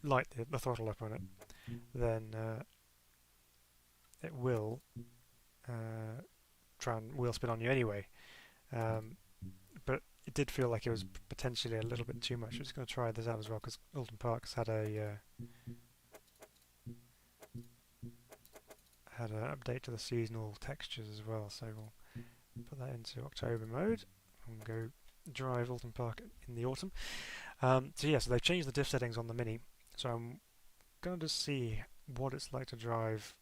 light the throttle up on it, then it will try and wheel spin on you anyway. But it did feel like it was potentially a little bit too much. I'm just going to try this out as well, because Alton Park's had an update to the seasonal textures as well, so we'll put that into October mode and go drive Alton Park in the autumn. So they've changed the diff settings on the Mini, so I'm going to see what it's like to drive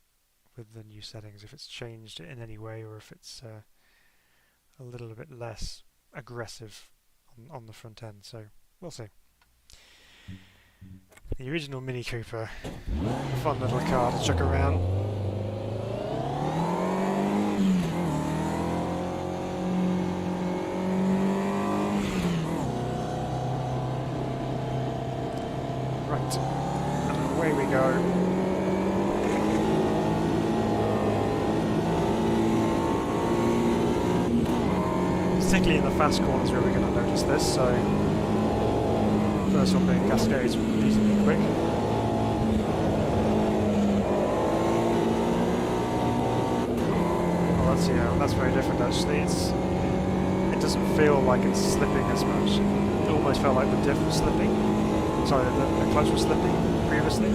with the new settings, if it's changed in any way, or if it's a little bit less aggressive on the front end, so we'll see. The original Mini Cooper, a fun little car to chuck around. Right, and away we go. particularly in the fast corners where we're going to notice this. So first one being Cascais, reasonably quick. Oh, that's, yeah, that's very different actually. It doesn't feel like it's slipping as much. It almost felt like the diff was slipping. Sorry, the clutch was slipping previously.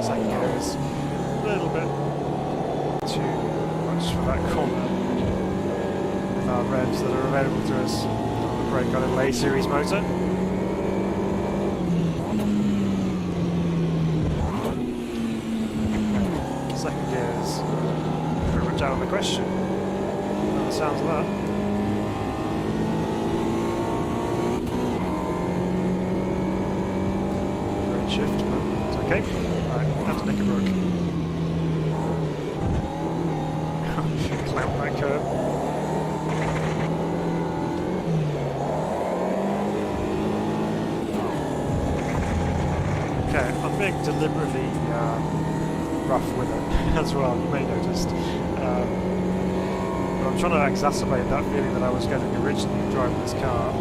Second gear is a little bit too much for that corner with our revs that are available to us on the brake on a lay series motor. Second gear is pretty much out of the question. By the sounds of that. Great shift, but it's okay. Right, have to nick a brook. Clamp that curve. Okay, I'm being deliberately rough with it as well, you may notice. But I'm trying to exacerbate that feeling that I was getting originally driving this car.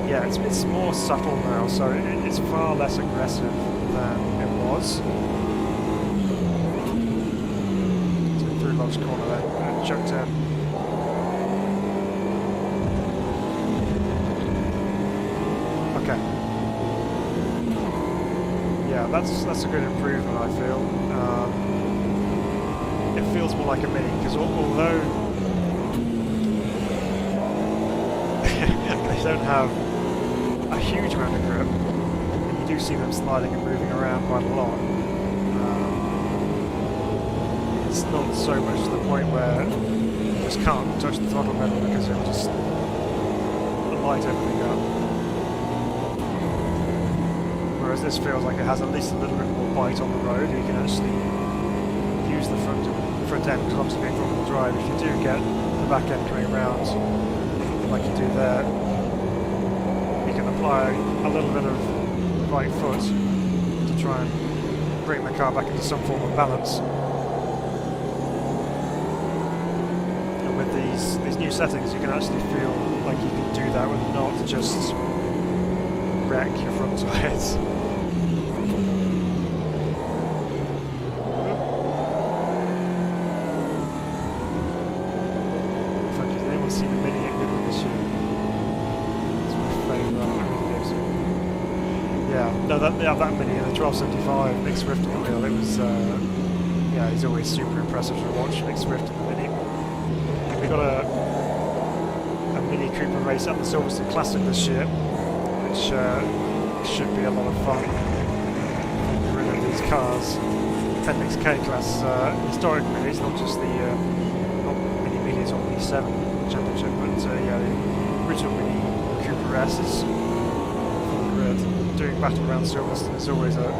Yeah, it's more subtle now, so it's far less aggressive than it was. So through Log's corner there, and chucked in. Okay. Yeah, that's a good improvement, I feel. It feels more like a Mini, because although they don't have a huge amount of grip, and you do see them sliding and moving around quite a lot, it's not so much to the point where you just can't touch the throttle pedal because it'll just light everything up. Whereas this feels like it has at least a little bit more bite on the road. You can actually use the front end, because obviously being front-wheel drive, if you do get the back end coming around like you do there, you can apply a little bit of right foot to try and bring the car back into some form of balance. And with these new settings, you can actually feel like you can do that with not just wreck your front tires. No, that Mini, the 1275 Nick Swift on the wheel, it was, yeah, he's always super impressive to watch, Nick Swift in the Mini. We got a Mini Cooper race at the Silverstone Classic this year, which should be a lot of fun. Getting rid of these cars. Appendix K class historic Minis, not just the not Mini Minis on the 7 Championship, but yeah, the original Mini Cooper S's. Doing battle around Silverstone is always a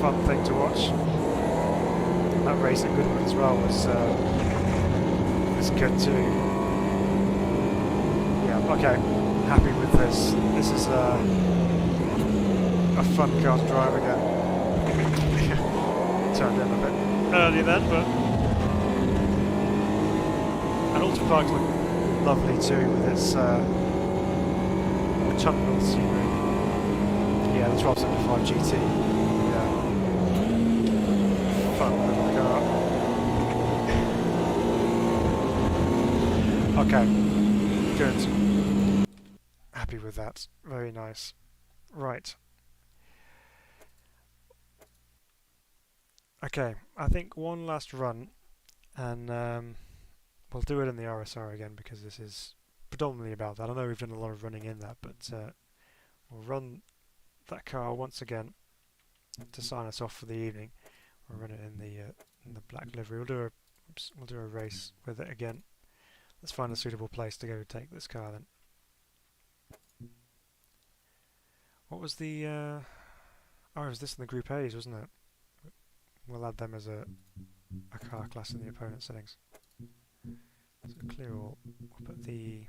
fun thing to watch. And that race at Goodwood as well was good too. Yeah, okay, happy with this. This is a fun car to drive again. Turned in a bit early then, but and Ultra Park's look lovely too with its tunnel scenery. Yeah, the 1275 GT. Yeah. Fun little car. Okay. Good. Happy with that. Very nice. Right. Okay, I think one last run, and we'll do it in the RSR again because this is predominantly about that. I know we've done a lot of running in that, but we'll run that car once again to sign us off for the evening. We'll run it in the black livery. We'll do a race with it again. Let's find a suitable place to go take this car then. What was the oh, it was this in the Group A's, wasn't it? We'll add them as a car class in the opponent settings. So clear all. We'll put the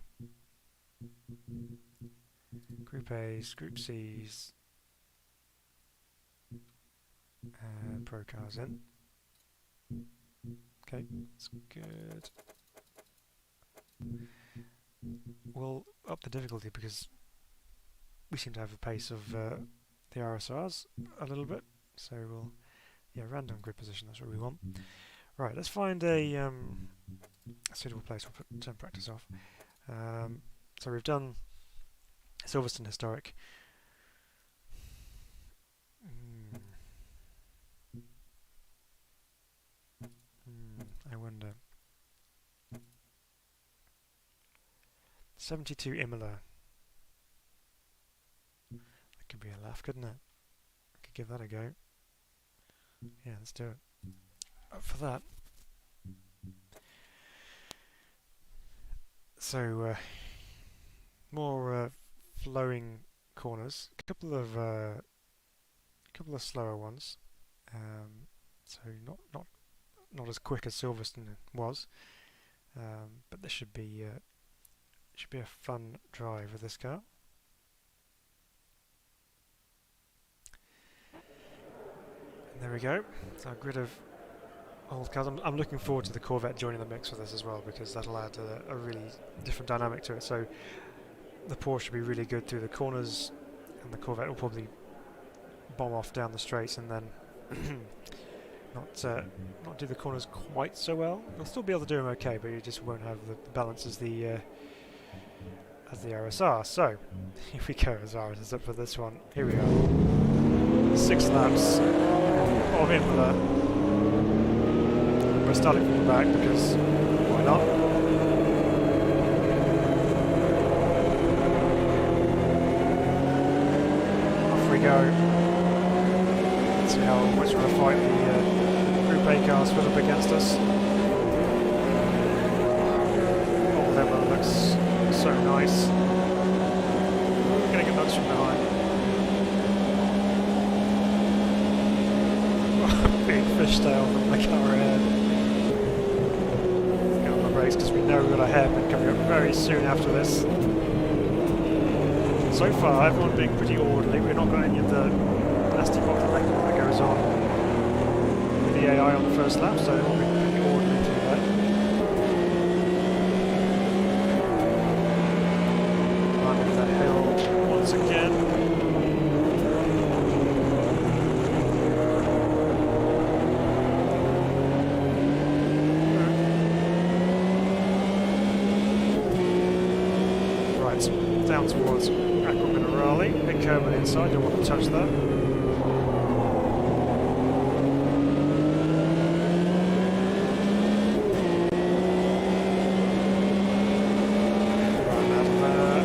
Group A's, Group C's, and Pro cars in. Okay, that's good. We'll up the difficulty because we seem to have the pace of the RSRs a little bit. So we'll, yeah, random grid position, that's what we want. Right, let's find a suitable place. We'll put turn practice off. So we've done Silverstone Historic. I wonder. 72 Imola. That could be a laugh, couldn't it? I could give that a go. Yeah, let's do it. Up for that. So, more flowing corners. A couple of slower ones. So not as quick as Silverstone was, but this should be a fun drive with this car. And there we go. It's our grid of old cars. I'm looking forward to the Corvette joining the mix with this as well, because that'll add a really different dynamic to it. So the Porsche should be really good through the corners, and the Corvette will probably bomb off down the straights and then not do the corners quite so well. You'll still be able to do them okay, but you just won't have the balance as the RSR. So here we go. Azaris is up for this one. Here we are. 6 laps of Imola. We're starting from the back because why not? Off we go. Let's see how much of a fight the Group A cars put up against us. Oh, that one looks so nice. Getting a nudge from behind. Big fishtail from the car ahead. Get on the brakes because we know we've got a hairpin coming up very soon after this. So far, everyone being pretty orderly. We've not got any of the nasty bottleneck that goes on with the AI on the first lap, so they've all been pretty orderly through that. Climbing that hill once again. Down towards Aqua Minerale, big curve on the inside, don't want to touch that. Right out of there.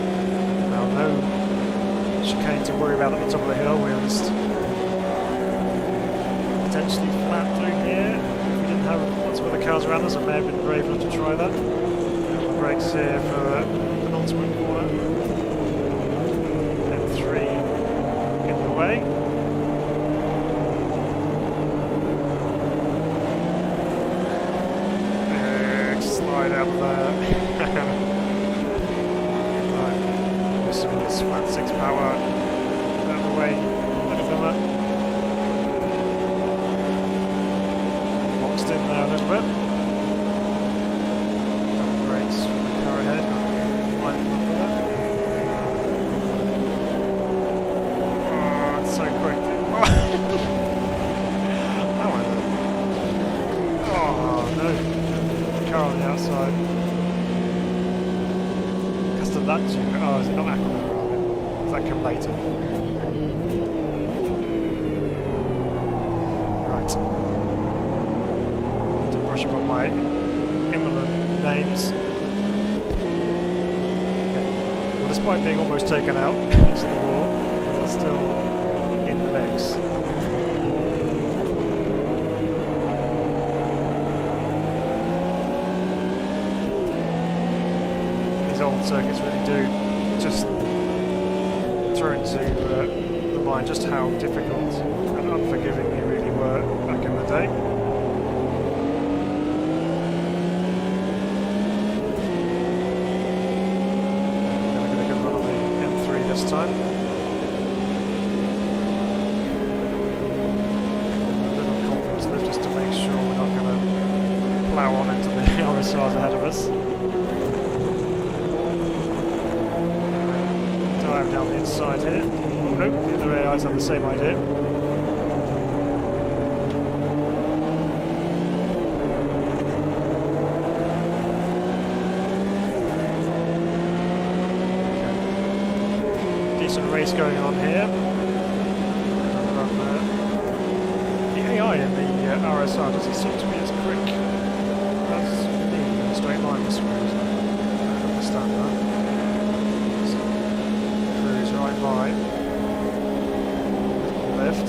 Now no chicane to worry about at the top of the hill, we'll just potentially flat through here. If we didn't have lots of other cars around us, I may have been brave enough to try that. The brakes here for the penultimate corner. Way. Big slide out there. Right. This is flat 6 power. Out of the way. Look at them. Boxed in there a little bit. Double brakes from the car ahead. Line them up for that. So quick. Oh no. Car on the outside. Because of that tune. Oh, is it not Aquaman? Does that come later? Right. To brush up on my Imola names. Okay. Well, despite being almost taken out into the wall, it's still in the mix. These old circuits really do just throw into the mind just how difficult and unforgiving they really were back in the day. this time. A little confidence lift just to make sure we're not going to plough on into the RSRs ahead of us. Dive down the inside here. Oh no, the other AIs have the same idea. Decent race going on here. The AI in the RSR doesn't seem to be as quick as in a straight line, I suppose. I don't understand that. So, cruise right by. Lift.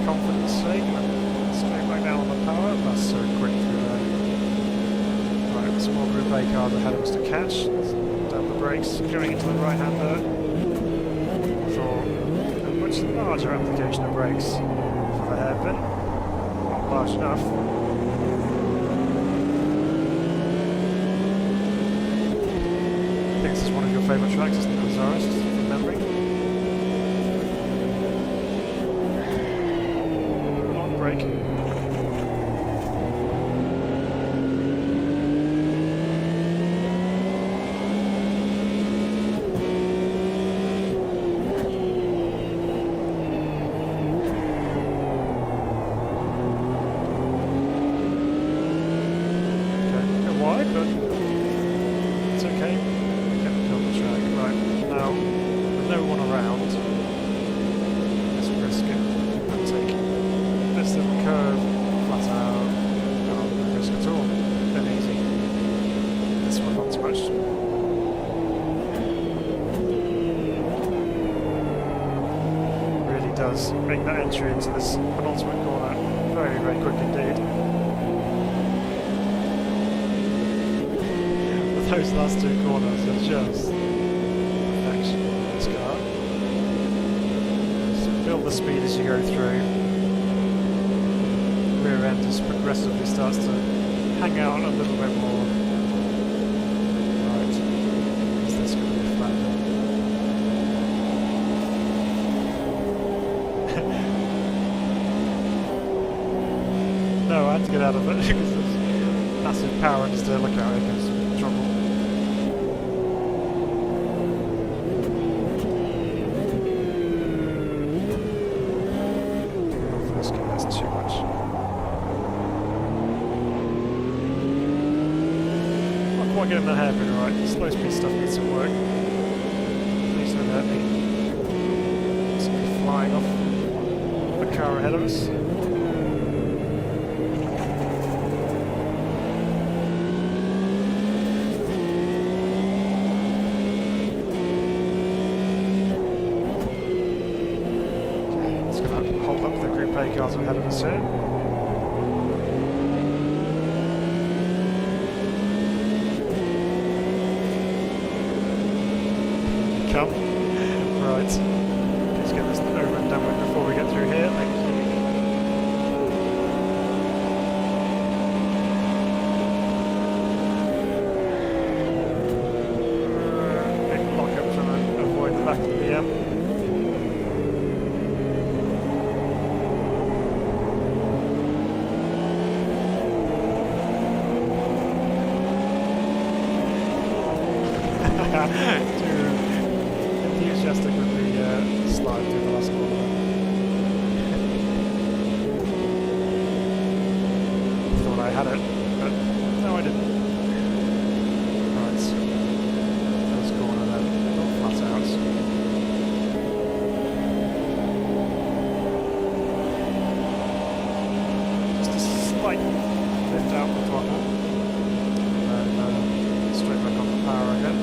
Confidence sake, straight back down on the power. That's so quick through there. Right, some more Group A cars ahead of us to catch. Down the brakes, going into the right hander for a much larger application of brakes for the hairpin. Not large enough. I think this is one of your favourite tracks, isn't it, Zaris, from memory? On brake. Does make that entry into this penultimate corner very, very quick indeed. But those last two corners are just perfection in this car. Just build the speed as you go through. Rear end just progressively starts to hang out a little bit more. Right, is this going to be a flat? No, I had to get out of it because there's massive power and just to look at it gives trouble. First gear, that's too much. Not quite getting the hairpin right. Slow speed stuff needs some work. At least with hairpin. It's going to be flying off the car ahead of us. Cars ahead of us here. Come. Right. Let's get this over and done with before we get through here. Thank you. Big lock up trying to avoid the back of the BM. Too enthusiastic with the slide through the last corner. Thought I had it, but no, I didn't. Right, first corner then, not flat out. Just a slight lift out the throttle, and then straight back on the power again.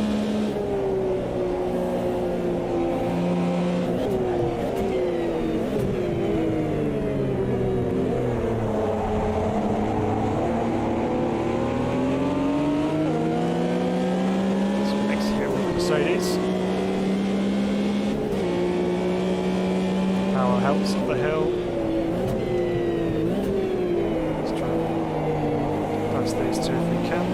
Mercedes. Power helps up the hill. Let's try and pass these two if we can.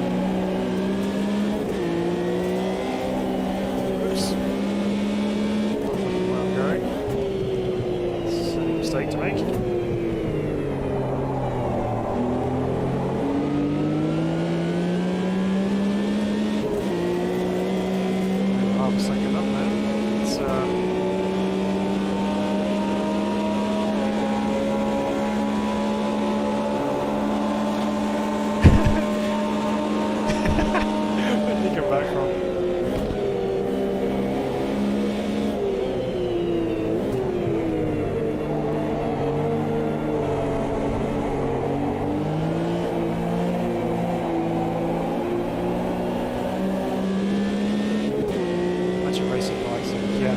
make. Half a second up there. It's where did he come back from? Racing bikes, yeah.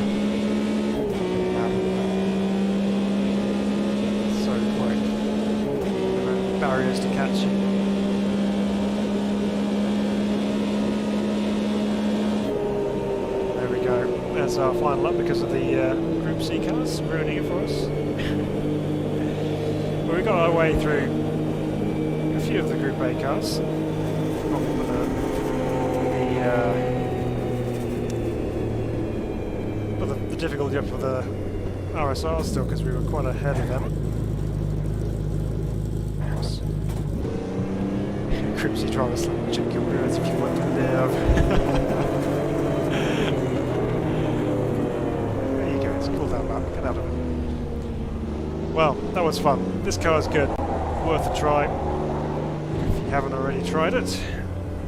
So quick. There are barriers to catch you. There we go. There's our final lap because of the Group C cars ruining it for us. Well, we got our way through a few of the Group A cars. Not with the difficulty up for the RSR still, because we were quite ahead of them. Cripsy drivers, check your mirrors if you want to live. There you go, it's cool down that, get out of it. Well, that was fun. This car is good, worth a try. If you haven't already tried it,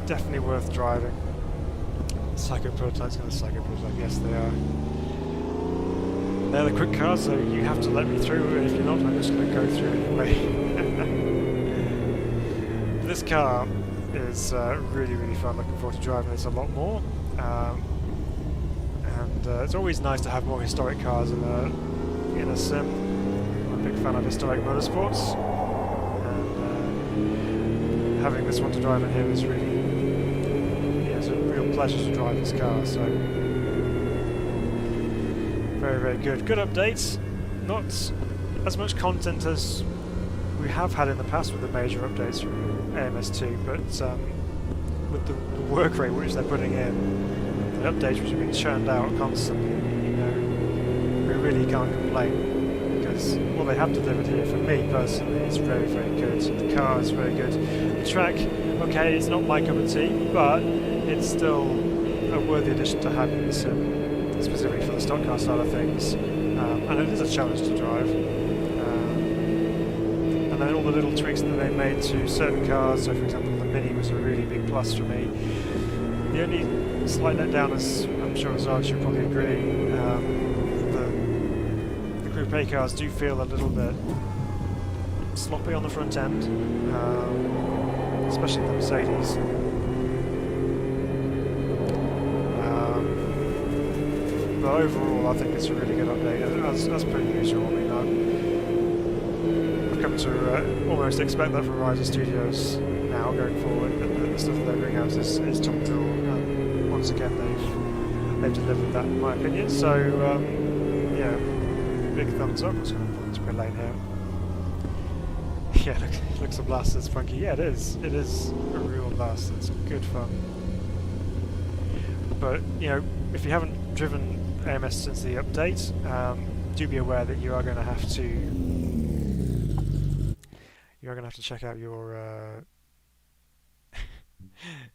definitely worth driving. Psycho prototype's going to Psycho prototype, yes they are. They're the quick cars, so you have to let me through, and if you're not, I'm just going to go through anyway. This car is really, really fun. Looking forward to driving this a lot more. And it's always nice to have more historic cars in a sim. I'm a big fan of historic motorsports, and having this one to drive in here is really, it's a real pleasure to drive this car. So. Very, very good. Good updates. Not as much content as we have had in the past with the major updates from AMS2, but with the work rate which they're putting in, the updates which are being churned out constantly, you know, we really can't complain, because what they have delivered here, for me personally, is very, very good. The car is very good. The track, okay, it's not my cup of tea, but it's still a worthy addition to have in the sim. Specifically for the stock car side of things, and it is a challenge to drive. And then all the little tweaks that they made to certain cars, so for example the Mini was a really big plus for me. The only slight letdown, as I'm sure Azar should probably agree, the Group A cars do feel a little bit sloppy on the front end, especially the Mercedes. But overall, I think it's a really good update, as per usual. I mean, I've come to almost expect that from Reiza Studios now going forward, and the stuff that they bring out is top draw. Once again, they've delivered that, in my opinion. So, yeah, big thumbs up. I'm just going to put into pit lane here. Yeah, it looks a blast. It's funky. Yeah, it is. It is a real blast. It's good fun. But you know, if you haven't driven AMS since the update, do be aware that you are going to have to check out your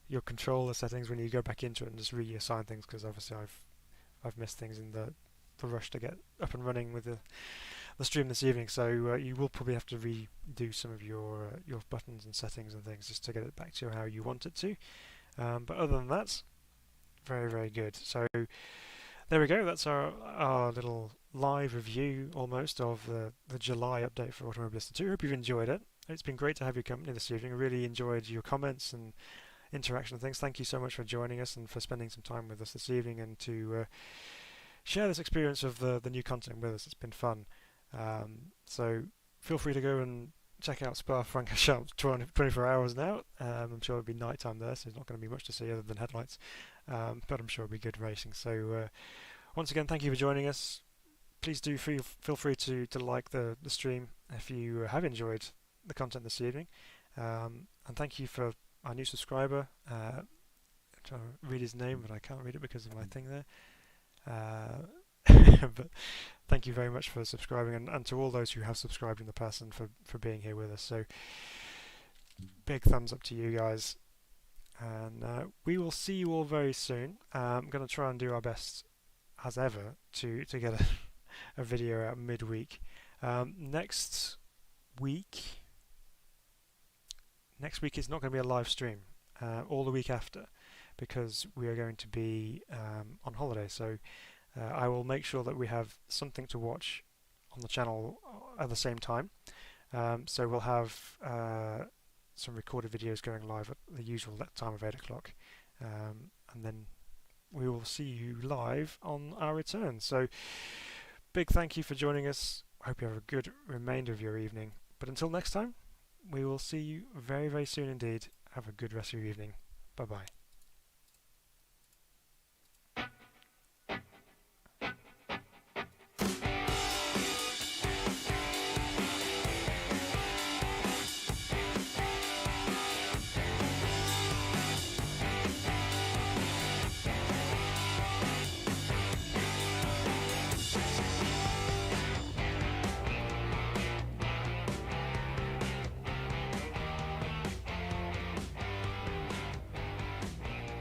your controller settings when you go back into it and just reassign things, because obviously I've missed things in the rush to get up and running with the stream this evening. So you will probably have to redo some of your buttons and settings and things just to get it back to how you want it to. But other than that, very, very good. So there we go, that's our little live review almost of the July update for Automobilista 2. Hope you've enjoyed it. It's been great to have your company this evening. I really enjoyed your comments and interaction and things. Thank you so much for joining us and for spending some time with us this evening, and to share this experience of the new content with us. It's been fun. So feel free to go and check out Spa-Francorchamps 24 hours now. I'm sure it'll be night time there, so there's not going to be much to see other than headlights. But I'm sure it'll be good racing. So once again, thank you for joining us. Please do feel free to like the stream if you have enjoyed the content this evening. And thank you for our new subscriber. I'm trying to read his name, but I can't read it because of my thing there. But thank you very much for subscribing, and to all those who have subscribed in the past and for being here with us. So big thumbs up to you guys, and we will see you all very soon. I'm going to try and do our best as ever to get a video out midweek. Next week is not going to be a live stream, or the week after, because we are going to be on holiday. So I will make sure that we have something to watch on the channel at the same time. So we'll have some recorded videos going live at the usual time of 8 o'clock, and then we will see you live on our return. So big thank you for joining us. I hope you have a good remainder of your evening. But until next time, we will see you very, very soon indeed. Have a good rest of your evening. Bye-bye.